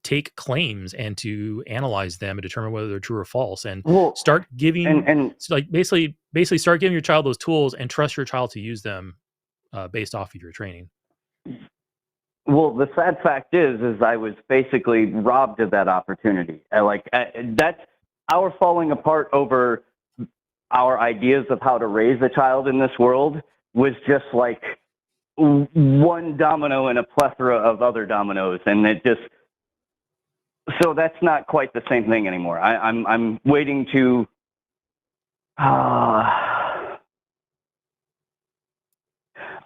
take claims and to analyze them and determine whether they're true or false. And start giving, and like basically start giving your child those tools and trust your child to use them based off of your training. Well, the sad fact is I was basically robbed of that opportunity. That's our falling apart over our ideas of how to raise a child in this world was just like one domino in a plethora of other dominoes. And so that's not quite the same thing anymore. I'm waiting to, I'm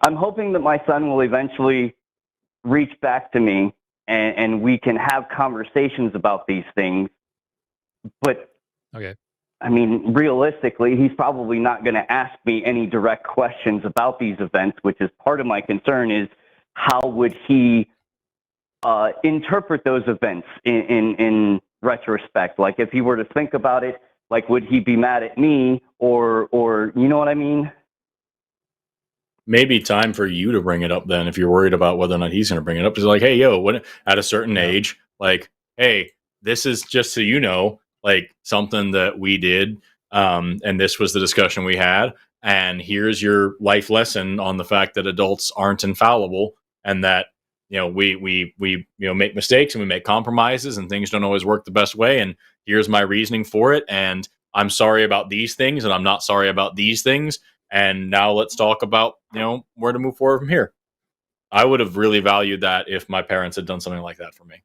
hoping that my son will eventually reach back to me and we can have conversations about these things. But okay. I mean, realistically, he's probably not going to ask me any direct questions about these events, which is part of my concern is how would he interpret those events in retrospect? Like if he were to think about it, like would he be mad at me or you know what I mean? Maybe time for you to bring it up then if you're worried about whether or not he's going to bring it up. It's like, hey, at a certain age, like, hey, this is just so you know, like something that we did, and this was the discussion we had, and here's your life lesson on the fact that adults aren't infallible, and that we make mistakes and we make compromises, and things don't always work the best way, and here's my reasoning for it, and I'm sorry about these things, and I'm not sorry about these things, and now let's talk about where to move forward from here. I would have really valued that if my parents had done something like that for me.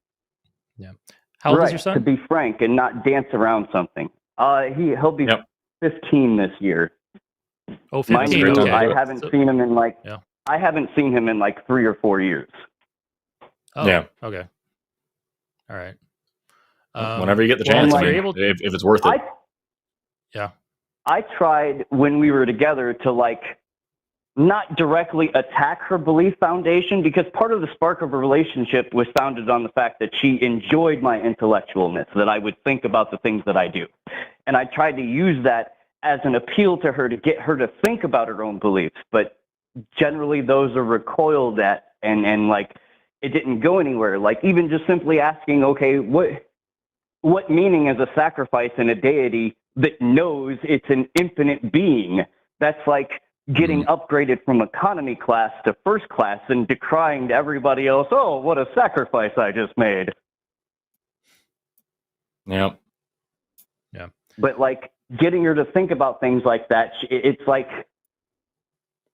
Yeah. How old is your son? To be frank and not dance around something. He'll be 15 this year. Oh, 15. Mind you, Okay. I haven't seen him in I haven't seen him in like 3 or 4 years. Oh, yeah. Okay. All right. Whenever you get the chance, if it's worth it. I tried when we were together to not directly attack her belief foundation, because part of the spark of a relationship was founded on the fact that she enjoyed my intellectualness, that I would think about the things that I do. And I tried to use that as an appeal to her to get her to think about her own beliefs. But generally those are recoiled at and it didn't go anywhere. Like even just simply asking, okay, what meaning is a sacrifice in a deity that knows it's an infinite being? That's like getting upgraded from economy class to first class and decrying to everybody else, oh, what a sacrifice I just made. Yep. Yeah. But getting her to think about things like that, it's like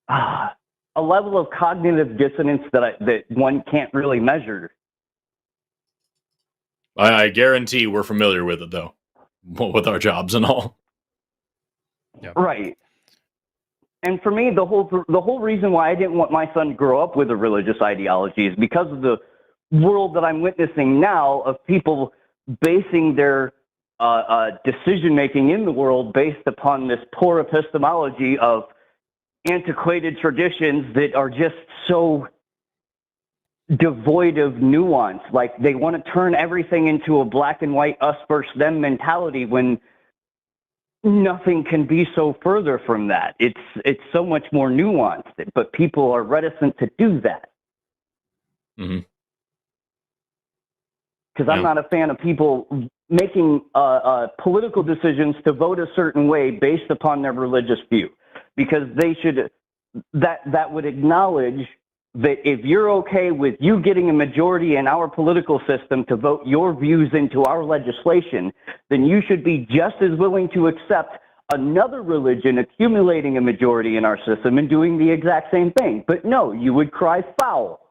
a level of cognitive dissonance that one can't really measure. I guarantee we're familiar with it though, with our jobs and all. Yep. Right. And for me, the whole reason why I didn't want my son to grow up with a religious ideology is because of the world that I'm witnessing now of people basing their decision-making in the world based upon this poor epistemology of antiquated traditions that are just so devoid of nuance. Like they want to turn everything into a black and white us versus them mentality when nothing can be so further from that. It's so much more nuanced, but people are reticent to do that. Mm-hmm. Because I'm not a fan of people making political decisions to vote a certain way based upon their religious view, because they should that would acknowledge that if you're okay with you getting a majority in our political system to vote your views into our legislation, then you should be just as willing to accept another religion accumulating a majority in our system and doing the exact same thing. But no, you would cry foul.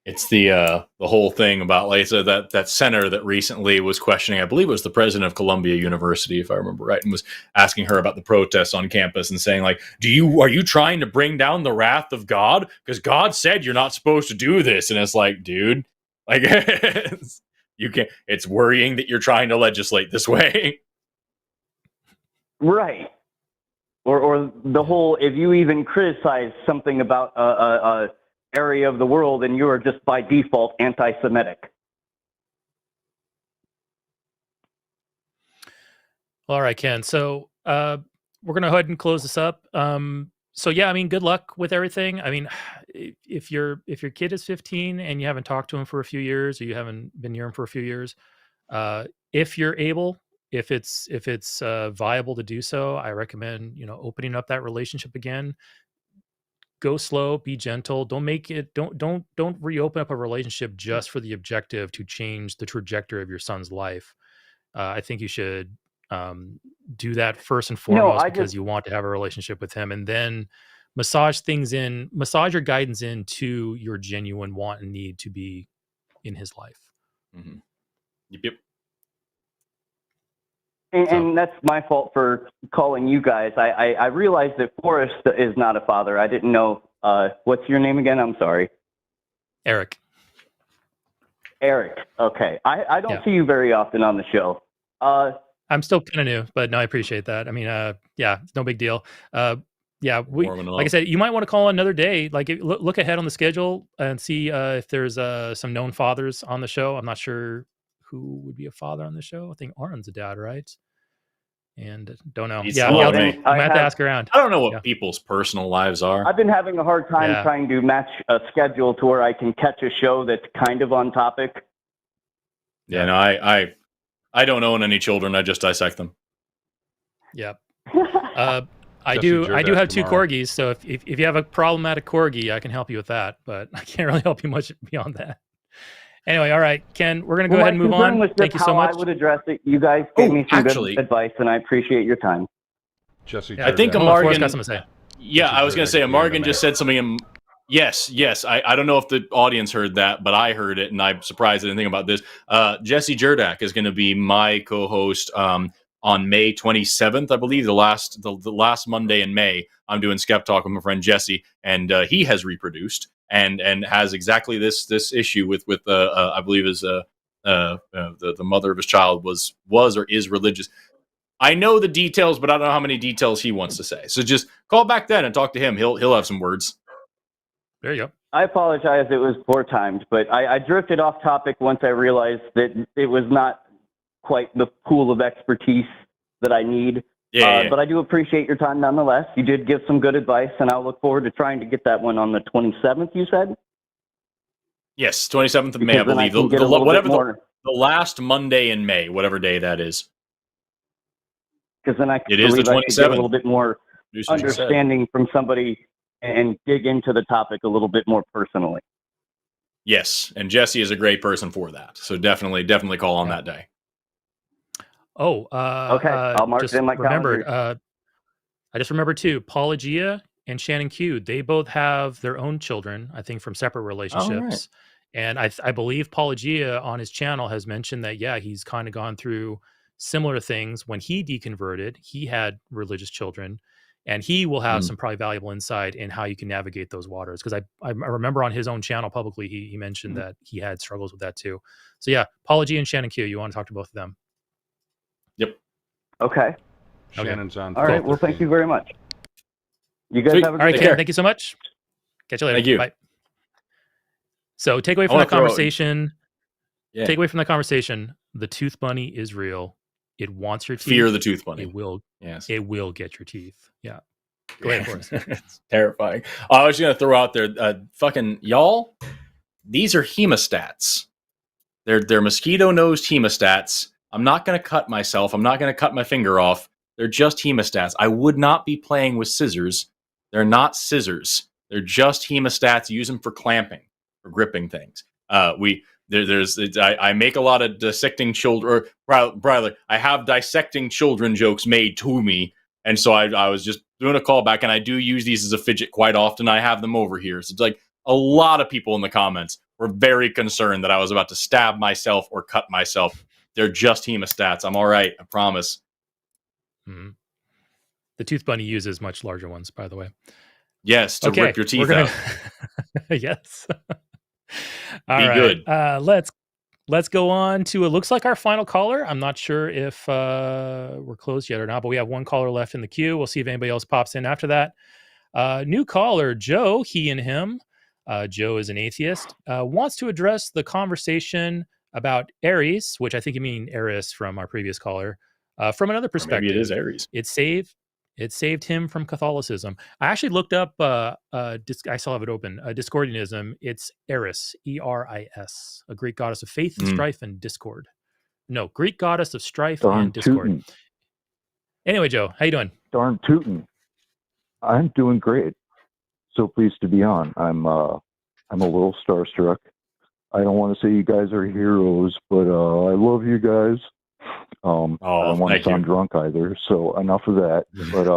It's the whole thing about, like I said, that senator that recently was questioning, I believe it was the president of Columbia University, if I remember right, and was asking her about the protests on campus and saying, like, are you trying to bring down the wrath of God? Because God said you're not supposed to do this. And it's like, dude, like, you can't. It's worrying that you're trying to legislate this way. Right. or the whole, if you even criticize something about a area of the world, and you are just by default anti-Semitic. All right, Ken. So we're going to go ahead and close this up. So yeah, I mean, good luck with everything. I mean, if your kid is 15 and you haven't talked to him for a few years, or you haven't been near him for a few years, if you're able, if it's viable to do so, I recommend, opening up that relationship again. Go slow, be gentle. Don't reopen up a relationship just for the objective to change the trajectory of your son's life. I think you should do that first and foremost because you want to have a relationship with him, and then massage your guidance into your genuine want and need to be in his life. Mm-hmm. Yep. And that's my fault for calling you guys. I realized that Forrest is not a father. I didn't know. What's your name again? I'm sorry. Eric. Eric. Okay. I don't see you very often on the show. I'm still kind of new, but no, I appreciate that. I mean, it's no big deal. Like I said, you might want to call another day. Like, look ahead on the schedule and see if there's some known fathers on the show. I'm not sure who would be a father on the show. I think Aron's a dad, right? And don't know. I might have to ask around. I don't know what people's personal lives are. I've been having a hard time trying to match a schedule to where I can catch a show that's kind of on topic. Yeah, no, I don't own any children. I just dissect them. Yep. I do have two corgis, so if you have a problematic corgi, I can help you with that, but I can't really help you much beyond that. Anyway, all right, Ken, we're going to go ahead and move on. Thank you so much. I would address it. You guys gave me some good advice, and I appreciate your time. Jesse, I think Amargan got something to say. Yeah, I was going to say, Amargan just said something. Yes. I don't know if the audience heard that, but I heard it, and I'm surprised I didn't think about this. Jesse Jerdak is going to be my co-host on May 27th, I believe, the last Monday in May. I'm doing Skeptalk with my friend Jesse, and he has reproduced and has exactly this issue with I believe the mother of his child was or is religious. I know the details, but I don't know how many details he wants to say. So just call back then and talk to him. He'll have some words. There you go. I apologize. It was poor timed, but I drifted off topic once I realized that it was not quite the pool of expertise that I need. But I do appreciate your time nonetheless. You did give some good advice, and I'll look forward to trying to get that one on the 27th, you said? Yes, 27th of May, I believe. The last Monday in May, whatever day that is. Because then I can get a little bit more understanding from somebody and dig into the topic a little bit more personally. Yes, and Jesse is a great person for that. So definitely call on that day. Oh, okay. I'll mark it in my calendar. I just remembered too, Paulogia and Shannon Q, they both have their own children, I think, from separate relationships. Oh, right. And I believe Paulogia on his channel has mentioned that, he's kind of gone through similar things. When he deconverted, he had religious children, and he will have some probably valuable insight in how you can navigate those waters. Because I remember on his own channel publicly, he mentioned that he had struggles with that too. So Paulogia and Shannon Q, you want to talk to both of them? Yep. Okay. Shannon's on. All right. Well, thank you very much. You guys have a great day. Thank you so much. Catch you later. Thank you. Bye. So take away from that conversation. Take away from that conversation. The tooth bunny is real. It wants your teeth. Fear the tooth bunny. It will. Yes. It will get your teeth. Yeah. Go ahead, Forrest. It's terrifying. I was going to throw out there, fucking y'all. These are hemostats. They're mosquito-nosed hemostats. I'm not going to cut myself. I'm not going to cut my finger off. They're just hemostats. I would not be playing with scissors. They're not scissors. They're just hemostats. Use them for clamping, for gripping things. I make a lot of dissecting children, or I have dissecting children jokes made to me. And so I was just doing a callback, and I do use these as a fidget quite often. I have them over here. So it's like a lot of people in the comments were very concerned that I was about to stab myself or cut myself. They're just hemostats. I'm all right. I promise. Mm-hmm. The tooth bunny uses much larger ones, by the way. Yes, to rip your teeth out. Yes. Be good. Let's let's go on to, it looks like our final caller. I'm not sure if we're closed yet or not, but we have one caller left in the queue. We'll see if anybody else pops in after that. New caller, Joe, he and him. Joe is an atheist, wants to address the conversation about Eris, which I think you mean Eris from our previous caller, from another perspective. Or maybe it is Aries. It saved him from Catholicism. I actually looked up, I still have it open, Discordianism. It's Eris, Eris, a Greek goddess of faith and strife and discord. No, Greek goddess of strife and discord. Tootin'. Anyway, Joe, how you doing? Darn tootin'. I'm doing great. So pleased to be on. I'm a little starstruck. I don't want to say you guys are heroes, but I I you guys. I don't want to sound drunk either, so enough of that. But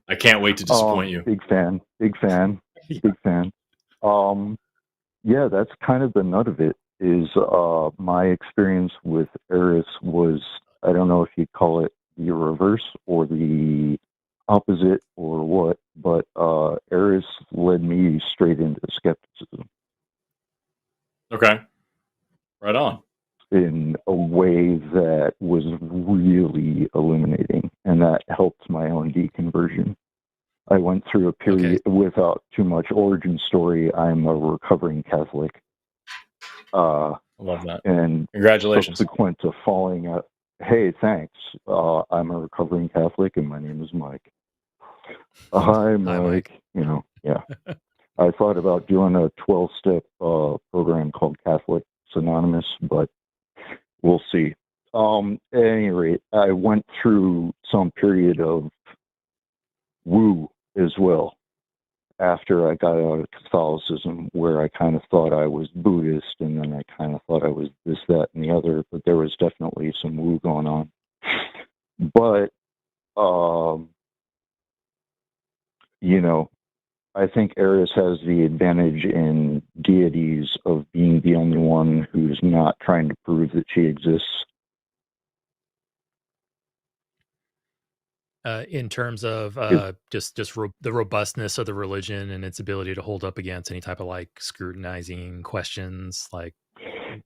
I can't wait to disappoint you. Big fan. Yeah, that's kind of the nut of it. Is my experience with Eris was, I don't know if you'd call it the reverse or the opposite or what, but Eris led me straight into skepticism. Okay, right on. In a way that was really illuminating, and that helped my own deconversion. I went through a period, without too much origin story, I'm a recovering Catholic. I love that. And congratulations. Subsequent to falling out, hey, thanks. I'm a recovering Catholic, and my name is Mike. Hi, Mike. Yeah. I thought about doing a 12-step program called Catholic Anonymous, but we'll see. At any rate, I went through some period of woo as well after I got out of Catholicism, where I kind of thought I was Buddhist, and then I kind of thought I was this, that, and the other, but there was definitely some woo going on. But, I think Eris has the advantage in deities of being the only one who's not trying to prove that she exists. In terms of just the robustness of the religion and its ability to hold up against any type of like scrutinizing questions, like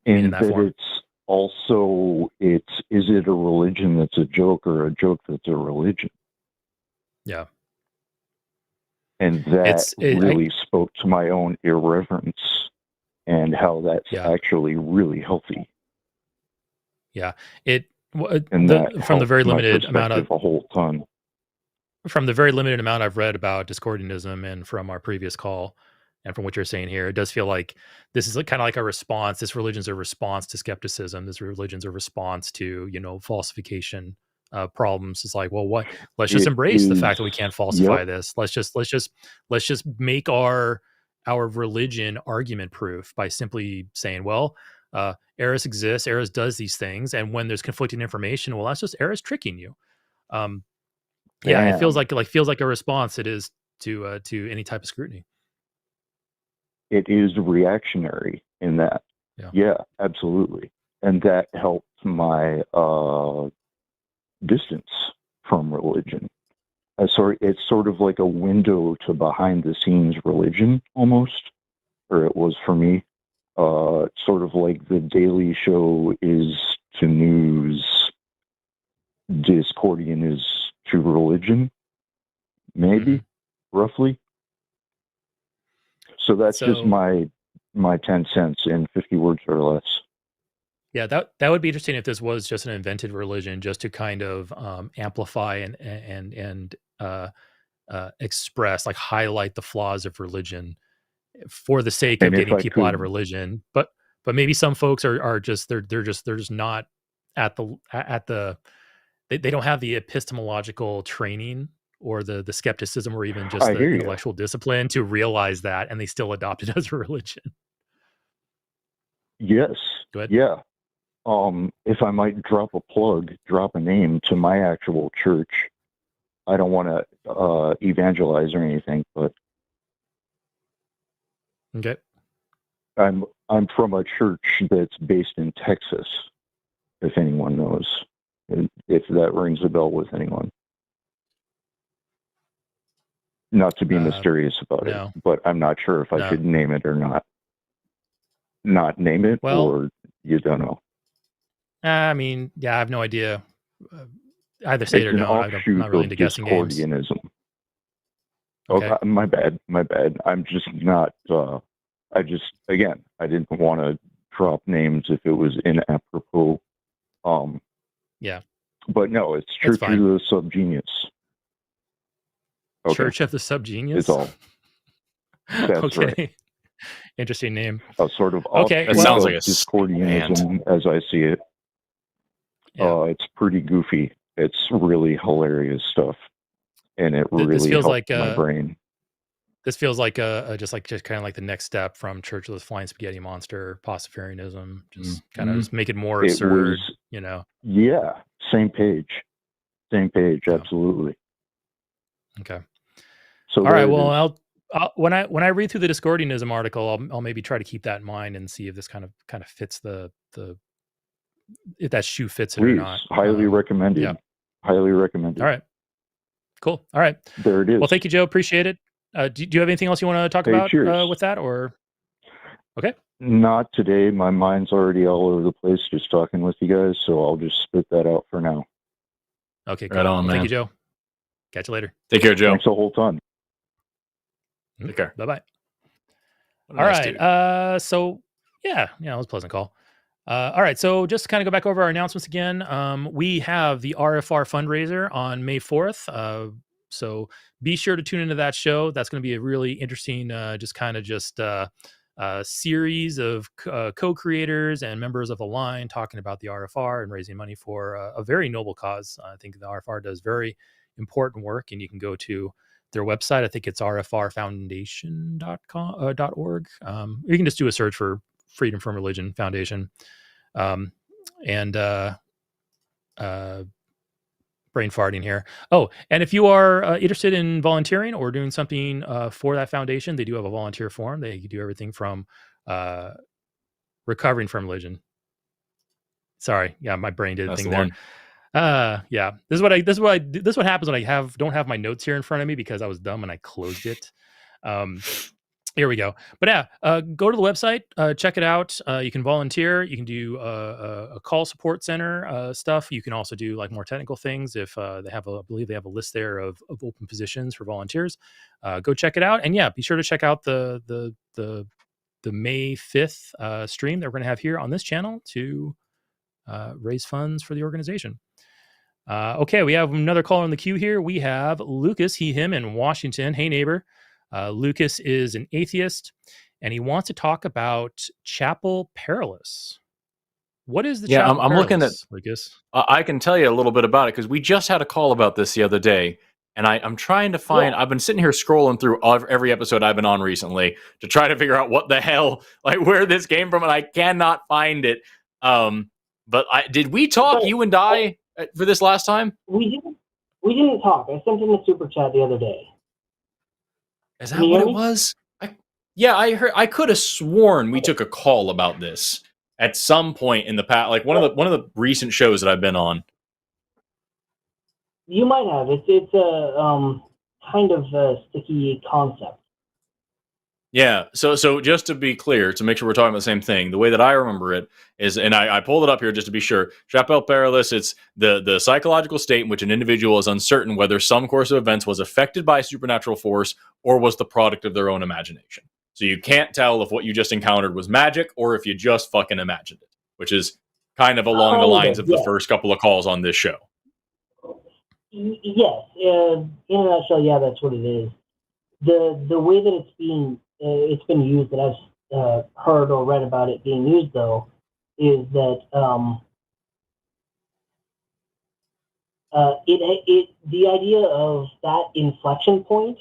in that form. It's also, is it a religion that's a joke or a joke that's a religion? Yeah. And that really spoke to my own irreverence and how that's actually really healthy. Yeah. From the very limited amount of a whole ton. From the very limited amount I've read about Discordianism and from our previous call and from what you're saying here, it does feel like this is kind of like a response. This religion's a response to skepticism. This religion's a response to, falsification problems. It's like, well, let's just embrace the fact that we can't falsify this. Let's just make our religion argument proof by simply saying, well, Eris exists, Eris does these things, and when there's conflicting information, well, that's just Eris tricking you. It feels like a response. It is to any type of scrutiny. It is reactionary in that. Yeah, absolutely, and that helped my distance from religion. It's sort of like a window to behind the scenes religion, almost, or it was for me. Sort of like the Daily Show is to news, Discordian is to religion, maybe, roughly. So that's just my 10 cents in 50 words or less. Yeah, that would be interesting if this was just an invented religion, just to kind of amplify and express, like highlight the flaws of religion for the sake of getting people out of religion. But maybe some folks are just they're just not at the they don't have the epistemological training or the skepticism or even just the intellectual discipline to realize that, and they still adopt it as a religion. Yes. Go ahead. Yeah. If I might drop a name to my actual church, I don't want to evangelize or anything, but okay. I'm from a church that's based in Texas, if anyone knows, if that rings a bell with anyone. Not to be mysterious about it, but I'm not sure if I should name it or not. Not name it or you don't know. I mean, yeah, I have no idea. Either say it or an don't. I'm not really into guessing games. Discordianism. Okay. Oh, my bad. I'm just not. I didn't want to drop names if it was inappropriate. Yeah. But no, it's Church of the Subgenius. Okay. Church of the Subgenius? It's all. That's okay. Right. Interesting name. A sort of okay. That sounds like a Discordianism, as I see it. Yeah. It's pretty goofy. It's really hilarious stuff, and it really feels helps like my brain. This feels like just kind of like the next step from Church of the Flying Spaghetti Monster, Pastafarianism. Just kind of just make it more absurd, you know. Yeah, same page, absolutely. Okay. So all right. Well, I'll when I read through the Discordianism article, I'll maybe try to keep that in mind and see if this kind of fits the if that shoe fits it or not. Highly recommended. Yeah. Highly recommended. All right. Cool. All right. There it is. Well, thank you, Joe. Appreciate it. Do you have anything else you want to talk about with that, or? Okay. Not today. My mind's already all over the place just talking with you guys, so I'll just spit that out for now. Okay. Cool. Right on, man. Thank you, Joe. Catch you later. Take care, Joe. Thanks a whole ton. Take care. Bye-bye. All right. So yeah, it was a pleasant call. All right, so just to kind of go back over our announcements again, we have the RFR fundraiser on May 4th. So be sure to tune into that show. That's going to be a really interesting, series of co-creators and members of the line talking about the RFR and raising money for a very noble cause. I think the RFR does very important work, and you can go to their website. I think it's rfrfoundation.org. You can just do a search for Freedom from Religion Foundation. Brain farting here. Oh, and if you are interested in volunteering or doing something for that foundation, they do have a volunteer form. They do everything from recovering from religion. Sorry, yeah, my brain did a thing there. Yeah, this is what happens when I don't have my notes here in front of me because I was dumb and I closed it. Here we go. But yeah, go to the website, check it out. You can volunteer. You can do a call support center stuff. You can also do like more technical things if they have I believe they have a list there of open positions for volunteers. Go check it out. And yeah, be sure to check out the May 5th stream that we're going to have here on this channel to raise funds for the organization. Okay, we have another caller in the queue here. We have Lucas, he, him in Washington. Hey, neighbor. Lucas is an atheist, and he wants to talk about Chapel Perilous. What is the Chapel Perilous, looking at Lucas? I can tell you a little bit about it because we just had a call about this the other day, and I'm trying to find. Yeah. I've been sitting here scrolling through every episode I've been on recently to try to figure out what the hell, like where this came from, and I cannot find it. But did we talk, you and I, for this last time? We didn't talk. I sent in a super chat the other day. Is that what it was? I could have sworn we took a call about this at some point in the past, like one of the recent shows that I've been on. You might have. It's a kind of a sticky concept. Yeah. So just to be clear, to make sure we're talking about the same thing, the way that I remember it is, and I pulled it up here just to be sure. Chapel Perilous, it's the psychological state in which an individual is uncertain whether some course of events was affected by a supernatural force or was the product of their own imagination. So you can't tell if what you just encountered was magic or if you just fucking imagined it, which is kind of along the lines of the first couple of calls on this show. Yes. In a nutshell, yeah, that's what it is. The way that it's been used, that I've heard or read about it being used, though, is that the idea of that inflection point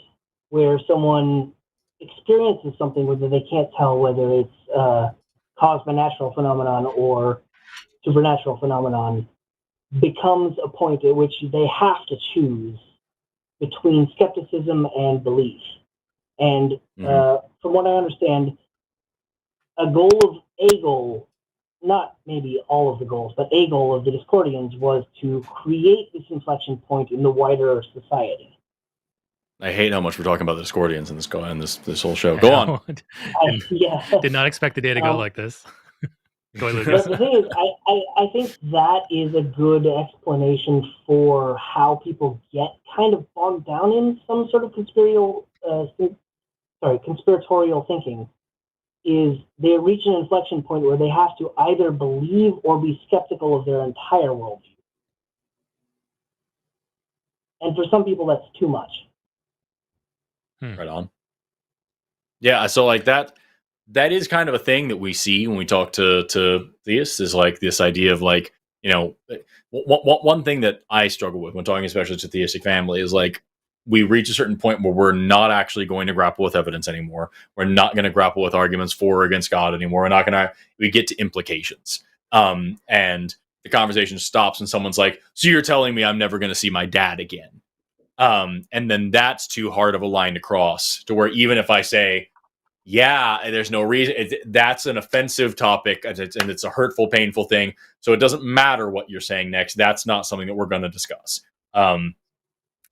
where someone experiences something whether they can't tell whether it's caused by natural phenomenon or supernatural phenomenon becomes a point at which they have to choose between skepticism and belief. And from what I understand, a goal, not maybe all of the goals, but a goal of the Discordians was to create this inflection point in the wider society. I hate how much we're talking about the Discordians in this whole show. Go on. Did not expect the day to go like this. Go ahead, Lucas. But the thing is, I think that is a good explanation for how people get kind of bogged down in some sort of conspiratorial thinking. Is they reach an inflection point where they have to either believe or be skeptical of their entire worldview. And for some people, that's too much. Right on. Yeah, so like that is kind of a thing that we see when we talk to theists, is like this idea of like, you know, one thing that I struggle with when talking especially to theistic family is like, we reach a certain point where we're not actually going to grapple with evidence anymore. We're not going to grapple with arguments for or against God anymore. We get to implications. And the conversation stops and someone's like, so you're telling me I'm never going to see my dad again? And then that's too hard of a line to cross, to where even if I say, yeah, there's no reason, that's an offensive topic and it's a hurtful, painful thing. So it doesn't matter what you're saying next. That's not something that we're going to discuss.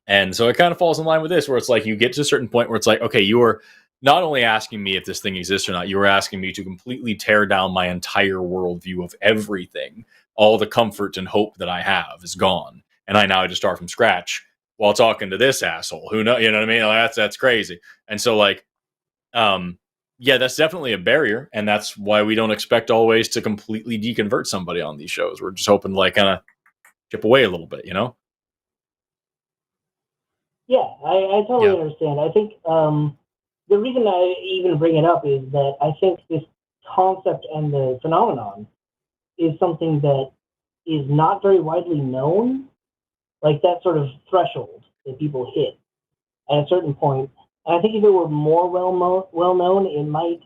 And so it kind of falls in line with this, where it's like you get to a certain point where it's like, okay, you are not only asking me if this thing exists or not, you are asking me to completely tear down my entire worldview of everything. All the comfort and hope that I have is gone. And I now have to start from scratch while talking to this asshole. Who knows? You know what I mean? Like, that's crazy. And so like, yeah, that's definitely a barrier. And that's why we don't expect always to completely deconvert somebody on these shows. We're just hoping to like kind of chip away a little bit, you know? Yeah, I totally understand. I think the reason I even bring it up is that I think this concept and the phenomenon is something that is not very widely known, like that sort of threshold that people hit at a certain point. And I think if it were more well known, it might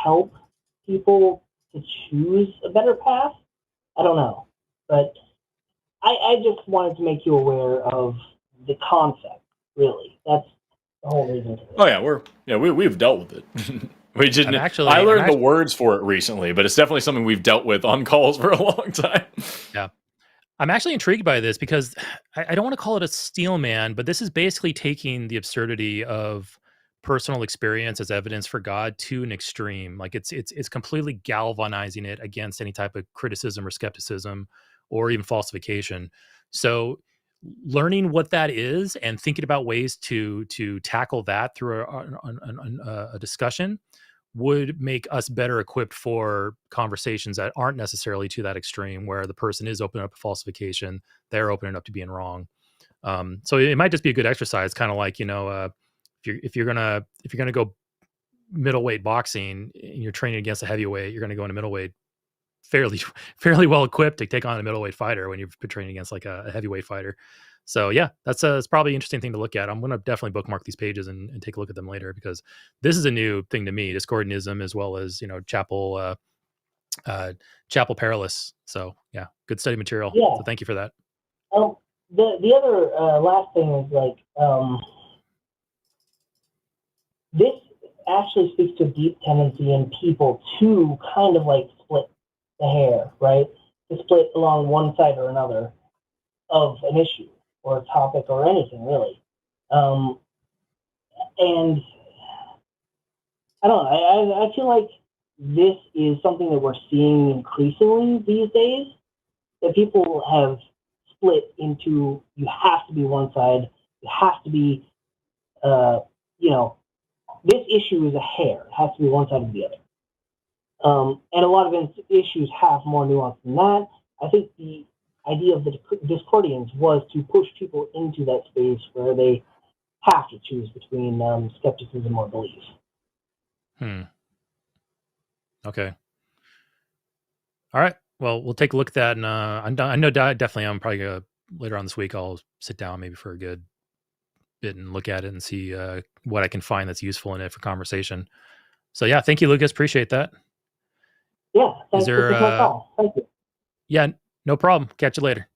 help people to choose a better path. I don't know. But I just wanted to make you aware of the concept. Really, that's the whole reason. Oh yeah, we've dealt with it. We didn't. I learned the words for it recently, but it's definitely something we've dealt with on calls for a long time. Yeah, I'm actually intrigued by this because I don't want to call it a steel man, but this is basically taking the absurdity of personal experience as evidence for God to an extreme. Like it's completely galvanizing it against any type of criticism or skepticism or even falsification. So learning what that is and thinking about ways to tackle that through a discussion would make us better equipped for conversations that aren't necessarily to that extreme, where the person is opening up a falsification, they're opening up to being wrong. So it might just be a good exercise, kind of like, you know, if you're gonna go middleweight boxing and you're training against a heavyweight, you're gonna go into middleweight fairly well equipped to take on a middleweight fighter when you've been training against like a heavyweight fighter. So yeah, it's probably an interesting thing to look at. I'm going to definitely bookmark these pages and take a look at them later, because this is a new thing to me, Discordianism, as well as, you know, Chapel Perilous. So yeah, good study material. Yeah. So thank you for that. The other last thing is like, this actually speaks to a deep tendency in people to kind of like split the hair, right? To split along one side or another of an issue or a topic or anything, really. And I don't know, I feel like this is something that we're seeing increasingly these days, that people have split into, you have to be one side, you have to be, you know, this issue is a hair, it has to be one side or the other. And a lot of issues have more nuance than that. I think the idea of the Discordians was to push people into that space where they have to choose between skepticism or belief. Okay. All right. Well, we'll take a look at that, and I know definitely I'm probably gonna, later on this week I'll sit down maybe for a good bit and look at it and see what I can find that's useful in it for conversation. So yeah, thank you, Lucas. Appreciate that. Yeah, thanks for taking my call. Thank you. Yeah, no problem. Catch you later.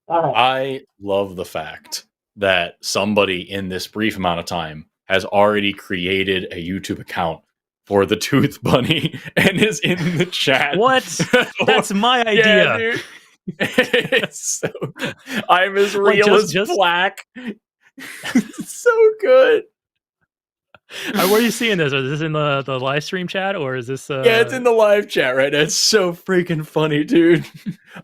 All right. I love the fact that somebody in this brief amount of time has already created a YouTube account for the Tooth Bunny and is in the chat. What? That's my idea. Yeah, dude. It's so good. I'm as real as black. It's so good. Where are you seeing this? Is this in the live stream chat or is this? Yeah, it's in the live chat right now. It's so freaking funny, dude.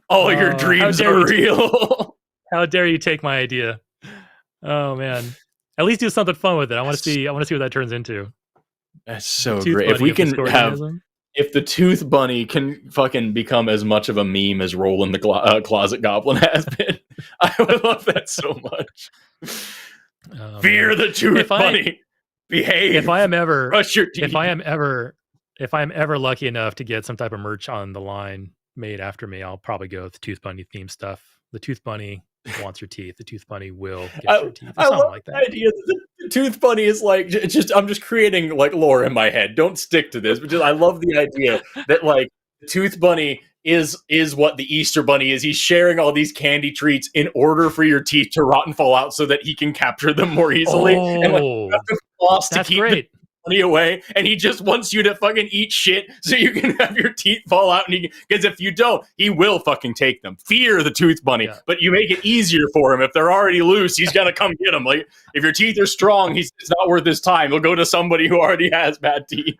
All your dreams are real. How dare you take my idea? Oh man! At least do something fun with it. I want to see. I want to see what that turns into. That's so great. If we can have, if the Tooth Bunny can fucking become as much of a meme as Roland the Closet Goblin has been, I would love that so much. Fear the Tooth Bunny. Behave. If I am ever, brush your teeth. If I am ever lucky enough to get some type of merch on the line made after me, I'll probably go with the Tooth Bunny theme stuff. The Tooth Bunny wants your teeth. The Tooth Bunny will get your teeth. I love like that. The idea that the Tooth Bunny is like just. I'm just creating like lore in my head. Don't stick to this, but just I love the idea that like the Tooth Bunny is what the Easter Bunny is. He's sharing all these candy treats in order for your teeth to rot and fall out so that he can capture them more easily. And like you have to floss to keep the money away, and he just wants you to fucking eat shit so you can have your teeth fall out. And because if you don't, he will fucking take them. Fear the Tooth Bunny, but you make it easier for him. If they're already loose, he's gonna come get them. Like if your teeth are strong, it's not worth his time. He'll go to somebody who already has bad teeth.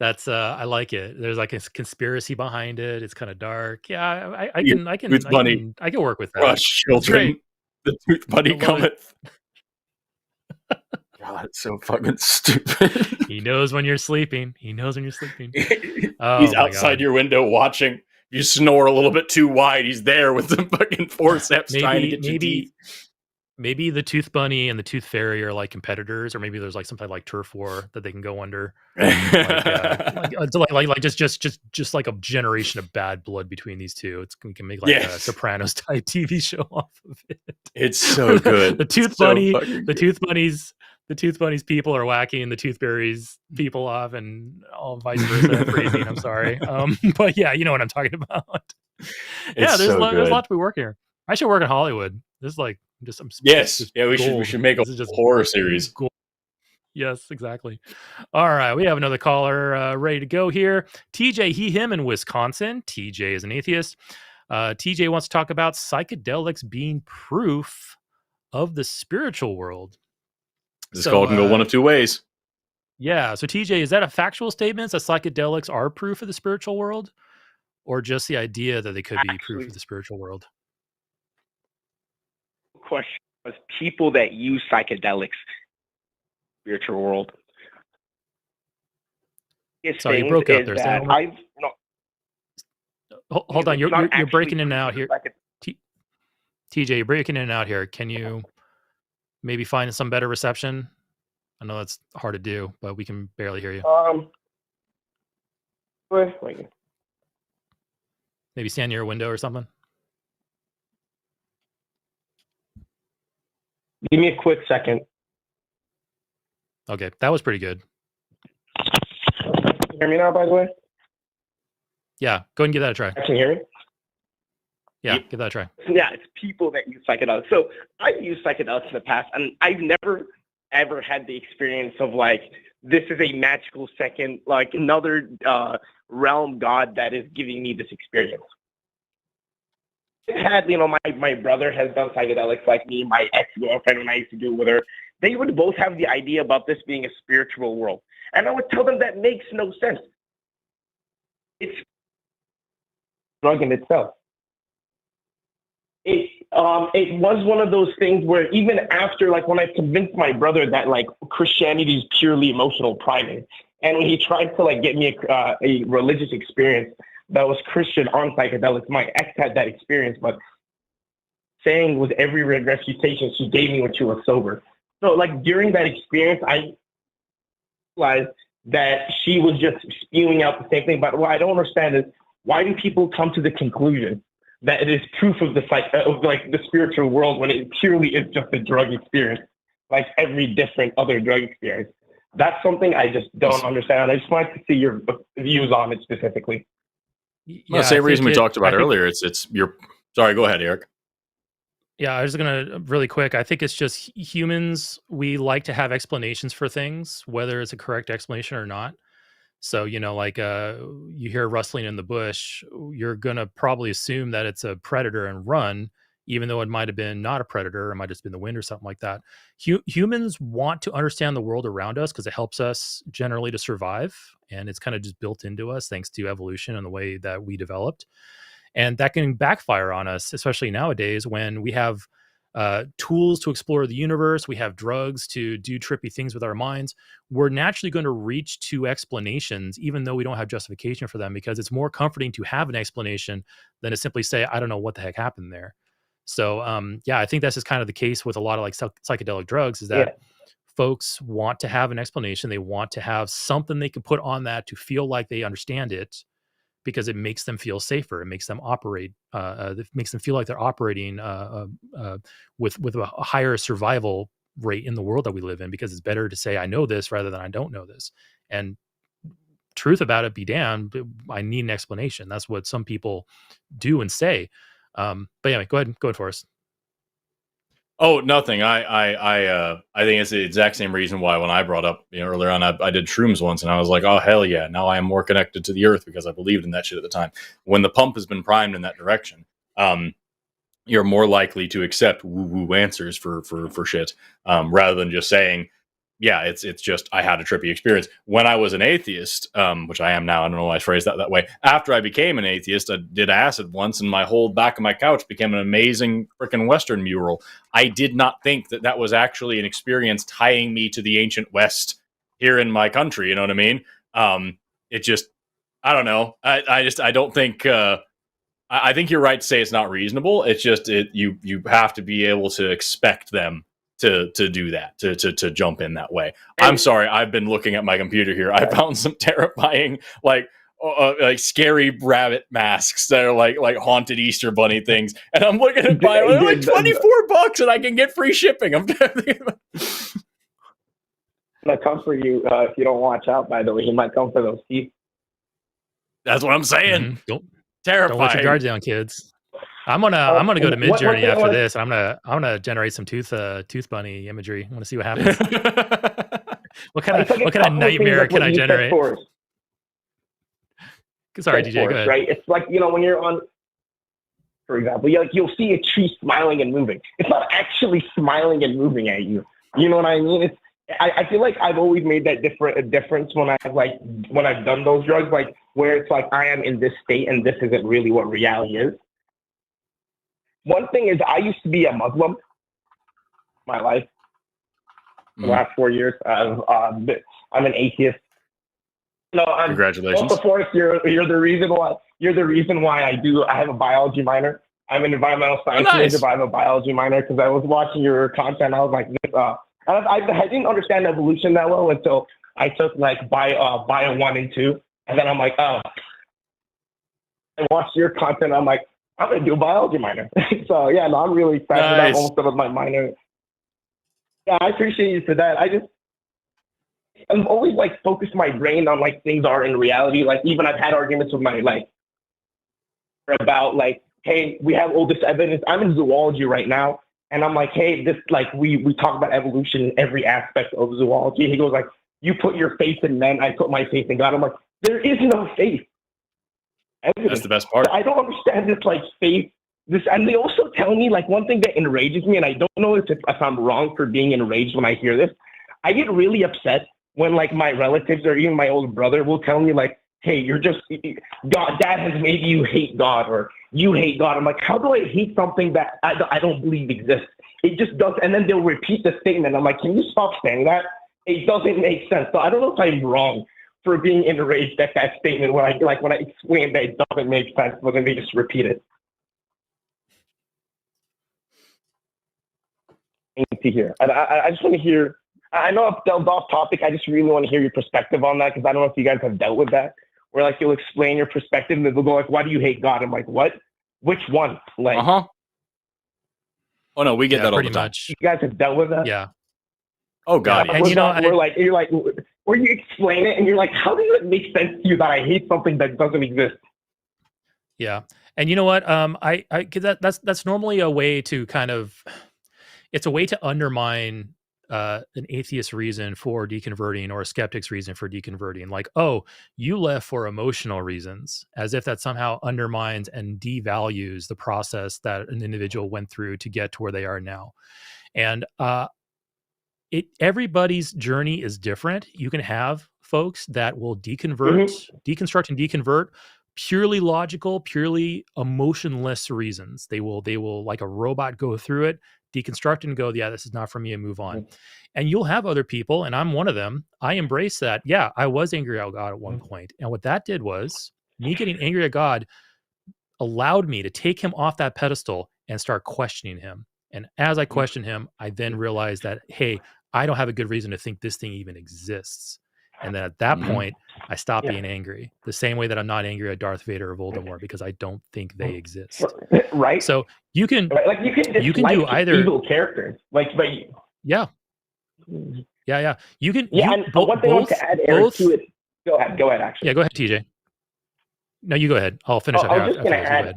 That's I like it. There's like a conspiracy behind it. It's kind of dark. Yeah, I can work with that. Rush children. The Tooth Bunny cometh. God, it's so fucking stupid. He knows when you're sleeping. He's outside your window watching. You snore a little bit too wide. He's there with some fucking forceps trying to get your teeth. Maybe the Tooth Bunny and the Tooth Fairy are like competitors, or maybe there's like some type of like turf war that they can go under, like just like a generation of bad blood between these two. We can make like a Sopranos type TV show off of it. It's so good. The Tooth Bunny, the Tooth Bunny's people are whacking the Tooth Fairy's people off, and all vice versa. Freezing. I'm sorry, but yeah, you know what I'm talking about. There's a lot to be working here. I should work in Hollywood. This is like. We should make a horror series. Gold. Yes, exactly. All right, we have another caller ready to go here. TJ, him in Wisconsin. TJ is an atheist. TJ wants to talk about psychedelics being proof of the spiritual world. This call can go one of two ways. Yeah. So TJ, is that a factual statement that psychedelics are proof of the spiritual world, or just the idea that they could be proof of the spiritual world? Question was people that use psychedelics spiritual world. Sorry, you broke up there. Hold on, you're breaking in and out here. TJ, you're breaking in and out here. Can you maybe find some better reception? I know that's hard to do, but we can barely hear you. Wait. Maybe stand near a window or something. Give me a quick second. Okay, that was pretty good. Can you hear me now, by the way? Yeah, go ahead and give that a try. Can you hear me? Yeah, give that a try. Yeah, it's people that use psychedelics. So I've used psychedelics in the past, and I've never, ever had the experience of, like, this is a magical second, like another realm god that is giving me this experience. Had, my brother has done psychedelics like me, my ex-girlfriend, when I used to do it with her. They would both have the idea about this being a spiritual world. And I would tell them that makes no sense. It's drug in itself. It was one of those things where even after, like, when I convinced my brother that, like, Christianity is purely emotional priming, and when he tried to, like, get me a religious experience that was Christian on psychedelics. My ex had that experience, but saying with every refutation she gave me when she was sober. So, like, during that experience, I realized that she was just spewing out the same thing. But what I don't understand is, why do people come to the conclusion that it is proof of the spiritual world when it purely is just a drug experience, like every different other drug experience? That's something I just don't understand. I just wanted to see your views on it specifically. The same reason we talked about earlier. It's your. Sorry, go ahead, Eric. Yeah, I was gonna really quick. I think it's just humans. We like to have explanations for things, whether it's a correct explanation or not. So, like you hear rustling in the bush, you're gonna probably assume that it's a predator and run. even though it might have been not a predator, it might have just been the wind or something like that. Humans want to understand the world around us because it helps us generally to survive. And it's kind of just built into us thanks to evolution and the way that we developed. And that can backfire on us, especially nowadays when we have tools to explore the universe. We have drugs to do trippy things with our minds. We're naturally going to reach to explanations, even though we don't have justification for them, because it's more comforting to have an explanation than to simply say, I don't know what the heck happened there. So, I think that's just kind of the case with a lot of like psychedelic drugs is that folks want to have an explanation. They want to have something they can put on that to feel like they understand it, because it makes them feel safer. It makes them operate. It makes them feel like they're operating with a higher survival rate in the world that we live in, because it's better to say I know this rather than I don't know this. And truth about it be damned, I need an explanation. That's what some people do and say. But anyway, go ahead, Forrest. Oh, nothing. I think it's the exact same reason why when I brought up earlier on, I did shrooms once, and I was like, oh hell yeah, now I am more connected to the earth because I believed in that shit at the time. When the pump has been primed in that direction, you're more likely to accept woo-woo answers for shit, rather than just saying, yeah, it's just I had a trippy experience. When I was an atheist, which I am now, I don't know why I phrased that way. After I became an atheist, I did acid once, and my whole back of my couch became an amazing freaking Western mural. I did not think that was actually an experience tying me to the ancient West here in my country. You know what I mean? It just, I don't know. I don't think. I think you're right to say it's not reasonable. It's just you have to be able to expect them to do that, to jump in that way. I'm sorry, I've been looking at my computer here. I found some terrifying, like scary rabbit masks that are like haunted Easter bunny things, and I'm looking at buy them like $24 and I can get free shipping. I'm gonna come for you if you don't watch out. By the way, he might come for those teeth. That's what I'm saying. Don't terrifying. Don't let your guard down, kids. I'm gonna go to Midjourney after this, and I'm gonna generate some tooth bunny imagery. I want to see what happens. what kind of nightmare can I generate? Sorry, DJ. Go ahead. Right, it's like when you're on, for example, you'll see a tree smiling and moving. It's not actually smiling and moving at you. You know what I mean? I feel like I've always made that difference when I've done those drugs, like where it's like I am in this state and this isn't really what reality is. One thing is, I used to be a Muslim my life. The last 4 years, I'm an atheist. No, congratulations. Also, Forrest, you're the reason why I have a biology minor. I'm an environmental science major, but I have a biology minor because I was watching your content. I was like, I didn't understand evolution that well until I took like bio 1 and 2, and then I'm like, I watched your content. I'm like, I'm going to do a biology minor. So, yeah, no, I'm really excited. Nice. I'm almost done with my minor. Yeah, I appreciate you for that. I'm always, like, focused my brain on, like, things are in reality. Like, even I've had arguments with my, like, about, like, hey, we have all this evidence. I'm in zoology right now. And I'm like, hey, this, like, we talk about evolution in every aspect of zoology. He goes, like, you put your faith in men. I put my faith in God. I'm like, there is no faith. Evidence. That's the best part. I don't understand this like faith. And they also tell me like one thing that enrages me, and I don't know if I'm wrong for being enraged when I hear this. I get really upset when like my relatives or even my older brother will tell me like, "Hey, you're just God. Dad has made you hate God, or you hate God." I'm like, how do I hate something that I don't believe exists? It just does. And then they'll repeat the statement. I'm like, can you stop saying that? It doesn't make sense. So I don't know if I'm wrong for being enraged at that statement when I explain that it doesn't make sense, but then they just repeat it. I need to hear. I just want to hear. I know I've delved off topic. I just really want to hear your perspective on that because I don't know if you guys have dealt with that. Where like you'll explain your perspective and they'll go like, "Why do you hate God?" I'm like, "What? Which one?" Like, Oh no, we get that all the time. Much. You guys have dealt with that. Yeah. Oh God. Yeah. And you're like, or you explain it and you're like, how does it make sense to you that I hate something that doesn't exist? Yeah. And you know what? That's normally a way to kind of, it's a way to undermine an atheist reason for deconverting or a skeptic's reason for deconverting. Like, oh, you left for emotional reasons, as if that somehow undermines and devalues the process that an individual went through to get to where they are now. And everybody's journey is different. You can have folks that will deconstruct and deconvert purely logical, purely emotionless reasons. They will like a robot go through it, deconstruct and go, yeah, this is not for me, and move on. And you'll have other people, and I'm one of them. I embrace that. Yeah, I was angry at God at one point. And what that did was me getting angry at God allowed me to take him off that pedestal and start questioning him. And as I questioned him, I then realized that, hey, I don't have a good reason to think this thing even exists. And then at that point, I stopped being angry. The same way that I'm not angry at Darth Vader or Voldemort, because I don't think they exist. Right. So you can you can do either evil characters. Yeah. You can. And one thing I want to add, Eric, to it. Go ahead. Actually. Yeah, go ahead, TJ. No, you go ahead. I'll finish up. I was just gonna add.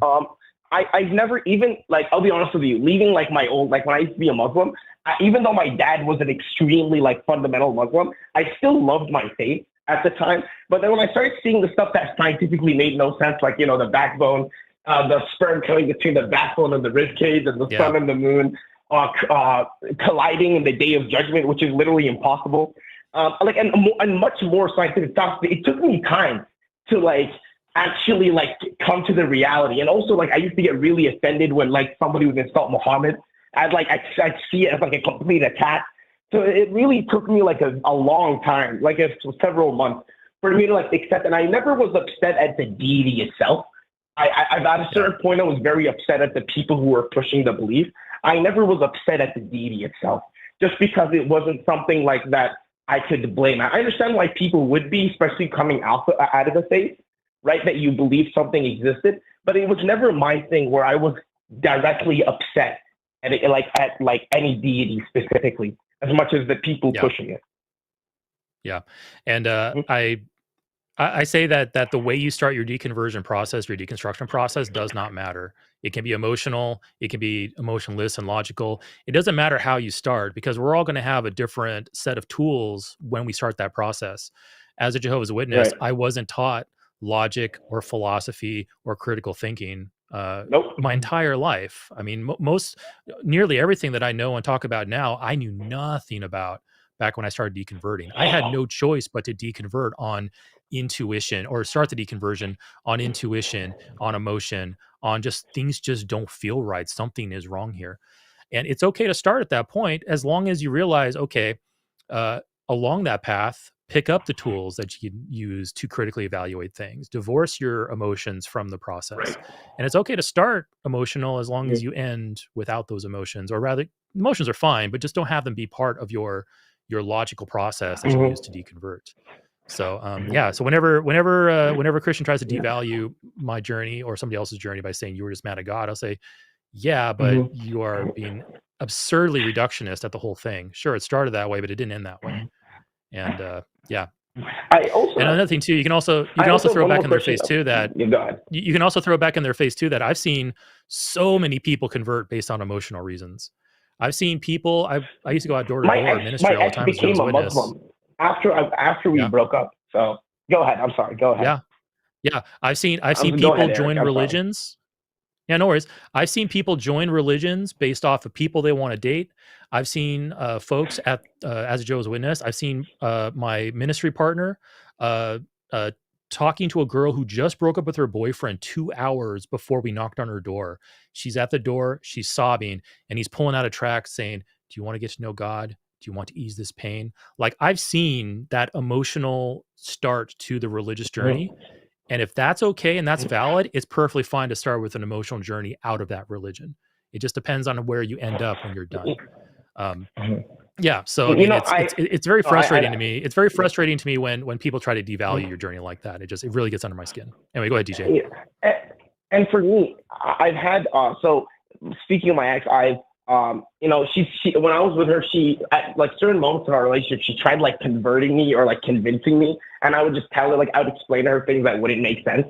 I've never even I'll be honest with you. Leaving my old when I used to be a Muslim. Even though my dad was an extremely fundamental Muslim, I still loved my faith at the time. But then when I started seeing the stuff that scientifically made no sense, the backbone, the sperm coming between the backbone and the rib cage, and the sun and the moon colliding in the day of judgment, which is literally impossible, and much more scientific stuff. It took me time to actually come to the reality. And also I used to get really offended when somebody would insult Muhammad. I'd see it as a complete attack. So it really took me a long time, several months, for me to accept. And I never was upset at the deity itself. At a certain point, I was very upset at the people who were pushing the belief. I never was upset at the deity itself, just because it wasn't something that I could blame. I understand why people would be, especially coming out of the faith, right? That you believe something existed, but it was never my thing where I was directly upset at any deity specifically, as much as the people pushing it. Yeah, and I say that the way you start your deconversion process, your deconstruction process, does not matter. It can be emotional, it can be emotionless and logical. It doesn't matter how you start, because we're all going to have a different set of tools when we start that process. As a Jehovah's Witness, I wasn't taught logic or philosophy or critical thinking my entire life. I mean, nearly everything that I know and talk about now, I knew nothing about back when I started deconverting. I had no choice but to deconvert on intuition, or start the deconversion on intuition, on emotion, on just things just don't feel right. Something is wrong here. And it's okay to start at that point, as long as you realize, okay, along that path, pick up the tools that you can use to critically evaluate things. Divorce your emotions from the process. And it's okay to start emotional as long as you end without those emotions, or rather, emotions are fine, but just don't have them be part of your logical process that you use to deconvert. So so whenever Christian tries to devalue my journey or somebody else's journey by saying you were just mad at God, I'll say, yeah, but you are being absurdly reductionist at the whole thing. Sure, it started that way, but it didn't end that way. And and another thing too, you can also throw back in their face too that you can also throw back in their face too that I've seen so many people convert based on emotional reasons. I've seen people. I used to go out door to door in ministry all the time. Became a Muslim after we broke up. So go ahead. I'm sorry. Go ahead. Yeah. I've seen people join religions. Yeah, no worries. I've seen people join religions based off of people they want to date. I've seen folks as a Jehovah's Witness. I've seen my ministry partner talking to a girl who just broke up with her boyfriend 2 hours before we knocked on her door. She's at the door, she's sobbing, and he's pulling out a tract saying, "Do you want to get to know God? Do you want to ease this pain?" I've seen that emotional start to the religious journey. And if that's okay and that's valid, it's perfectly fine to start with an emotional journey out of that religion. It just depends on where you end up when you're done. So it's very frustrating to me. It's very frustrating to me when people try to devalue your journey like that. It really gets under my skin. Anyway, go ahead, DJ. And for me, I've had speaking of my ex, I've she when I was with her, she at certain moments in our relationship, she tried converting me or convincing me, and I would just tell her I would explain to her things that wouldn't make sense.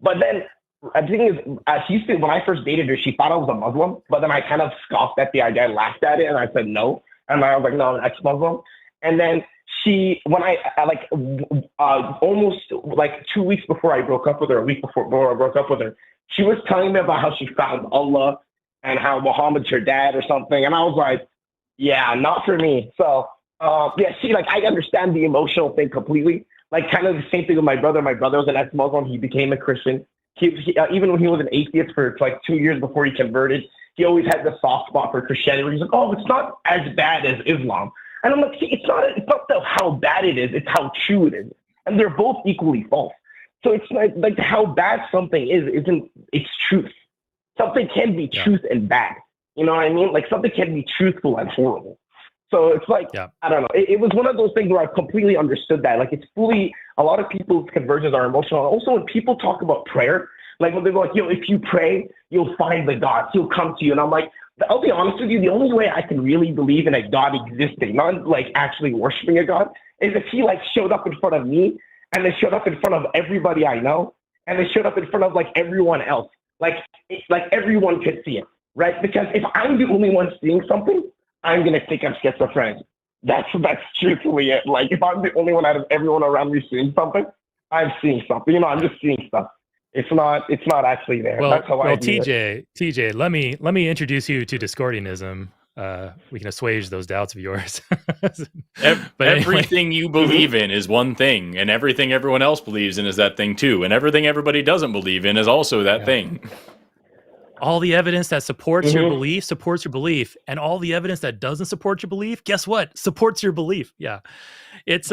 But then the thing is, she used to, when I first dated her, she thought I was a Muslim, but then I kind of scoffed at the idea, I laughed at it, and I said no. And I was like, no, I'm ex-Muslim. And then when I almost like 2 weeks before I broke up with her, a week before I broke up with her, she was telling me about how she found Allah and how Muhammad's her dad or something. And I was like, yeah, not for me. So, I understand the emotional thing completely. Like, kind of the same thing with my brother. My brother was an ex-Muslim. He became a Christian. He even when he was an atheist for like 2 years before he converted, he always had the soft spot for Christianity. He's like, oh, it's not as bad as Islam. And I'm like, see, it's not how bad it is. It's how true it is. And they're both equally false. So it's like how bad something isn't it's truth. Something can be truth and bad. You know what I mean? Like something can be truthful and horrible. So it's like, I don't know. It was one of those things where I completely understood that. Like it's fully, a lot of people's conversions are emotional. Also, when people talk about prayer, like when they go like, if you pray, you'll find the God. He'll come to you. And I'm like, I'll be honest with you, the only way I can really believe in a God existing, not like actually worshiping a God, is if he like showed up in front of me and they showed up in front of everybody I know and they showed up in front of like everyone else. Like everyone could see it, right? Because if I'm the only one seeing something, I'm going to think I'm schizophrenic. That's truthfully it. Like if I'm the only one out of everyone around me seeing something, I'm seeing something. You know, I'm just seeing stuff. It's not actually there. Well, that's how I view TJ, let me introduce you to Discordianism. We can assuage those doubts of yours. Everything you believe in is one thing, and everything everyone else believes in is that thing too, and everything everybody doesn't believe in is also that thing. All the evidence that supports your belief supports your belief, and all the evidence that doesn't support your belief, guess what? Supports your belief. Yeah, it's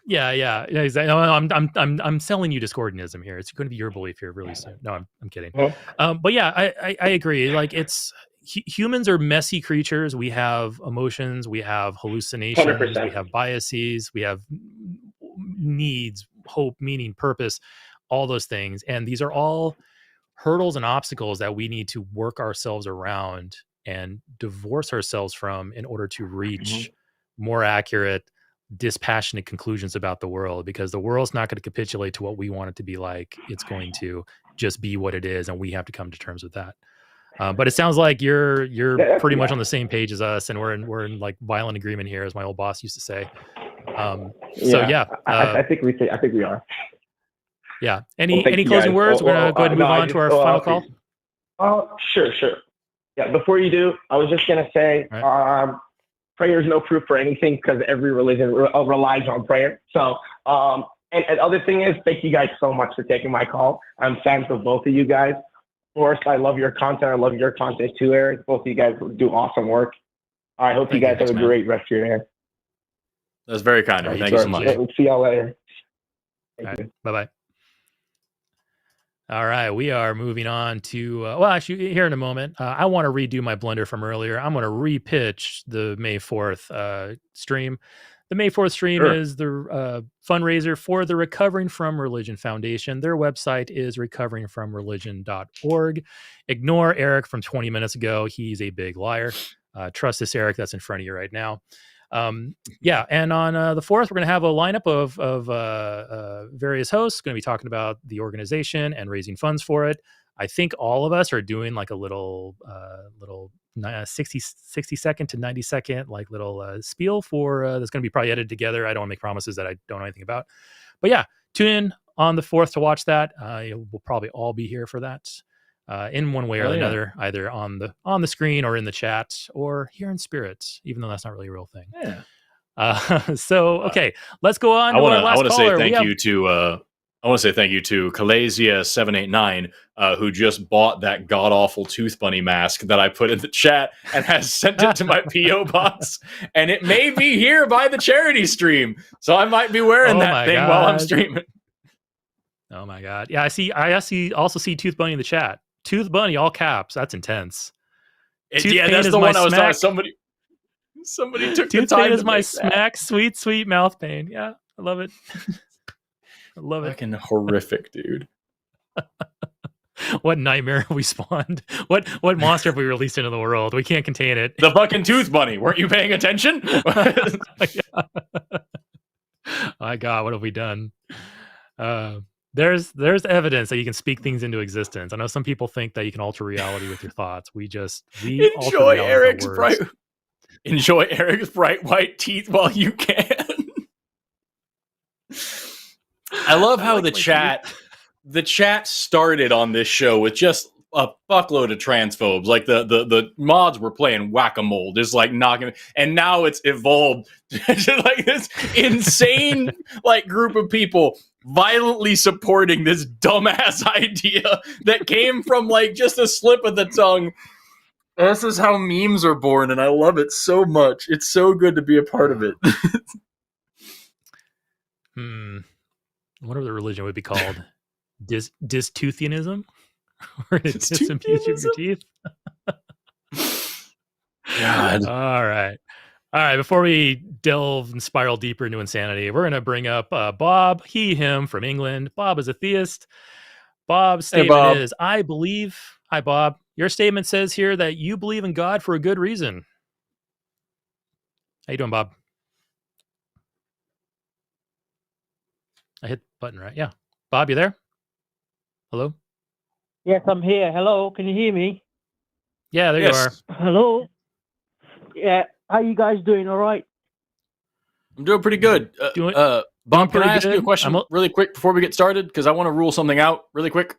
Yeah, exactly. I'm selling you Discordianism here. It's going to be your belief here really soon. No, I'm kidding. But yeah, I agree. Like humans are messy creatures. We have emotions. We have hallucinations. 100%. We have biases. We have needs, hope, meaning, purpose, all those things. And these are all hurdles and obstacles that we need to work ourselves around and divorce ourselves from in order to reach more accurate, dispassionate conclusions about the world, because the world's not going to capitulate to what we want it to be like. It's going to just be what it is, and we have to come to terms with that. But it sounds like you're pretty much on the same page as us, and we're in like violent agreement here, as my old boss used to say. I think we are. Yeah. Any closing words? We're gonna go ahead and move on to our final call. Sure. Yeah. Before you do, I was just gonna say, prayer is no proof for anything because every religion relies on prayer. So, and other thing is, thank you guys so much for taking my call. I'm fans of both of you guys. Forrest, I love your content. I love your content too, Eric. Both of you guys do awesome work. I hope you guys have a great rest of your day. That's very kind of you. Thank you so much. We'll see y'all later. Bye-bye. All right, we are moving on to, actually, here in a moment, I want to redo my blender from earlier. I'm going to repitch the May 4th stream. The May 4th stream is the fundraiser for the Recovering From Religion Foundation. Their website is recoveringfromreligion.org. Ignore Eric from 20 minutes ago. He's a big liar. Trust this Eric that's in front of you right now. And on the 4th, we're going to have a lineup of various hosts going to be talking about the organization and raising funds for it. I think all of us are doing like a little 60 second to 90 second like little spiel for that's going to be probably edited together. I don't want to make promises that I don't know anything about, but yeah, tune in on the 4th to watch that. We'll probably all be here for that. In one way or another, either on the screen or in the chat or here in spirit, even though that's not really a real thing. Okay, let's go on. I want to say thank you to Kalasia789, who just bought that god awful Tooth Bunny mask that I put in the chat and has sent it to my PO box, and it may be here by the charity stream, so I might be wearing that thing while I'm streaming. Oh my god! Yeah, I also see Tooth Bunny in the chat. Tooth Bunny, all caps. That's intense. That's the one I was talking. Somebody took the time. Tooth pain is my smack, sweet mouth pain. Yeah, I love it. I love it. Fucking horrific, dude. What nightmare have we spawned? What monster have we released into the world? We can't contain it. The fucking Tooth Bunny. Weren't you paying attention? My God, what have we done? There's evidence that you can speak things into existence. I know some people think that you can alter reality with your thoughts. We enjoy Eric's Enjoy Eric's bright white teeth while you can. I love how the chat started on this show with just a fuckload of transphobes. Like the mods were playing whack-a-mole, just like knocking, and now it's evolved to like this insane like group of people violently supporting this dumbass idea that came from like just a slip of the tongue. This is how memes are born, and I love it so much. It's so good to be a part of it. I wonder what the religion would be called. Dystoothianism? Or disimpute your teeth? God. All right. Before we delve and spiral deeper into insanity, we're going to bring up Bob, him from England. Bob is a theist. Bob's statement is, I believe... Hi, Bob. Your statement says here that you believe in God for a good reason. How you doing, Bob? I hit the button, right? Yeah. Bob, you there? Hello? Yes, I'm here. Hello, can you hear me? Yeah, there you are. Hello? Yeah, how you guys doing? All right? I'm doing pretty good. Bob, can I ask you a question really quick before we get started? Because I want to rule something out really quick.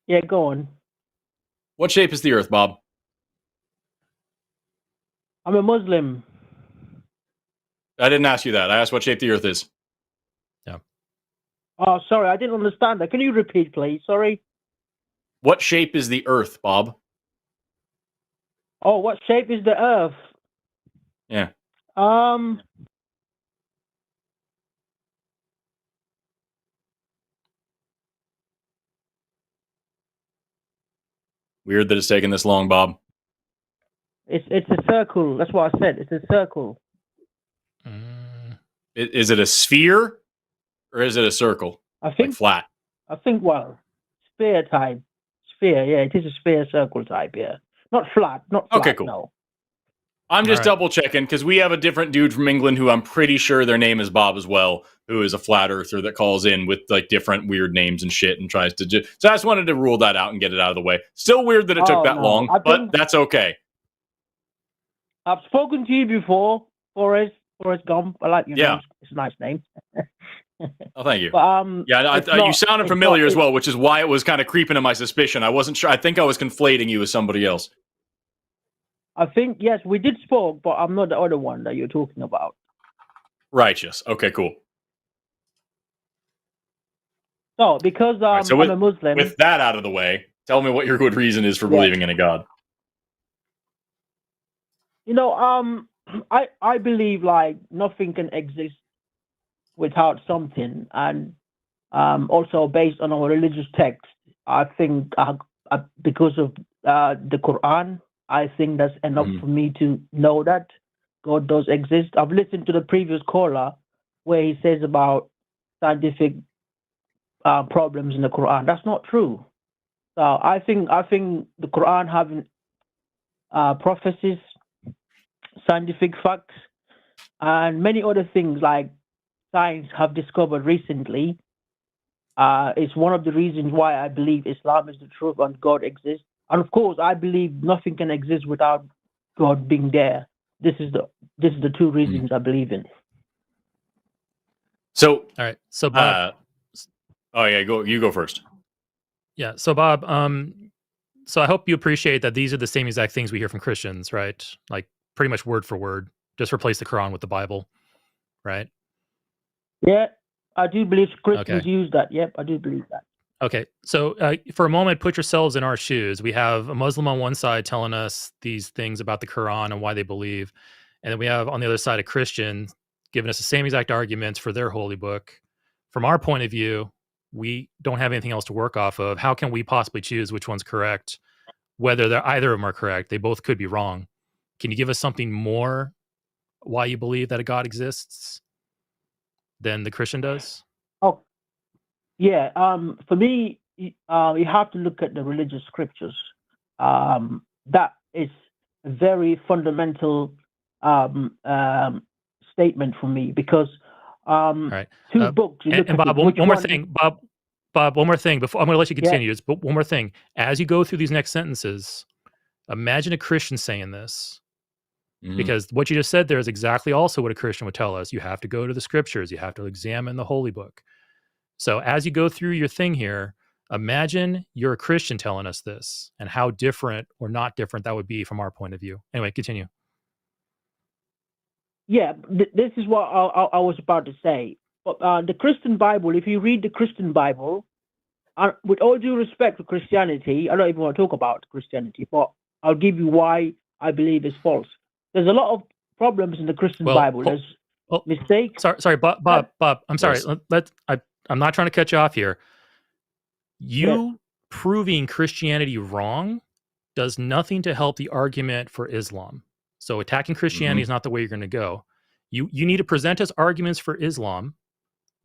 Yeah, go on. What shape is the Earth, Bob? I'm a Muslim. I didn't ask you that. I asked what shape the Earth is. Yeah. Oh, sorry, I didn't understand that. Can you repeat, please? Sorry. What shape is the Earth, Bob? Oh, what shape is the Earth? Yeah. Weird that it's taking this long, Bob. It's a circle. That's what I said. It's a circle. Is it a sphere or is it a circle? I think like flat. I think sphere type. Sphere, yeah, it is a sphere circle type, yeah. Not flat, not flat. Okay, cool. No. I'm just double checking because we have a different dude from England who I'm pretty sure their name is Bob as well, who is a flat earther that calls in with like different weird names and shit and tries to do. So I just wanted to rule that out and get it out of the way. Still weird that it took that long, but that's okay. I've spoken to you before, Forrest Gump. I like your name. It's a nice name. Oh, thank you. But, you sounded familiar as well, which is why it was kind of creeping in my suspicion. I wasn't sure. I think I was conflating you with somebody else. I think, yes, we did spoke, but I'm not the other one that you're talking about. Righteous. Okay, cool. So, because I'm a Muslim... With that out of the way, tell me what your good reason is for believing in a God. You know, I believe, like, nothing can exist without something. And also, based on our religious text, I think because of the Quran... I think that's enough for me to know that God does exist. I've listened to the previous caller where he says about scientific problems in the Quran. That's not true. So I think the Quran having prophecies, scientific facts, and many other things like science have discovered recently is one of the reasons why I believe Islam is the truth and God exists. And of course, I believe nothing can exist without God being there. This is the two reasons I believe in. So, all right. So, Bob. You go first. Yeah. So, Bob. So I hope you appreciate that these are the same exact things we hear from Christians, right? Like pretty much word for word. Just replace the Quran with the Bible, right? Yeah, I do believe Christians use that. Yep, I do believe that. Okay, so for a moment, put yourselves in our shoes. We have a Muslim on one side telling us these things about the Quran and why they believe. And then we have on the other side a Christian giving us the same exact arguments for their holy book. From our point of view, we don't have anything else to work off of. How can we possibly choose which one's correct? Whether either of them are correct, they both could be wrong. Can you give us something more why you believe that a God exists than the Christian does? Oh, yeah. For me, you have to look at the religious scriptures. That is a very fundamental statement for me because two books. And Bob, one more thing. Bob, one more thing. Before I'm going to let you continue. But one more thing. As you go through these next sentences, imagine a Christian saying this. Because what you just said there is exactly also what a Christian would tell us. You have to go to the scriptures. You have to examine the holy book. So as you go through your thing here, imagine you're a Christian telling us this and how different or not different that would be from our point of view. Anyway, continue. Yeah, this is what I was about to say. But the Christian Bible, if you read the Christian Bible, with all due respect to Christianity, I don't even want to talk about Christianity, but I'll give you why I believe it's false. There's a lot of problems in the Christian Bible. There's mistakes. Sorry, Bob. I'm sorry. I'm not trying to cut you off here. You proving Christianity wrong does nothing to help the argument for Islam. So attacking Christianity is not the way you're going to go. You need to present us arguments for Islam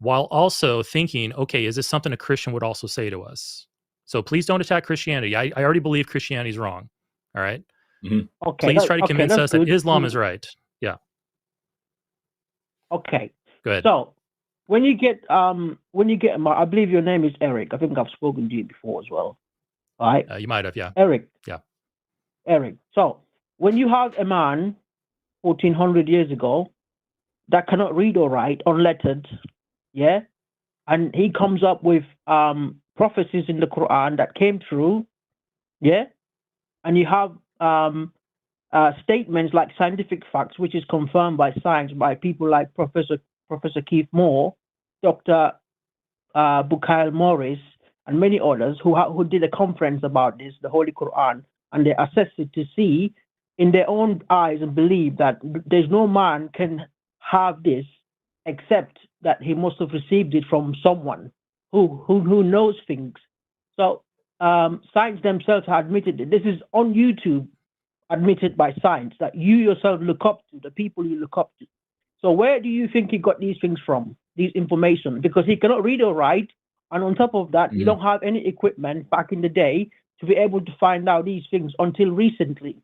while also thinking, okay, is this something a Christian would also say to us? So please don't attack Christianity. I already believe Christianity is wrong. All right. Okay. Please try to convince us that Islam is right. Yeah. Okay. Go ahead. So when you get I believe your name is Eric. I think I've spoken to you before as well. All right. You might have, yeah. Eric. Yeah. Eric. So when you have a man 1400 years ago that cannot read or write, unlettered, yeah, and he comes up with prophecies in the Quran that came through, yeah, and you have statements like scientific facts, which is confirmed by science by people like Professor Keith Moore, Dr. Bukhail Morris, and many others who did a conference about this, the Holy Quran, and they assessed it to see in their own eyes and believe that there's no man can have this except that he must have received it from someone who knows things. So science themselves have admitted it. This is on YouTube, admitted by science, that you yourself look up to, the people you look up to. So where do you think he got these things from, these information? Because he cannot read or write, and on top of that, you don't have any equipment back in the day to be able to find out these things until recently.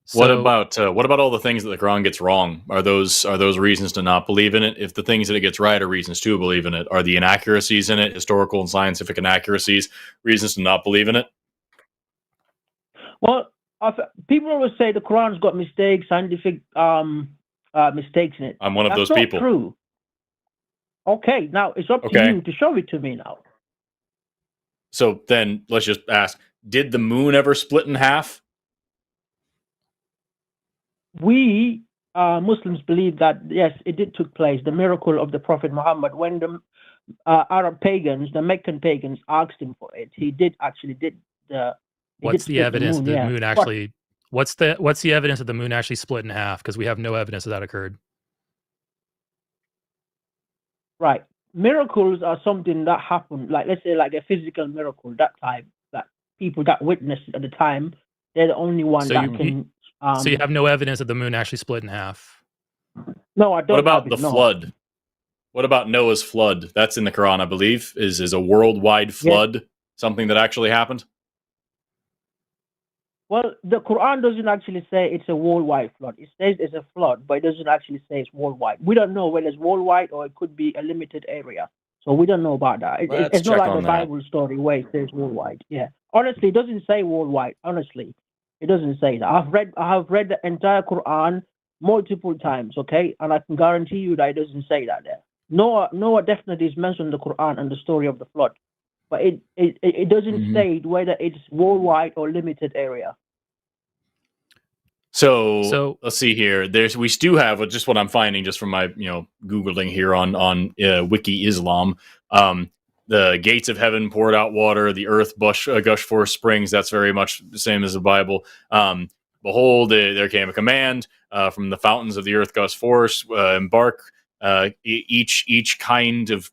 So, what about all the things that the Quran gets wrong? Are those reasons to not believe in it? If the things that it gets right are reasons to believe in it, are the inaccuracies in it, historical and scientific inaccuracies, reasons to not believe in it? Well, people always say the Quran's got mistakes, scientific mistakes in it. I'm one of those people. That's not true. Okay, now it's up to you to show it to me now. So then let's just ask, did the moon ever split in half? We Muslims believe that, yes, it did took place, the miracle of the Prophet Muhammad. When the Arab pagans, the Meccan pagans, asked him for it, he did the... What's the evidence that the moon actually... What's the evidence that the moon actually split in half? Because we have no evidence that occurred. Right. Miracles are something that happened, like, let's say, like a physical miracle, that time, that people that witnessed it at the time, they're the only one can... so you have no evidence that the moon actually split in half? No, I don't. What about the flood? What about Noah's flood? That's in the Quran, I believe. Is a worldwide flood something that actually happened? Well, the Quran doesn't actually say it's a worldwide flood. It says it's a flood, but it doesn't actually say it's worldwide. We don't know whether it's worldwide or it could be a limited area. So we don't know about that. It's not like the Bible story where it says worldwide. Yeah. Honestly, it doesn't say worldwide. Honestly, it doesn't say that. I have read the entire Quran multiple times, okay? And I can guarantee you that it doesn't say that there. Noah definitely is mentioned in the Quran and the story of the flood. But it doesn't say whether it's worldwide or limited area. So let's see here. We do have just what I'm finding just from my Googling here on Wiki Islam. The gates of heaven poured out water. The earth gushed forth springs. That's very much the same as the Bible. Behold, there came a command from the fountains of the earth gushed forth. Embark each kind of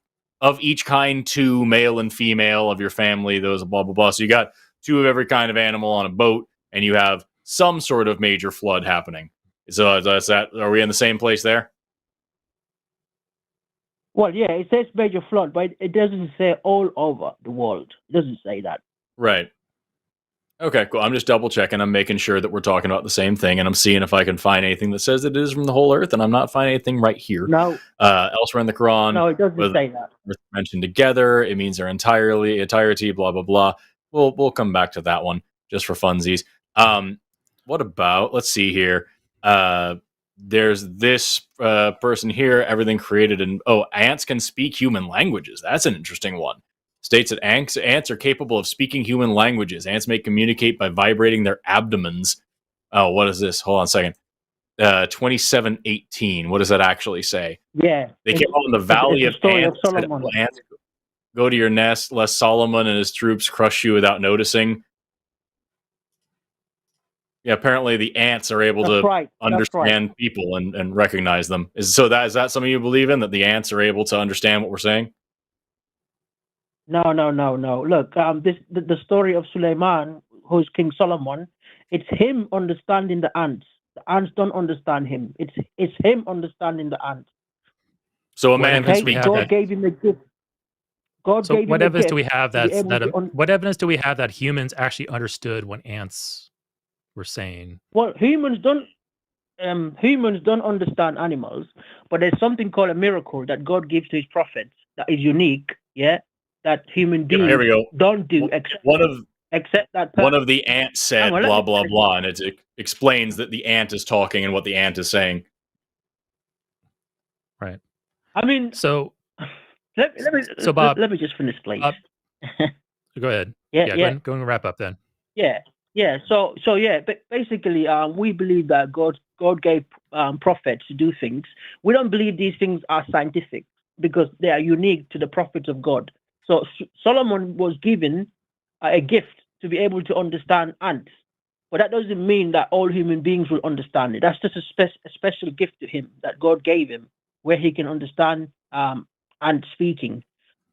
each kind, two, male and female of your family. Those blah blah blah. So you got two of every kind of animal on a boat, and you have some sort of major flood happening. So are we in the same place there? Well, yeah, it says major flood, but it doesn't say all over the world. It doesn't say that. Right. Okay, cool. I'm just double checking. I'm making sure that we're talking about the same thing, and I'm seeing if I can find anything that says that it is from the whole earth, and I'm not finding anything right here. No. Elsewhere in the Quran. No, it doesn't say that. Mentioned together, it means their entirety, blah, blah, blah. We'll come back to that one just for funsies. what about, let's see here. There's this person here, everything created in, ants can speak human languages. That's an interesting one. States that ants are capable of speaking human languages. Ants may communicate by vibrating their abdomens. Oh, what is this? Hold on a second. 27:18. What does that actually say? Yeah. They came out in the valley of ants. Ants go to your nest, lest Solomon and his troops crush you without noticing. Yeah, apparently the ants are able to understand people and recognize them. Is that something you believe in, that the ants are able to understand what we're saying? No. Look, the story of Suleiman, who's King Solomon, it's him understanding the ants. The ants don't understand him. It's him understanding the ants. So a man can speak. God gave him a gift. What evidence do we have that humans actually understood what ants were saying? Well, humans don't understand animals, but there's something called a miracle that God gives to his prophets that is unique, that human beings don't do, except that one of the ants said blah blah blah, and it explains that the ant is talking and what the ant is saying. Right. I mean, so let Bob, let me just finish, please. Go ahead. Go and wrap up then. Yeah. So but basically, we believe that God gave prophets to do things. We don't believe these things are scientific because they are unique to the prophets of God. So Solomon was given a gift to be able to understand ants, but that doesn't mean that all human beings will understand it. That's just a special gift to him that God gave him, where he can understand ants speaking.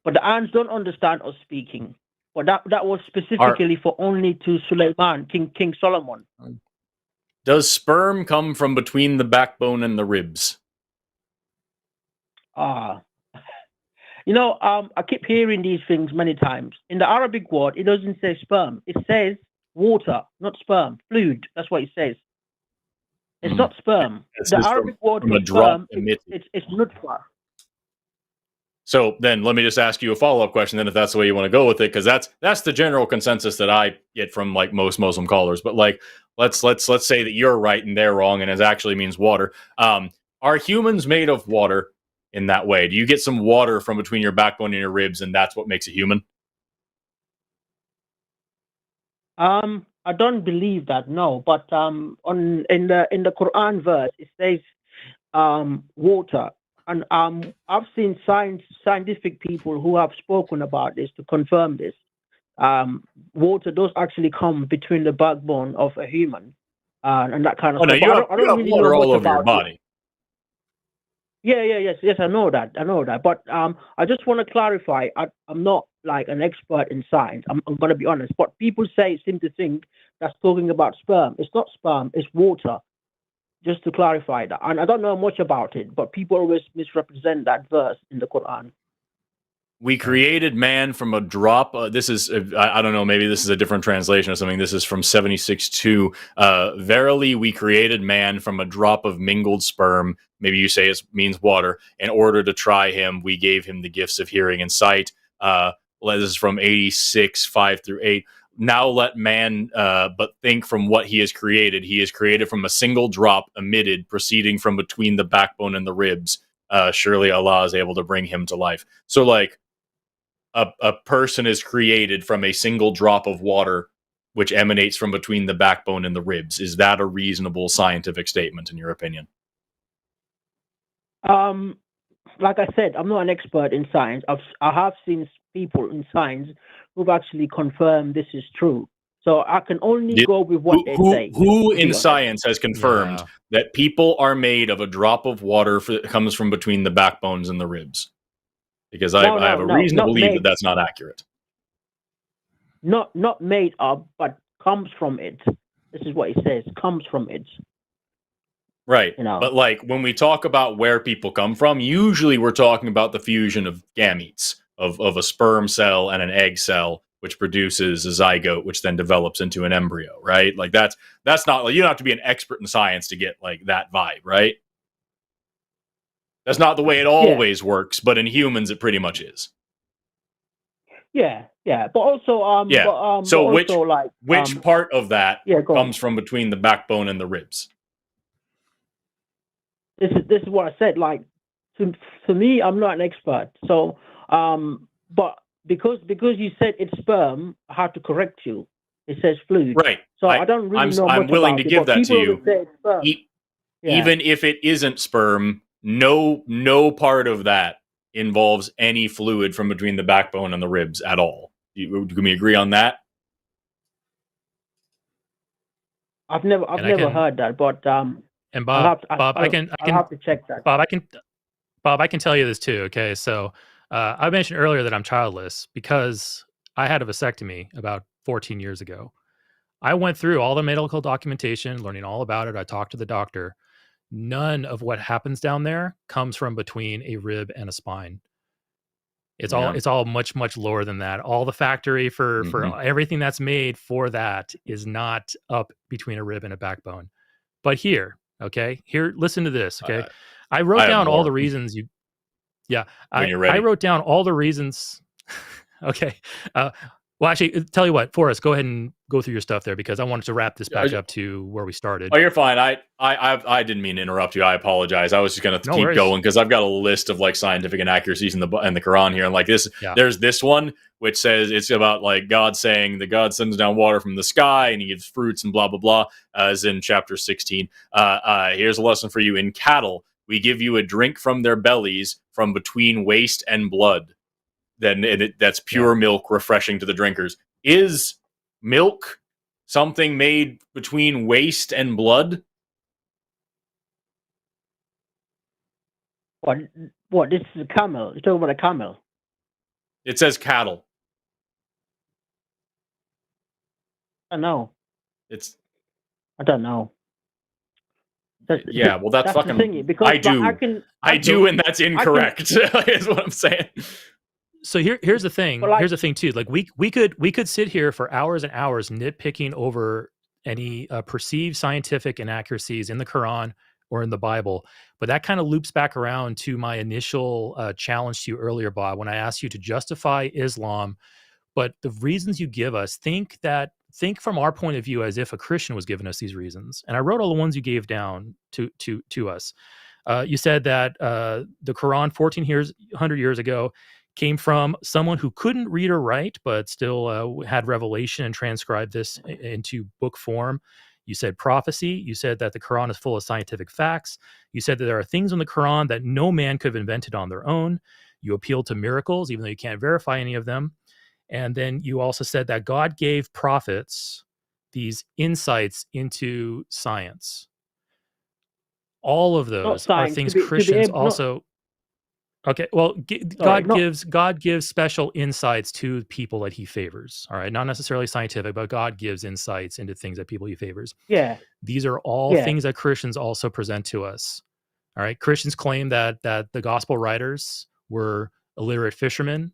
But the ants don't understand us speaking. But that was specifically for only to Suleiman, King Solomon. Does sperm come from between the backbone and the ribs? I keep hearing these things many times. In the Arabic word, it doesn't say sperm. It says water, not sperm. Fluid. That's what it says. It's not sperm. The Arabic word for sperm, it's nutfa. So then let me just ask you a follow-up question then, if that's the way you want to go with it, because that's the general consensus that I get from like most Muslim callers. But like let's say that you're right and they're wrong and it actually means water. Are humans made of water in that way? Do you get some water from between your backbone and your ribs and that's what makes a human? I don't believe that, no. But in the Quran verse it says water. And I've seen scientific people who have spoken about this to confirm this. Water does actually come between the backbone of a human and that kind of stuff. No, you have water all over your body. Yes, I know that. But I just want to clarify, I'm not like an expert in science. I'm going to be honest. But people seem to think that's talking about sperm. It's not sperm, it's water. Just to clarify that. And I don't know much about it, but people always misrepresent that verse in the Quran. We created man from a drop. This is, I don't know, maybe this is a different translation or something. This is from 76:2. Verily, we created man from a drop of mingled sperm. Maybe you say it means water. In order to try him, we gave him the gifts of hearing and sight. This is from 86:5-8. Now let man but think from what he has created. He is created from a single drop emitted, proceeding from between the backbone and the ribs. Surely Allah is able to bring him to life. So like a person is created from a single drop of water, which emanates from between the backbone and the ribs. Is that a reasonable scientific statement in your opinion? Like I said, I'm not an expert in science. I have seen people in science who've actually confirmed this is true. So I can only go with what they say. Who in science has confirmed that people are made of a drop of water that comes from between the backbones and the ribs? Because I have a reason to believe that that's not accurate. Not made of, but comes from it. This is what it says, comes from it. Right. But like when we talk about where people come from, usually we're talking about the fusion of gametes, of a sperm cell and an egg cell, which produces a zygote, which then develops into an embryo, right? Like that's not, like, you don't have to be an expert in science to get like that vibe, right? That's not the way it always works, but in humans it pretty much is. Yeah, but also So but which also, like, part of that go comes on. from between the backbone and the ribs? This is what I said. Like, to me, I'm not an expert. So but because you said it's sperm, I have to correct you. It says fluid. Right. So I don't really know much I'm willing about to it, give but that to people you. always say it's sperm. Even if it isn't sperm, no part of that involves any fluid from between the backbone and the ribs at all. Can we agree on that? I've never heard that, but and Bob, I'll have to check that. Bob, I can tell you this too. Okay, so I mentioned earlier that I'm childless because I had a vasectomy about 14 years ago. I went through all the medical documentation, learning all about it. I talked to the doctor. None of what happens down there comes from between a rib and a spine. It's all much lower than that. All the factory for everything that's made for that is not up between a rib and a backbone. But here, listen to this. Okay, I wrote down all the reasons you. Yeah, I wrote down all the reasons. Okay. Well, actually, tell you what, Forrest, go ahead and go through your stuff there because I wanted to wrap this back up to where we started. Oh, you're fine. I didn't mean to interrupt you. I apologize. I was just going to keep going because I've got a list of like scientific inaccuracies in the Quran here, and like this, there's this one which says it's about like God saying that God sends down water from the sky and He gives fruits and blah blah blah, as in chapter 16. Here's a lesson for you: in cattle, we give you a drink from their bellies from between waist and blood. Then that's pure milk, refreshing to the drinkers. Is milk something made between waist and blood? What? This is a camel. You're talking about a camel. It says cattle. I don't know. I don't know. Well, that's fucking. The thing, because I do, and that's incorrect. Is what I'm saying. So here's the thing. Here's the thing too. Like we could sit here for hours and hours nitpicking over any perceived scientific inaccuracies in the Quran or in the Bible, but that kind of loops back around to my initial challenge to you earlier, Bob, when I asked you to justify Islam, but the reasons you give us, think from our point of view as if a Christian was giving us these reasons. And I wrote all the ones you gave down to us. You said that the Quran 1,400 years ago came from someone who couldn't read or write, but still had revelation and transcribed this into book form. You said prophecy. You said that the Quran is full of scientific facts. You said that there are things in the Quran that no man could have invented on their own. You appealed to miracles, even though you can't verify any of them. And then you also said that God gave prophets these insights into science. All of those are things Christians also... Okay, well, God gives special insights to people that He favors. All right, not necessarily scientific, but God gives insights into things that people He favors. Yeah, these are all things that Christians also present to us. All right, Christians claim that the gospel writers were illiterate fishermen,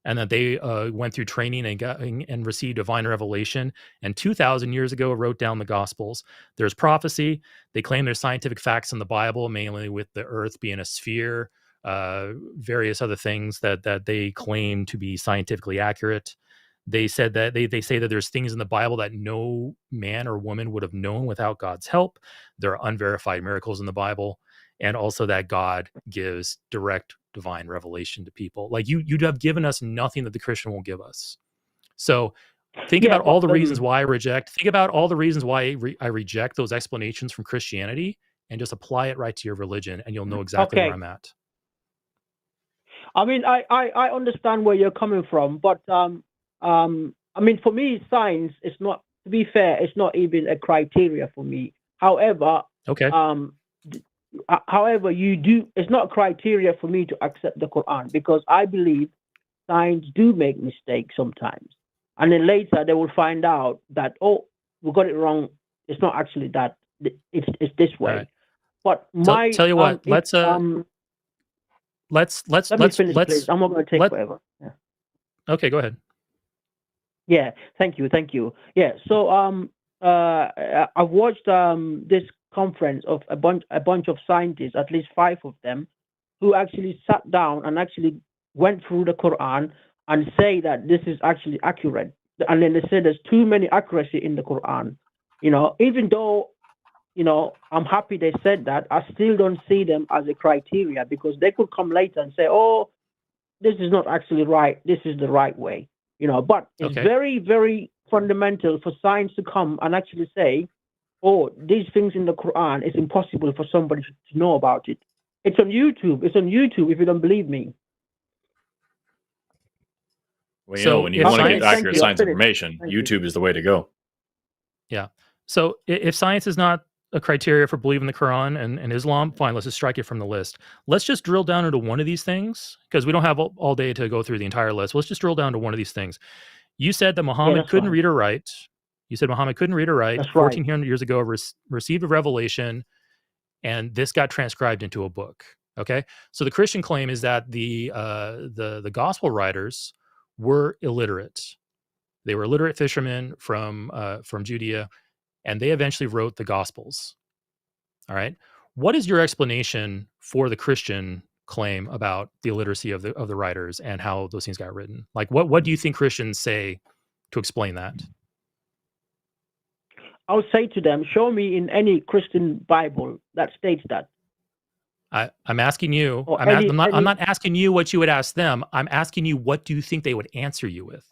and that they went through training and received divine revelation, and 2,000 years ago wrote down the Gospels. There's prophecy. They claim there's scientific facts in the Bible, mainly with the Earth being a sphere. Various other things that they claim to be scientifically accurate. They said that they say that there's things in the Bible that no man or woman would have known without God's help. There are unverified miracles in the Bible, and also that God gives direct divine revelation to people. Like you'd have given us nothing that the Christian won't give us. So think about all the reasons why I reject. Think about all the reasons why I reject those explanations from Christianity, and just apply it right to your religion, and you'll know exactly where I'm at. I mean, I understand where you're coming from, but I mean, for me, science is not. To be fair, it's not even a criteria for me. However, however, it's not a criteria for me to accept the Quran, because I believe science do make mistakes sometimes, and then later they will find out that we got it wrong. It's not actually that. It's this way. Right. But tell you what, let's let me finish, please. I'm not going to take forever. Yeah. Okay, go ahead. Yeah, thank you. Yeah, so I've watched this conference of a bunch of scientists, at least 5 of them, who actually sat down and actually went through the Quran and say that this is actually accurate. And then they say there's too many accuracy in the Quran. Even though, I'm happy they said that, I still don't see them as a criteria, because they could come later and say, oh, this is not actually right. This is the right way. But it's very, very fundamental for science to come and actually say, oh, these things in the Quran, it's impossible for somebody to know about it. It's on YouTube. It's on YouTube if you don't believe me. Well, when you want to get accurate science information, YouTube is the way to go. Yeah. So if science is not a criteria for believing the Quran and Islam, fine, let's just strike it from the list. Let's just drill down into one of these things, because we don't have all day to go through the entire list. Let's just drill down to one of these things. You said that Muhammad couldn't read or write. You said Muhammad couldn't read or write. That's 1,400 years ago, received a revelation, and this got transcribed into a book. Okay, so the Christian claim is that the gospel writers were illiterate. They were illiterate fishermen from Judea, and they eventually wrote the Gospels. All right, what is your explanation for the Christian claim about the illiteracy of the writers and how those things got written? Like, what do you think Christians say to explain that? I'll say to them, show me in any Christian Bible that states that. I'm asking you. I'm not asking you what you would ask them. I'm asking you, what do you think they would answer you with?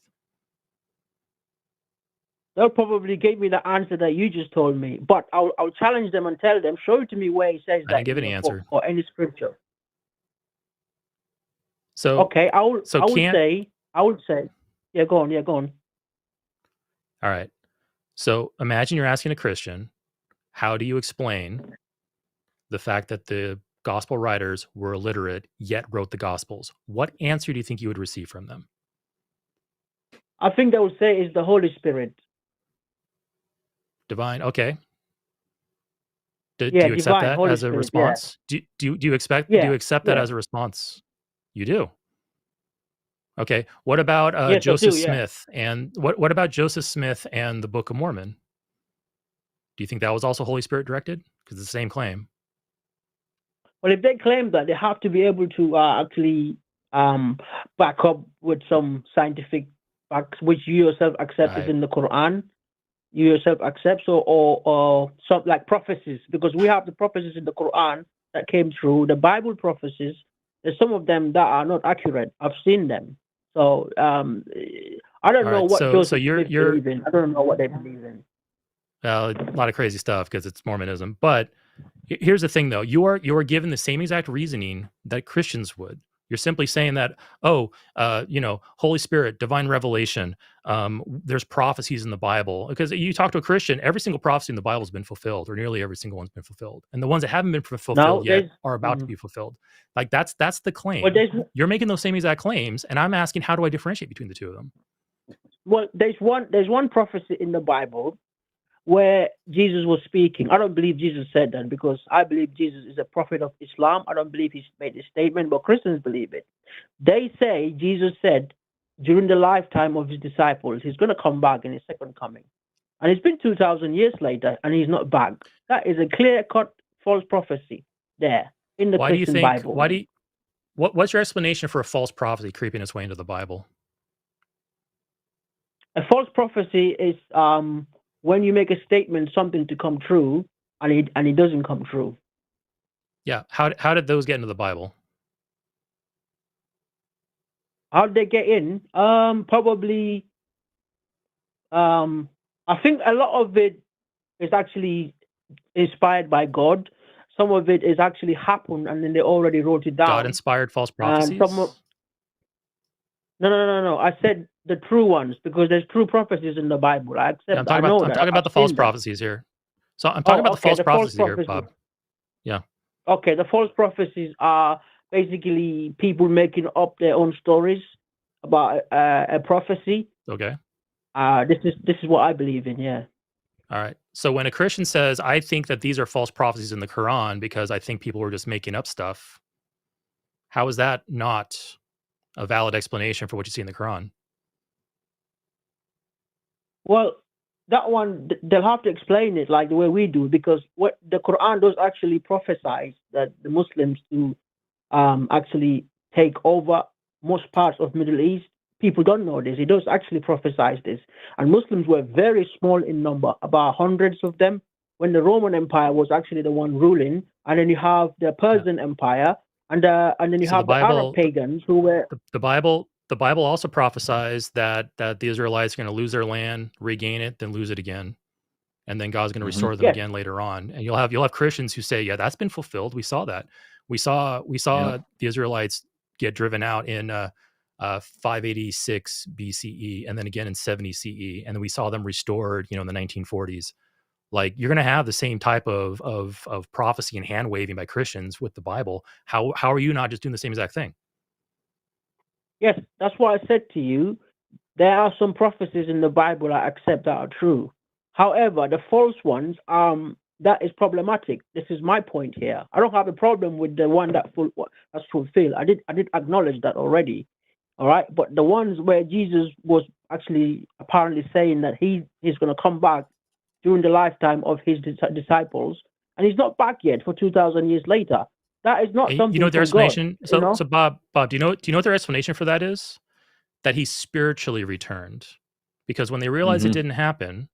They'll probably give me the answer that you just told me, but I'll challenge them and tell them, show it to me where it says that. I didn't give any answer or any scripture. So okay, I would say, yeah, go on. All right. So imagine you're asking a Christian, how do you explain the fact that the gospel writers were illiterate yet wrote the Gospels? What answer do you think you would receive from them? I think they would say it's the Holy Spirit. Divine, okay. Do you accept that Holy as a Spirit, response? Yeah. Do you accept that as a response? You do. Okay. What about Joseph Smith and what about Joseph Smith and the Book of Mormon? Do you think that was also Holy Spirit directed? Because it's the same claim. Well, if they claim that, they have to be able to actually back up with some scientific facts, which you yourself accepted in the Quran. You yourself accept, or some like prophecies, because we have the prophecies in the Quran that came through. The Bible prophecies, there's some of them that are not accurate. I've seen them. So I don't know what Joseph Smith believe in. I don't know what they believe in. Well, a lot of crazy stuff because it's Mormonism. But here's the thing, though. You are given the same exact reasoning that Christians would. You're simply saying that, Holy Spirit, divine revelation, there's prophecies in the Bible. Because you talk to a Christian, every single prophecy in the Bible has been fulfilled, or nearly every single one's been fulfilled. And the ones that haven't been fulfilled yet are about to be fulfilled. Like that's the claim. Well, you're making those same exact claims, and I'm asking, how do I differentiate between the two of them? Well, there's one prophecy in the Bible where Jesus was speaking. I don't believe Jesus said that, because I believe Jesus is a prophet of Islam. I don't believe he's made this statement, but Christians believe it. They say Jesus said during the lifetime of his disciples, he's going to come back in his second coming. And it's been 2,000 years later, and he's not back. That is a clear-cut false prophecy there in the Christian Bible. What's your explanation for a false prophecy creeping its way into the Bible? A false prophecy is when you make a statement, something to come true, and it doesn't come true. Yeah. How did those get into the Bible? How did they get in? Probably. I think a lot of it is actually inspired by God. Some of it is actually happened, and then they already wrote it down. God-inspired false prophecies? No. I said the true ones, because there's true prophecies in the Bible. I accept. I'm talking about the false prophecies here. So I'm talking about the false prophecies here, Bob. Yeah. Okay, the false prophecies are basically people making up their own stories about a prophecy. Okay. This is what I believe in. Yeah. All right. So when a Christian says, "I think that these are false prophecies in the Quran because I think people were just making up stuff," how is that not a valid explanation for what you see in the Quran? Well, that one, they'll have to explain it like the way we do, because what the Quran does actually prophesize that the Muslims do actually take over most parts of Middle East, people don't know this. He does actually prophesy this. And Muslims were very small in number, about hundreds of them, when the Roman Empire was actually the one ruling. And then you have the Persian Empire, and then you have the Arab pagans who were... The Bible also prophesies that the Israelites are going to lose their land, regain it, then lose it again. And then God's going to restore them again later on. And you'll have Christians who say, yeah, that's been fulfilled. We saw that. We saw the Israelites get driven out in 586 BCE, and then again in 70 CE, and then we saw them restored, in the 1940s. Like, you're going to have the same type of prophecy and hand waving by Christians with the Bible. How are you not just doing the same exact thing? Yes, that's what I said to you. There are some prophecies in the Bible I accept that are true. However, the false ones, that is problematic. This is my point here. I don't have a problem with the one that's fulfilled. I did acknowledge that already. All right, but the ones where Jesus was actually apparently saying that he's going to come back during the lifetime of his disciples, and he's not back yet for 2,000 years later. That is not something. You know what their explanation? God, so Bob, do you know what their explanation for that is? That he spiritually returned, because when they realized it didn't happen,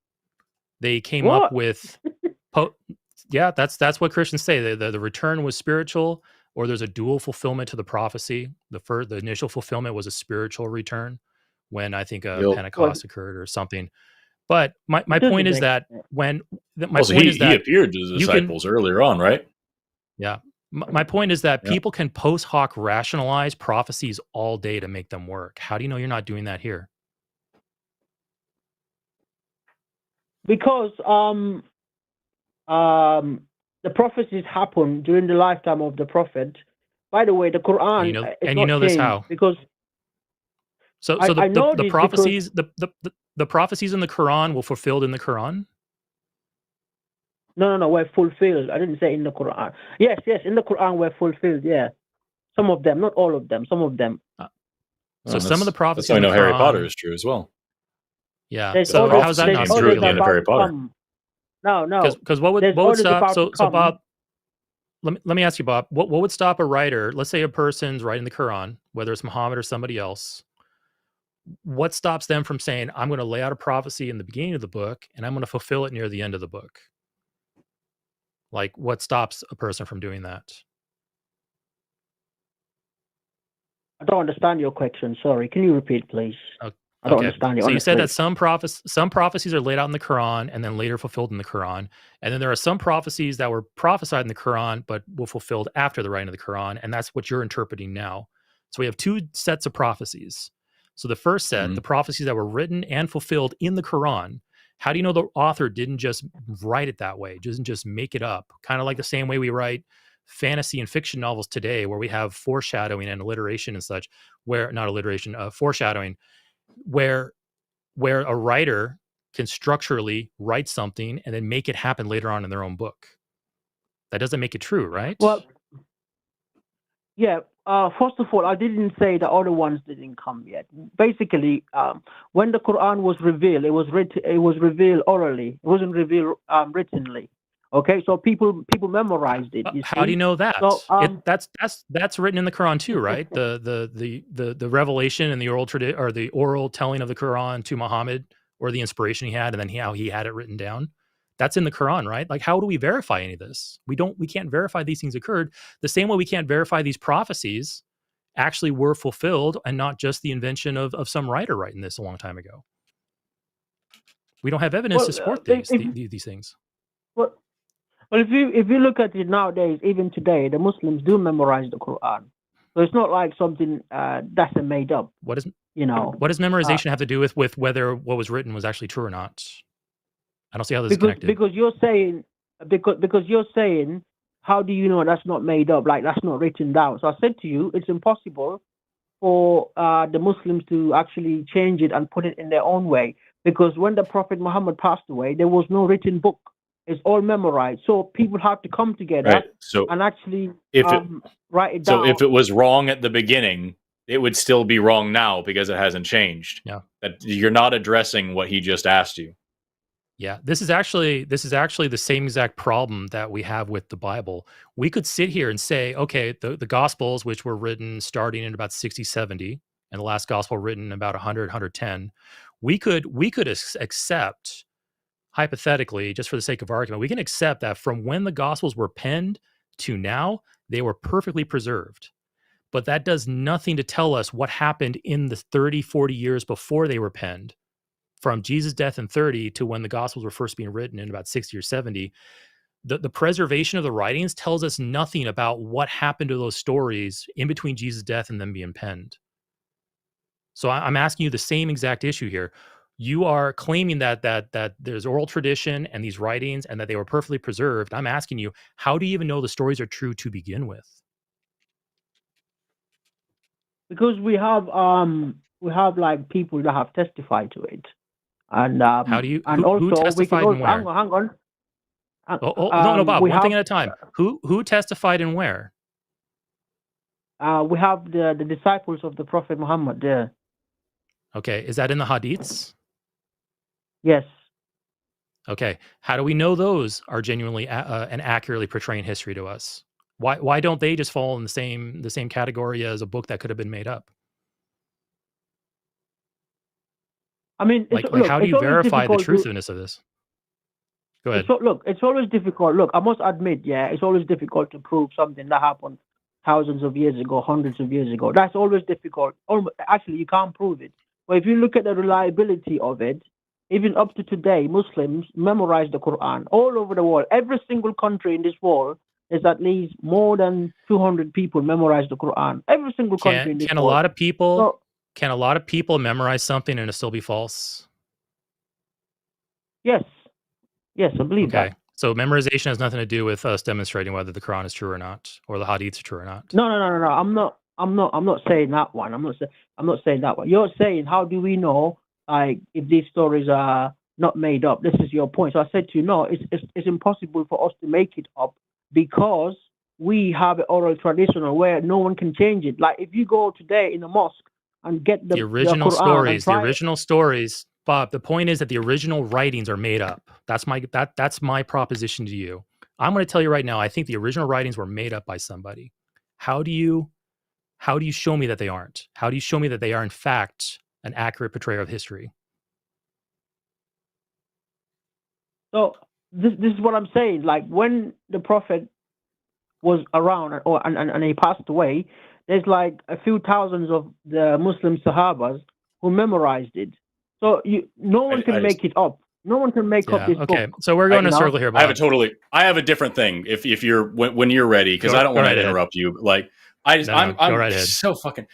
they came up with, that's what Christians say. The return was spiritual, or there's a dual fulfillment to the prophecy. The initial fulfillment was a spiritual return, when I think Pentecost occurred or something. But my point is that he appeared to the disciples earlier on, right? Yeah. My point is that people can post hoc rationalize prophecies all day to make them work. How do you know you're not doing that here? Because the prophecies happen during the lifetime of the prophet. By the way, the Quran, you know this how? Because the prophecies, the prophecies in the Quran were fulfilled in the Quran. No, we're fulfilled. I didn't say in the Quran. Yes, in the Quran we're fulfilled. Yeah, some of them, not all of them. Some of them. So some of the prophecies. That's why I know Harry Potter is true as well. Yeah. So how's that not true? At the end of Harry Potter. No. Because what would stop? So Bob, let me ask you, Bob. What would stop a writer? Let's say a person's writing the Quran, whether it's Muhammad or somebody else. What stops them from saying, I'm going to lay out a prophecy in the beginning of the book, and I'm going to fulfill it near the end of the book? Like, what stops a person from doing that? I don't understand your question. Sorry. Can you repeat, please? Okay. I don't understand you. So you said that some prophecies are laid out in the Quran and then later fulfilled in the Quran. And then there are some prophecies that were prophesied in the Quran, but were fulfilled after the writing of the Quran. And that's what you're interpreting now. So we have two sets of prophecies. So the first set, the prophecies that were written and fulfilled in the Quran, how do you know the author didn't just write it that way, doesn't just make it up? Kind of like the same way we write fantasy and fiction novels today, where we have foreshadowing and alliteration and such, foreshadowing, where a writer can structurally write something and then make it happen later on in their own book. That doesn't make it true, right? Well, yeah. First of all, I didn't say the other ones didn't come yet. Basically, when the Quran was revealed, it was revealed orally. It wasn't revealed writtenly. Okay, so people memorized it. How do you know that? So, that's written in the Quran too, right? The revelation and the oral telling of the Quran to Muhammad, or the inspiration he had, and then how he had it written down. That's in the Quran, right? Like, how do we verify any of this? We can't verify these things occurred. The same way we can't verify these prophecies actually were fulfilled and not just the invention of some writer writing this a long time ago. We don't have evidence to support these things. Well, if you look at it nowadays, even today, the Muslims do memorize the Quran. So it's not like something that's made up. What does memorization have to do with whether what was written was actually true or not? I don't see how this is connected. Because you're saying, how do you know that's not made up? Like, that's not written down. So I said to you, it's impossible for the Muslims to actually change it and put it in their own way. Because when the Prophet Muhammad passed away, there was no written book. It's all memorized. So people have to come together and actually write it down. So if it was wrong at the beginning, it would still be wrong now because it hasn't changed. Yeah. That you're not addressing what he just asked you. Yeah, this is actually the same exact problem that we have with the Bible. We could sit here and say, okay, the Gospels, which were written starting in about 60, 70, and the last gospel written about 100, 110, we could accept, hypothetically, just for the sake of argument, we can accept that from when the gospels were penned to now, they were perfectly preserved. But that does nothing to tell us what happened in the 30, 40 years before they were penned, from Jesus' death in 30 to when the gospels were first being written in about 60 or 70. The preservation of the writings tells us nothing about what happened to those stories in between Jesus' death and them being penned. So I'm asking you the same exact issue here. You are claiming that there's oral tradition and these writings and that they were perfectly preserved. I'm asking you, how do you even know the stories are true to begin with? Because we have like people that have testified to it, and how do you? And who also testified we and can where? hang on. No, Bob. One thing at a time. Who testified and where? We have the disciples of the Prophet Muhammad there. Okay, is that in the Hadiths? Yes. Okay, how do we know those are genuinely and accurately portraying history to us? Why don't they just fall in the same category as a book that could have been made up? I mean, how do you verify the truthfulness of this? Go ahead. It's always difficult. Look, I must admit, it's always difficult to prove something that happened thousands of years ago, hundreds of years ago. That's always difficult. Actually, you can't prove it. But if you look at the reliability of it, even up to today, Muslims memorize the Quran all over the world. Every single country in this world is at least more than 200 people memorize the Quran. Every single country in this world. Can a lot of people memorize something and it still be false? Yes. Yes, I believe that. So memorization has nothing to do with us demonstrating whether the Quran is true or not, or the Hadiths are true or not. No. I'm not saying that one. I'm not saying that one. You're saying, how do we know, like, if these stories are not made up? This is your point. So I said to you, no, it's impossible for us to make it up because we have an oral tradition where no one can change it. Like, if you go today in a mosque and get the original Quran stories, Bob, the point is that the original writings are made up. That's my proposition to you. I'm going to tell you right now, I think the original writings were made up by somebody. How do you show me that they aren't? How do you show me that they are in fact an accurate portrayal of history? So this is what I'm saying. Like, when the Prophet was around and he passed away, there's like a few thousands of the Muslim Sahabas who memorized it. So no one can make it up. No one can make up this book. Okay, so we're going in a circle here, Bob. I have a different thing. If you're when you're ready, because I don't want to interrupt you. Like, I'm so fucking.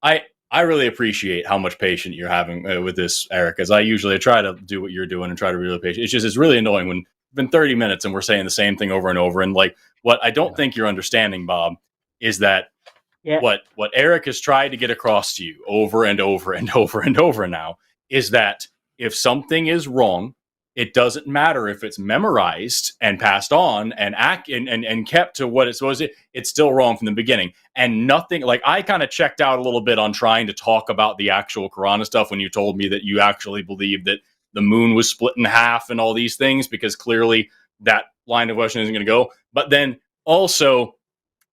I really appreciate how much patience you're having with this, Eric. Because I usually try to do what you're doing and try to be really patient. It's really annoying when it's been 30 minutes and we're saying the same thing over and over. And like, what I don't think you're understanding, Bob, is that what Eric has tried to get across to you over and over and over and over now is that if something is wrong, it doesn't matter if it's memorized and passed on and kept to what it's supposed to. It's still wrong from the beginning. And nothing, like, I kind of checked out a little bit on trying to talk about the actual Quran and stuff when you told me that you actually believe that the moon was split in half and all these things, because clearly that line of question isn't going to go. But then also,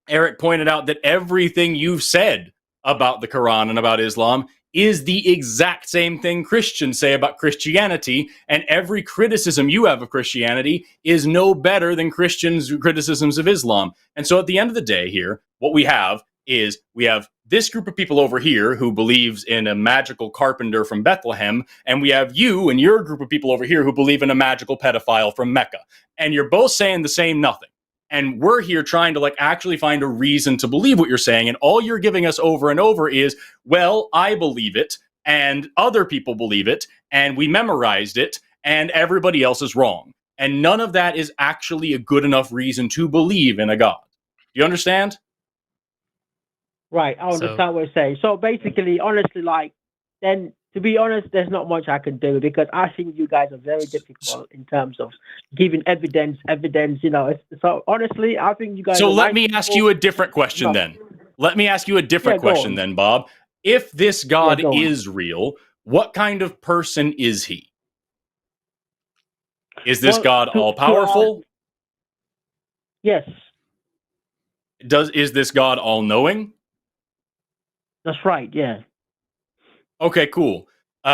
Eric pointed out that everything you've said about the Quran and about Islam is the exact same thing Christians say about Christianity, and every criticism you have of Christianity is no better than Christians' criticisms of Islam. And so at the end of the day here, what we have is we have this group of people over here who believes in a magical carpenter from Bethlehem, and we have you and your group of people over here who believe in a magical pedophile from Mecca. And you're both saying the same nothing. And we're here trying to, like, actually find a reason to believe what you're saying. And all you're giving us over and over is, well, I believe it, and other people believe it, and we memorized it, and everybody else is wrong. And none of that is actually a good enough reason to believe in a God. Do you understand? Right, I understand what you're saying. So basically, honestly, like, then, to be honest, there's not much I can do, because I think you guys are very difficult in terms of giving evidence, you know. So honestly, I think you guys. So let me ask you a different question then. Let me ask you a different question then, Bob. If this God is real, what kind of person is he? Is this God all-powerful? Yes. Is this God all-knowing? That's right, yeah. Okay, cool.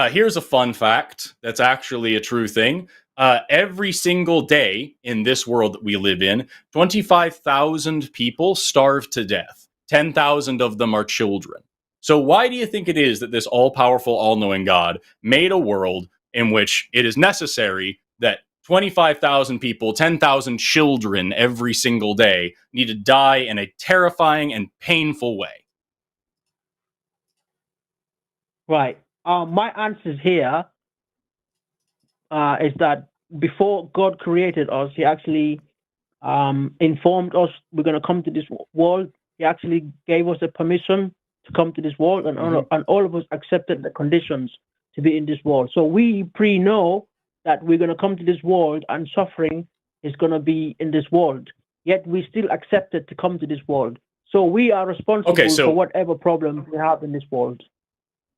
Here's a fun fact that's actually a true thing. Every single day in this world that we live in, 25,000 people starve to death. 10,000 of them are children. So why do you think it is that this all-powerful, all-knowing God made a world in which it is necessary that 25,000 people, 10,000 children every single day need to die in a terrifying and painful way? Right. My answers here is that before God created us, He actually informed us we're going to come to this world. He actually gave us a permission to come to this world, and all of us accepted the conditions to be in this world. So we know that we're going to come to this world and suffering is going to be in this world. Yet we still accepted to come to this world. So we are responsible for whatever problems we have in this world.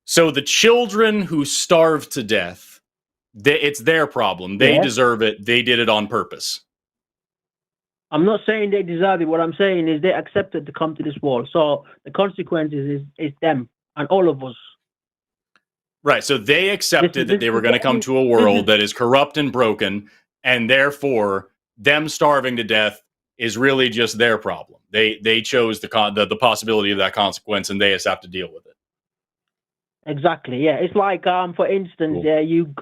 So the children who starve to death, it's their problem. They deserve it. They did it on purpose. I'm not saying they deserve it. What I'm saying is they accepted to come to this world. So the consequences is them and all of us. Right. So they accepted that they were going to come to a world that is corrupt and broken, and therefore them starving to death is really just their problem. They chose the possibility of that consequence, and they just have to deal with it. Exactly. Yeah. It's like for instance, you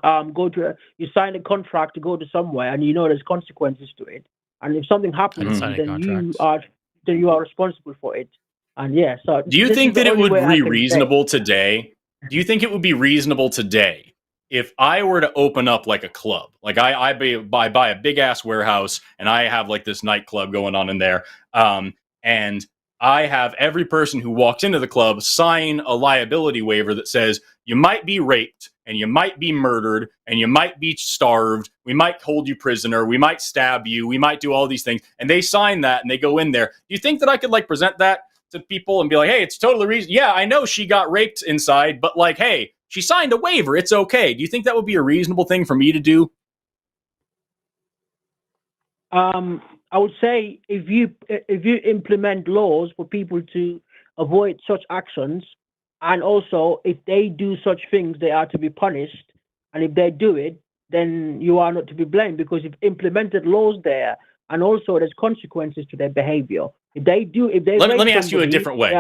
you sign a contract to go to somewhere, and you know there's consequences to it. And if something happens, then you are responsible for it. And so do you think that it would be reasonable today? Do you think it would be reasonable today if I were to open up like a club? Like I buy a big ass warehouse and I have like this nightclub going on in there. And I have every person who walks into the club sign a liability waiver that says you might be raped and you might be murdered and you might be starved. We might hold you prisoner. We might stab you. We might do all these things. And they sign that and they go in there. Do you think that I could like present that to people and be like, hey, it's totally reason. Yeah, I know she got raped inside, but like, hey, she signed a waiver. It's okay. Do you think that would be a reasonable thing for me to do? I would say if you implement laws for people to avoid such actions, and also if they do such things, they are to be punished. And if they do it, then you are not to be blamed because you've implemented laws there, and also there's consequences to their behavior. If they let me ask you a different way.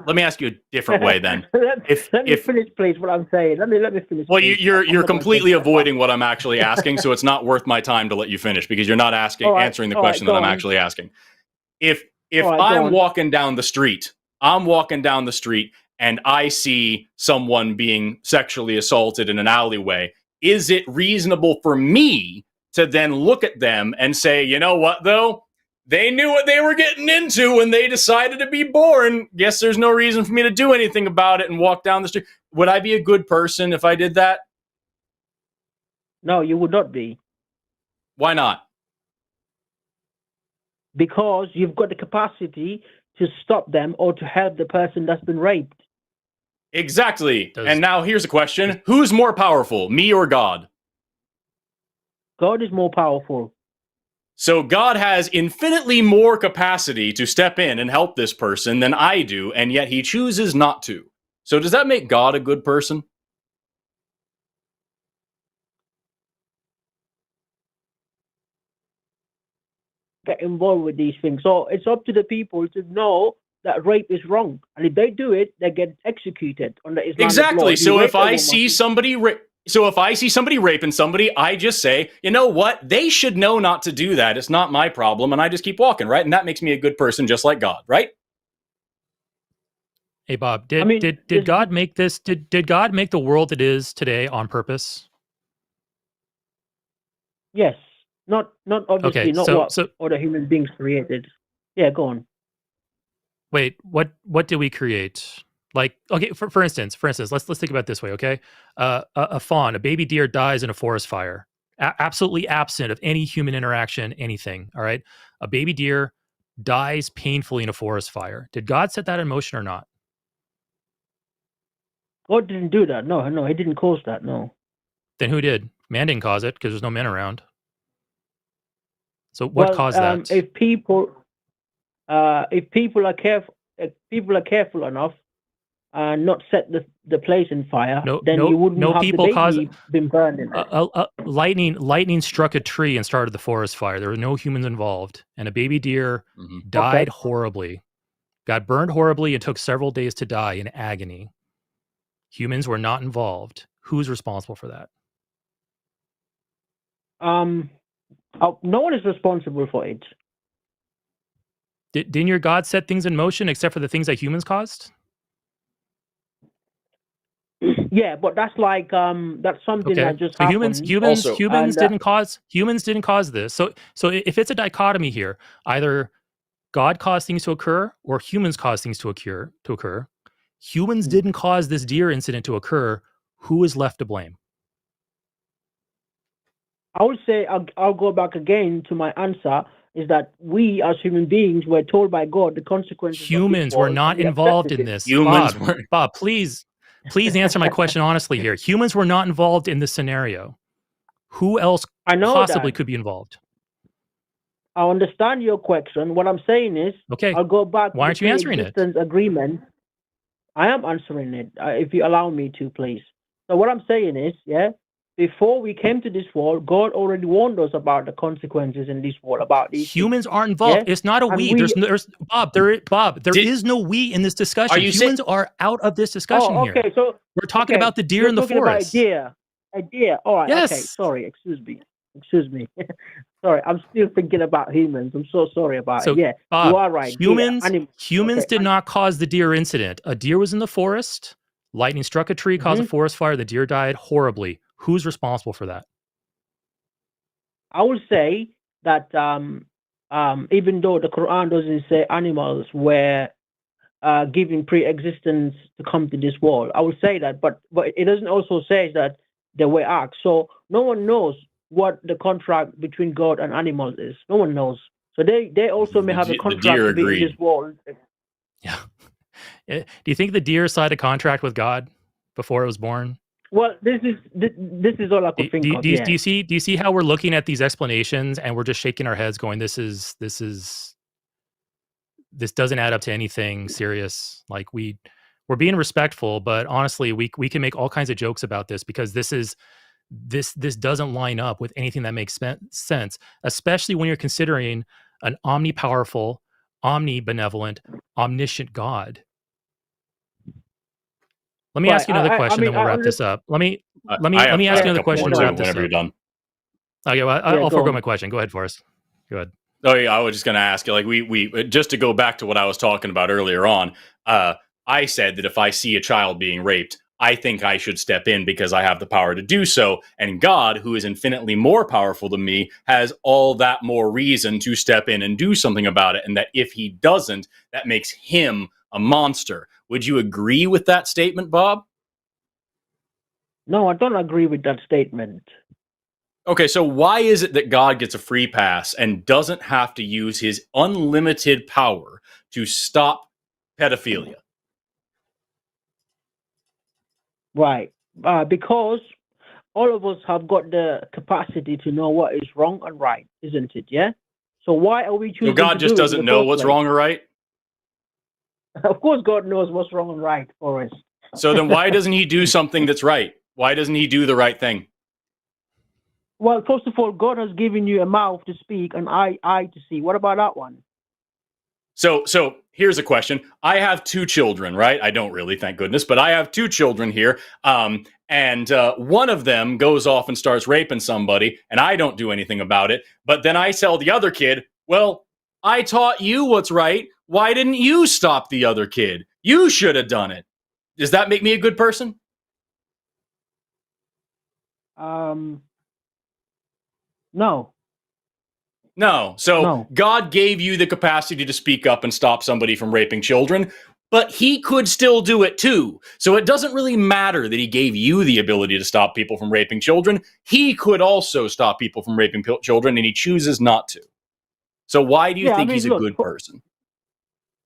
Let me ask you a different way then. Let me finish, please. What I'm saying. Let me finish. Well, you're completely avoiding what I'm actually asking, so it's not worth my time to let you finish because you're not answering the question that I'm actually asking. If I'm walking down the street, and I see someone being sexually assaulted in an alleyway, is it reasonable for me to then look at them and say, you know what, though? They knew what they were getting into when they decided to be born. Guess there's no reason for me to do anything about it and walk down the street. Would I be a good person if I did that? No, you would not be. Why not? Because you've got the capacity to stop them or to help the person that's been raped. Exactly. And now here's a question. Who's more powerful, me or God? God is more powerful. So God has infinitely more capacity to step in and help this person than I do, and yet he chooses not to. So does that make God a good person? Get involved with these things. So it's up to the people to know that rape is wrong. And if they do it, they get executed under Islamic law. Exactly. So if I see somebody raping somebody, I just say, you know what? They should know not to do that. It's not my problem. And I just keep walking, right? And that makes me a good person just like God, right? Hey, Bob, did God make this? Did God make the world it is today on purpose? Yes. Not obviously, what other human beings created. Yeah, go on. Wait, what did we create? Like, okay, for instance, let's think about it this way, okay? A fawn, a baby deer dies in a forest fire, absolutely absent of any human interaction, anything, all right? A baby deer dies painfully in a forest fire. Did God set that in motion or not? God didn't do that. No, he didn't cause that, no. Then who did? Man didn't cause it because there's no men around. So what caused that? If people are careful enough, not set the place in fire, No, then you wouldn't have people the baby been burned in it. Lightning struck a tree and started the forest fire. There were no humans involved, and a baby deer died horribly, got burned horribly, and took several days to die in agony. Humans were not involved. Who's responsible for that? No one is responsible for it. Didn't your God set things in motion except for the things that humans caused? Yeah, but that's like that's something that just happened. Humans didn't cause this. So if it's a dichotomy here, either God caused things to occur or humans caused things to occur. Humans didn't cause this deer incident to occur. Who is left to blame? I would say I'll go back again to my answer. Is that we as human beings were told by God the consequences. Humans were not involved in this. Bob, please answer my question honestly here. Humans were not involved in this scenario. Who else possibly could be involved? I understand your question. What I'm saying is, I'll go back. Why aren't you answering it? Agreement. I am answering it. If you allow me to, please. So what I'm saying is, before we came to this world, God already warned us about the consequences in this world. About these humans aren't involved. Yeah? It's not a we. There's Bob. There is no we in this discussion. Humans are out of this discussion here. So we're talking about the deer in the forest. A deer. All right. Yes. Okay. Sorry. Excuse me. Sorry. I'm still thinking about humans. I'm so sorry about it. Yeah. Bob, you are right. Humans did not cause the deer incident. A deer was in the forest. Lightning struck a tree, caused a forest fire. The deer died horribly. Who's responsible for that? I would say that even though the Quran doesn't say animals were given pre-existence to come to this world, I would say that, but it doesn't also say that they were asked. So no one knows what the contract between God and animals is. No one knows. So they also may have a contract to be in this world. Yeah. Do you think the deer signed a contract with God before it was born? Well, this is all I could think of. Do you see how we're looking at these explanations and we're just shaking our heads, going, "This doesn't add up to anything serious." Like we're being respectful, but honestly, we can make all kinds of jokes about this because this doesn't line up with anything that makes sense, especially when you're considering an omnipowerful, omnibenevolent, omniscient God. Let me ask you another question, then we'll wrap this up. Let me ask you another question to wrap this up. Whenever you're done. Okay, well, I'll forego my question. Go ahead, Forrest. Go ahead. Oh yeah, I was just going to ask you. Like we just to go back to what I was talking about earlier on. I said that if I see a child being raped, I think I should step in because I have the power to do so. And God, who is infinitely more powerful than me, has all that more reason to step in and do something about it. And that if he doesn't, that makes him a monster. Would you agree with that statement, Bob? No, I don't agree with that statement. Okay, so why is it that God gets a free pass and doesn't have to use his unlimited power to stop pedophilia? Right. Because all of us have got the capacity to know what is wrong and right, isn't it? Yeah? So why are we choosing So God just doesn't know what's wrong or right? Of course God knows what's wrong and right for us. So then why doesn't he do something that's right? Why doesn't he do the right thing? Well, first of all, God has given you a mouth to speak and eye to see. What about that one? So here's a question. I have 2 children, right? I don't really, thank goodness, but I have 2 children here. And one of them goes off and starts raping somebody, and I don't do anything about it. But then I tell the other kid, well, I taught you what's right. Why didn't you stop the other kid? You should have done it. Does that make me a good person? No. So no. God gave you the capacity to speak up and stop somebody from raping children, but he could still do it too. So it doesn't really matter that he gave you the ability to stop people from raping children. He could also stop people from raping children, and he chooses not to. So why do you think he's a good person?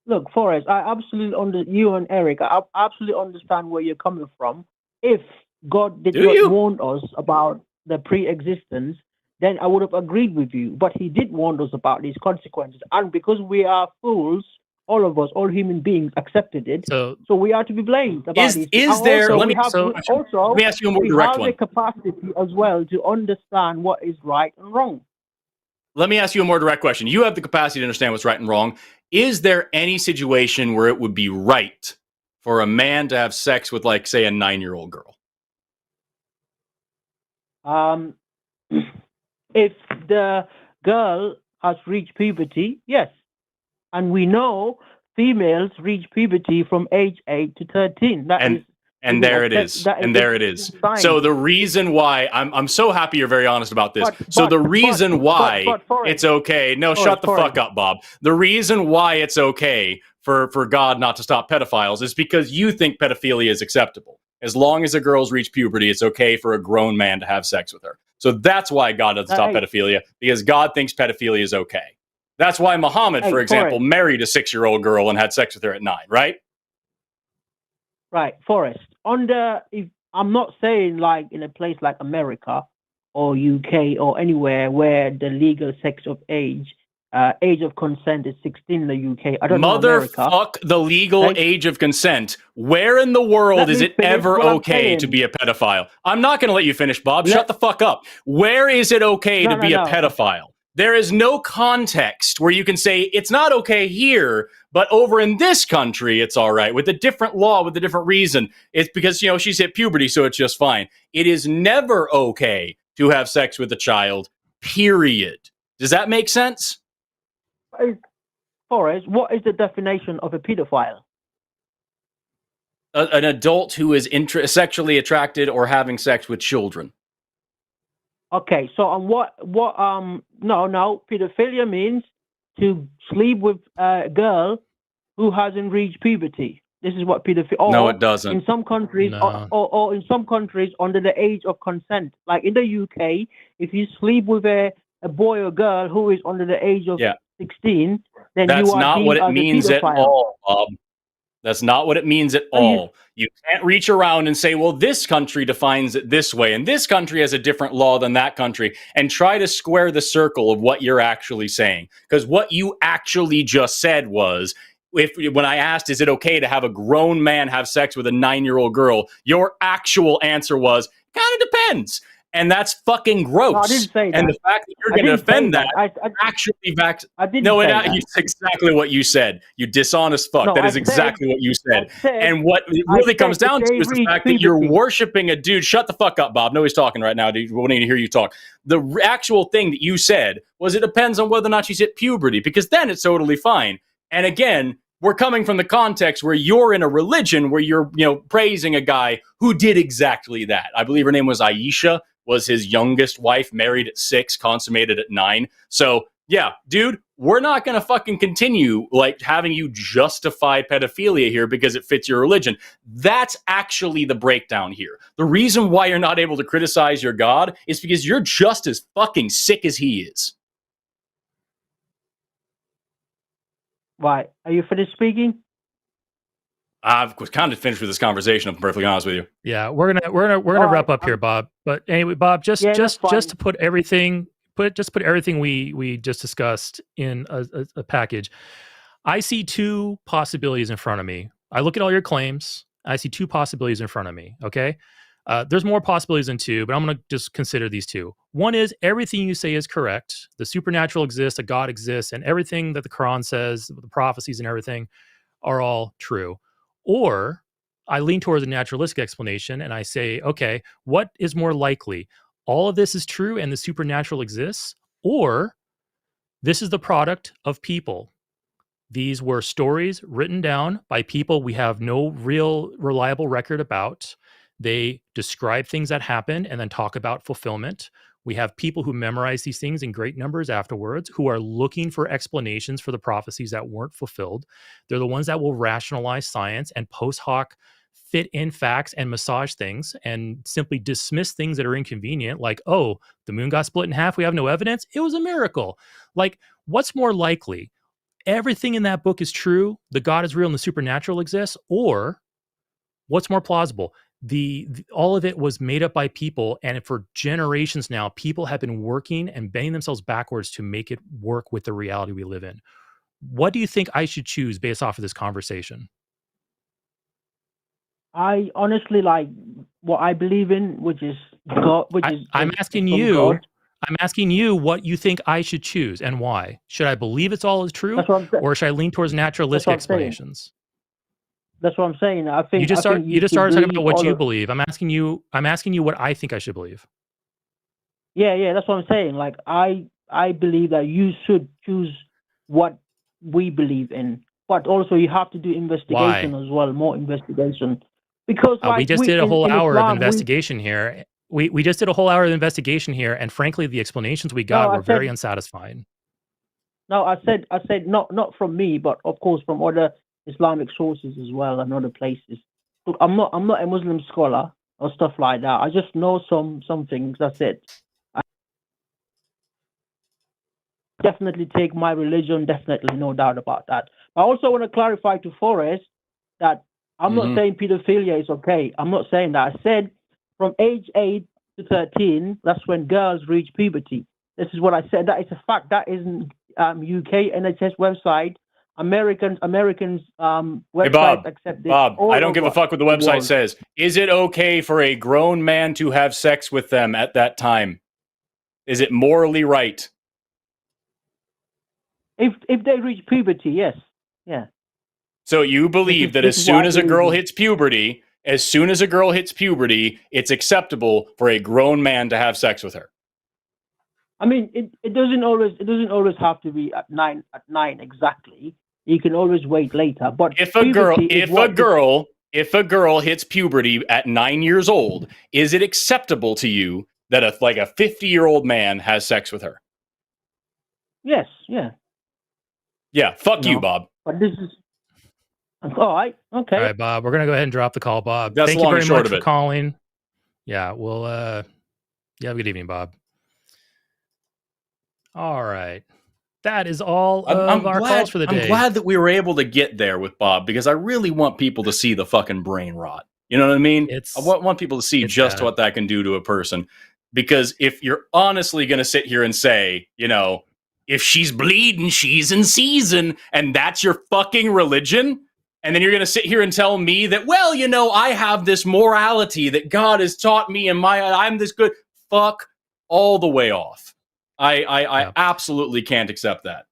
Look, Forrest, I absolutely you and Erika, I absolutely understand where you're coming from. If God did not warn us about the pre-existence, then I would have agreed with you. But he did warn us about these consequences. And because we are fools, all of us, all human beings, accepted it. So we are to be blamed about is this. There? Let me ask you a more direct one. We have the capacity as well to understand what is right and wrong. Let me ask you a more direct question. You have the capacity to understand what's right and wrong. Is there any situation where it would be right for a man to have sex with, like, say, a 9-year-old girl? If the girl has reached puberty, yes. And we know females reach puberty from age 8 to 13. And there it is. So the reason why I'm so happy you're very honest about this. The reason why it's okay. No, shut the fuck up, Bob. The reason why it's okay for God not to stop pedophiles is because you think pedophilia is acceptable. As long as a girl's reached puberty, it's okay for a grown man to have sex with her. So that's why God doesn't stop pedophilia, because God thinks pedophilia is okay. That's why Muhammad, for example, married a 6-year-old girl and had sex with her at 9, right? Right, Forrest. If I'm not saying like in a place like America or UK or anywhere where the legal sex of age of consent is 16 in the UK. I don't know America. Motherfuck the legal age of consent. Where in the world is it ever okay to be a pedophile? I'm not going to let you finish, Bob. Shut the fuck up. Where is it okay to be a pedophile? There is no context where you can say it's not okay here, but over in this country, it's all right with a different law, with a different reason. It's because, she's hit puberty, so it's just fine. It is never okay to have sex with a child, period. Does that make sense? Forrest, what is the definition of a pedophile? An adult who is sexually attracted or having sex with children. Okay, so no, pedophilia means to sleep with a girl who hasn't reached puberty. This is what pedophilia. No, it doesn't. In some countries, or in some countries, under the age of consent. Like in the UK, if you sleep with a boy or girl who is under the age of 16, then that's you are not what it means at all, Bob. That's not what it means at all. You can't reach around and say, well, this country defines it this way, and this country has a different law than that country, and try to square the circle of what you're actually saying. Because what you actually just said was, when I asked, is it okay to have a grown man have sex with a 9-year-old girl, your actual answer was, kind of depends. And that's fucking gross. No, I didn't say that. And the fact that you're going to defend that, it's exactly what you said. You dishonest fuck. That is exactly what you said. And what it really comes down to is the fact that you're worshiping a dude. Shut the fuck up, Bob. Nobody's talking right now, dude. We need to hear you talk. The actual thing that you said was it depends on whether or not she's hit puberty, because then it's totally fine. And again, we're coming from the context where you're in a religion where you're, praising a guy who did exactly that. I believe her name was Aisha. Was his youngest wife, married at 6, consummated at 9. So, yeah, dude, we're not going to fucking continue having you justify pedophilia here because it fits your religion. That's actually the breakdown here. The reason why you're not able to criticize your God is because you're just as fucking sick as he is. Right. Are you finished speaking? I've kind of finished with this conversation, if I'm perfectly honest with you. Yeah, we're gonna wrap up here, Bob. But anyway, Bob, just to put everything we just discussed in a package. I see 2 possibilities in front of me. I look at all your claims. I see 2 possibilities in front of me. Okay, there's more possibilities than 2, but I'm gonna just consider these 2. One is everything you say is correct. The supernatural exists, a God exists, and everything that the Quran says, the prophecies and everything, are all true. Or I lean towards a naturalistic explanation and I say, okay, what is more likely? All of this is true and the supernatural exists, or this is the product of people. These were stories written down by people we have no real reliable record about. They describe things that happen and then talk about fulfillment. We have people who memorize these things in great numbers afterwards, who are looking for explanations for the prophecies that weren't fulfilled. They're the ones that will rationalize science and post hoc fit in facts and massage things and simply dismiss things that are inconvenient, like, oh, the moon got split in half. We have no evidence. It was a miracle. Like, what's more likely? Everything in that book is true. The God is real and the supernatural exists. Or what's more plausible? All of it was made up by people, and for generations now, people have been working and bending themselves backwards to make it work with the reality we live in. what do you think I should choose based off of this conversation? I honestly like what I believe in, which is God. I'm asking you. God. I'm asking you what you think I should choose and why. Should I believe it's all is true, or should I lean towards naturalistic explanations? That's what I'm saying. I think you just started talking about what you believe. I'm asking you what I think I should believe. Yeah, that's what I'm saying. Like I believe that you should choose what we believe in, but also you have to do investigation as well, more investigation. Because we just did a whole hour of investigation here. We just did a whole hour of investigation here, and frankly, the explanations we got were very unsatisfying. No, I said not from me, but of course from other Islamic sources as well and other places. Look, I'm not a Muslim scholar or stuff like that. I just know some things. That's it. I definitely take my religion. Definitely, no doubt about that. I also want to clarify to Forrest that I'm not saying pedophilia is okay. I'm not saying that. I said from age 8 to 13, that's when girls reach puberty. This is what I said. That is a fact. That is UK NHS website. Americans websites accept this. Bob, I don't give a fuck what the website says. Is it okay for a grown man to have sex with them at that time? Is it morally right? If they reach puberty, yes. Yeah. So you believe that as soon as a girl hits puberty, it's acceptable for a grown man to have sex with her? I mean, it doesn't always have to be at 9 exactly. You can always wait later. But if a girl hits puberty at 9 years old, is it acceptable to you that a 50-year-old man has sex with her? Yes, yeah. Yeah, fuck you, Bob. But this is all right. Okay. All right, Bob. We're gonna go ahead and drop the call, Bob. That's Thank you very much for calling. Yeah, well, have a good evening, Bob. All right. That is all of our calls for the day. I'm glad that we were able to get there with Bob, because I really want people to see the fucking brain rot. You know what I mean? I want people to see just what that can do to a person. Because if you're honestly going to sit here and say, if she's bleeding, she's in season, and that's your fucking religion, and then you're going to sit here and tell me that, well, I have this morality that God has taught me, and I'm this good. Fuck all the way off. I absolutely can't accept that.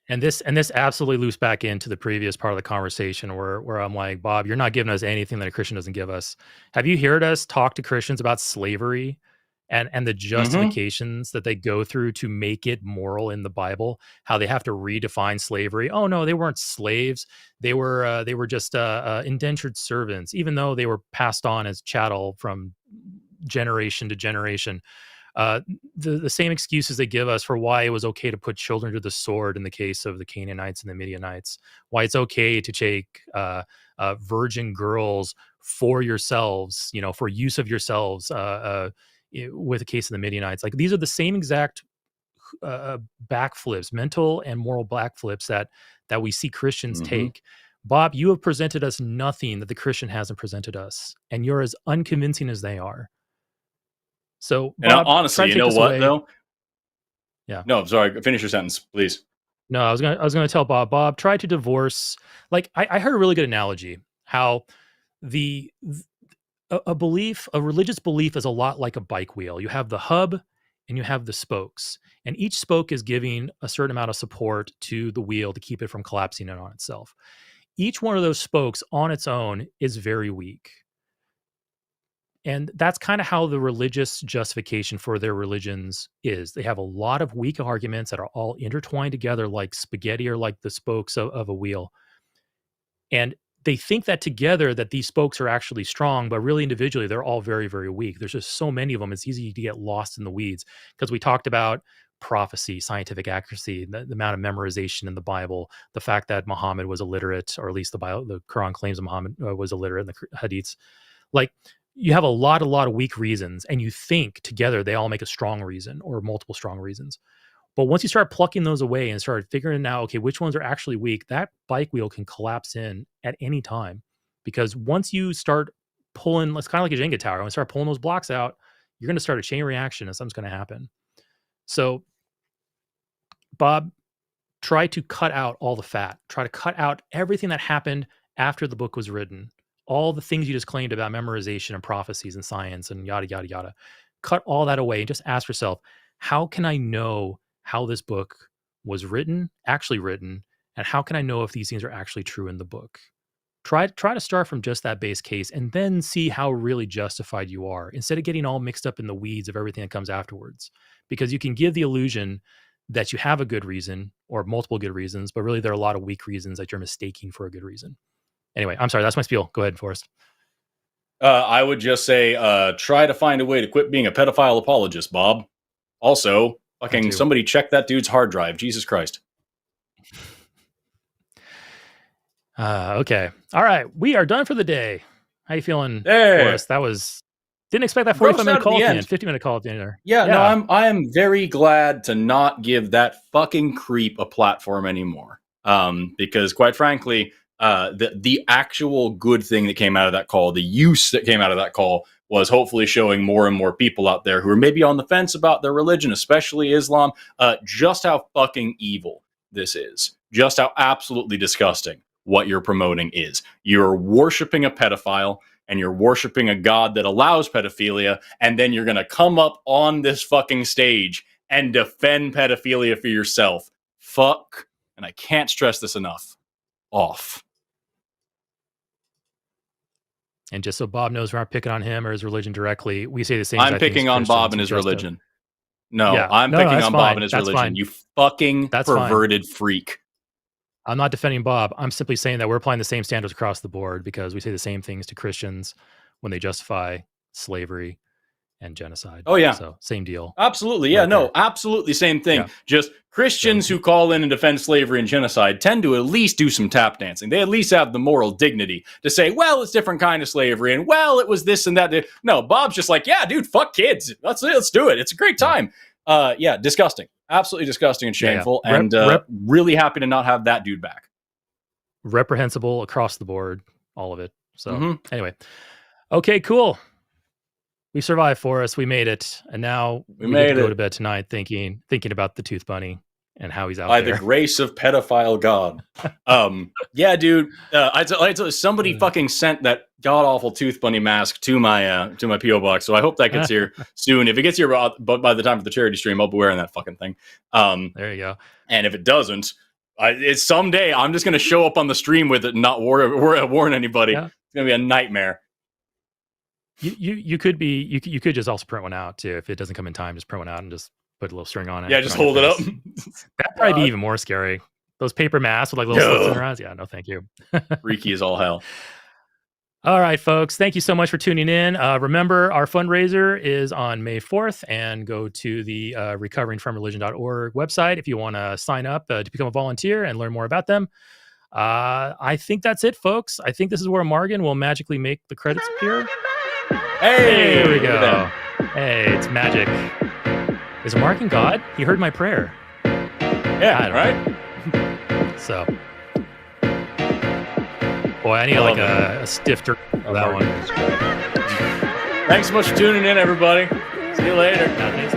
And this absolutely loops back into the previous part of the conversation where I'm like, Bob, you're not giving us anything that a Christian doesn't give us. Have you heard us talk to Christians about slavery and the justifications that they go through to make it moral in the Bible? How they have to redefine slavery. Oh no, they weren't slaves. They were just indentured servants, even though they were passed on as chattel from generation to generation. The same excuses they give us for why it was okay to put children to the sword in the case of the Canaanites and the Midianites, why it's okay to take virgin girls for yourselves, for use of yourselves, with the case of the Midianites. Like, these are the same exact backflips, mental and moral backflips that we see Christians take. Bob, you have presented us nothing that the Christian hasn't presented us, and you're as unconvincing as they are. So, Bob, honestly, you know what away. though? Yeah. No, sorry. Finish your sentence, please. No, I was gonna tell Bob, try to divorce. Like, I heard a really good analogy how a religious belief is a lot like a bike wheel. You have the hub and you have the spokes, and each spoke is giving a certain amount of support to the wheel to keep it from collapsing in on itself. Each one of those spokes on its own is very weak. And that's kind of how the religious justification for their religions is. They have a lot of weak arguments that are all intertwined together like spaghetti or like the spokes of a wheel. And they think that together that these spokes are actually strong, but really individually, they're all very, very weak. There's just so many of them. It's easy to get lost in the weeds, because we talked about prophecy, scientific accuracy, the amount of memorization in the Bible, the fact that Muhammad was illiterate, or at least the Quran claims that Muhammad was illiterate, and the Hadiths. Like, you have a lot of weak reasons, and you think together they all make a strong reason or multiple strong reasons. But once you start plucking those away and start figuring out, okay, which ones are actually weak, that bike wheel can collapse in at any time. Because once you start pulling, it's kind of like a Jenga tower. When you start pulling those blocks out, you're going to start a chain reaction and something's going to happen. So, Bob, try to cut out all the fat. Try to cut out everything that happened after the book was written. All the things you just claimed about memorization and prophecies and science and yada, yada, yada. Cut all that away and just ask yourself, how can I know how this book was actually written, and how can I know if these things are actually true in the book? Try to start from just that base case and then see how really justified you are, instead of getting all mixed up in the weeds of everything that comes afterwards. Because you can give the illusion that you have a good reason or multiple good reasons, but really there are a lot of weak reasons that you're mistaking for a good reason. Anyway, I'm sorry, that's my spiel. Go ahead, Forrest. I would just say, try to find a way to quit being a pedophile apologist, Bob. Also, fucking somebody check that dude's hard drive. Jesus Christ. Okay. All right. We are done for the day. How you feeling, hey. Forrest? Didn't expect that 45-minute call at the end. 50-minute call at the end there. Yeah, no, I am very glad to not give that fucking creep a platform anymore. Because quite frankly, the actual good thing that came out of that call, the use that came out of that call, was hopefully showing more and more people out there who are maybe on the fence about their religion, especially Islam, just how fucking evil this is. Just how absolutely disgusting what you're promoting is. You're worshiping a pedophile, and you're worshiping a god that allows pedophilia, and then you're going to come up on this fucking stage and defend pedophilia for yourself. Fuck, and I can't stress this enough, off. And just so Bob knows, we're not picking on him or his religion directly. We say the same. I'm picking on Bob and his religion. No, I'm picking on Bob and his religion. Fine. You fucking perverted freak. I'm not defending Bob. I'm simply saying that we're applying the same standards across the board, because we say the same things to Christians when they justify slavery and genocide. Oh, yeah. So same deal. Absolutely. Yeah, no, absolutely same thing. Yeah. Just Christians who call in and defend slavery and genocide tend to at least do some tap dancing. They at least have the moral dignity to say, well, it's different kind of slavery, and well, it was this and that. No, Bob's just like, yeah, dude, fuck kids. Let's do it. It's a great time. Yeah, disgusting. Absolutely disgusting and shameful. Yeah. And really happy to not have that dude back. Reprehensible across the board, all of it. So anyway. Okay, cool. We survived, Forrest. We made it. And now we get to go to bed tonight thinking about the Tooth Bunny and how he's out by there. The grace of pedophile God. Yeah, dude. Somebody fucking sent that god awful Tooth Bunny mask to my PO box, so I hope that gets here soon. If it gets here by the time for the charity stream, I'll be wearing that fucking thing. There you go. And if it doesn't, it's someday I'm just gonna show up on the stream with it and not warn anybody. Yeah. It's gonna be a nightmare. You could just also print one out too. If it doesn't come in time, just print one out and just put a little string on it. Yeah, just hold it up. That'd probably be even more scary. Those paper masks with like little slits in their eyes. Yeah, no, thank you. Freaky as all hell. All right, folks. Thank you so much for tuning in. Remember, our fundraiser is on May 4th, and go to the recoveringfromreligion.org website if you want to sign up to become a volunteer and learn more about them. I think that's it, folks. I think this is where Morgan will magically make the credits appear. Hey, there we go. Hey, it's magic. Is Morgan God? He heard my prayer. Yeah, right? So, boy, I need a stifter for that one. Thanks so much for tuning in, everybody. See you later. Thanks.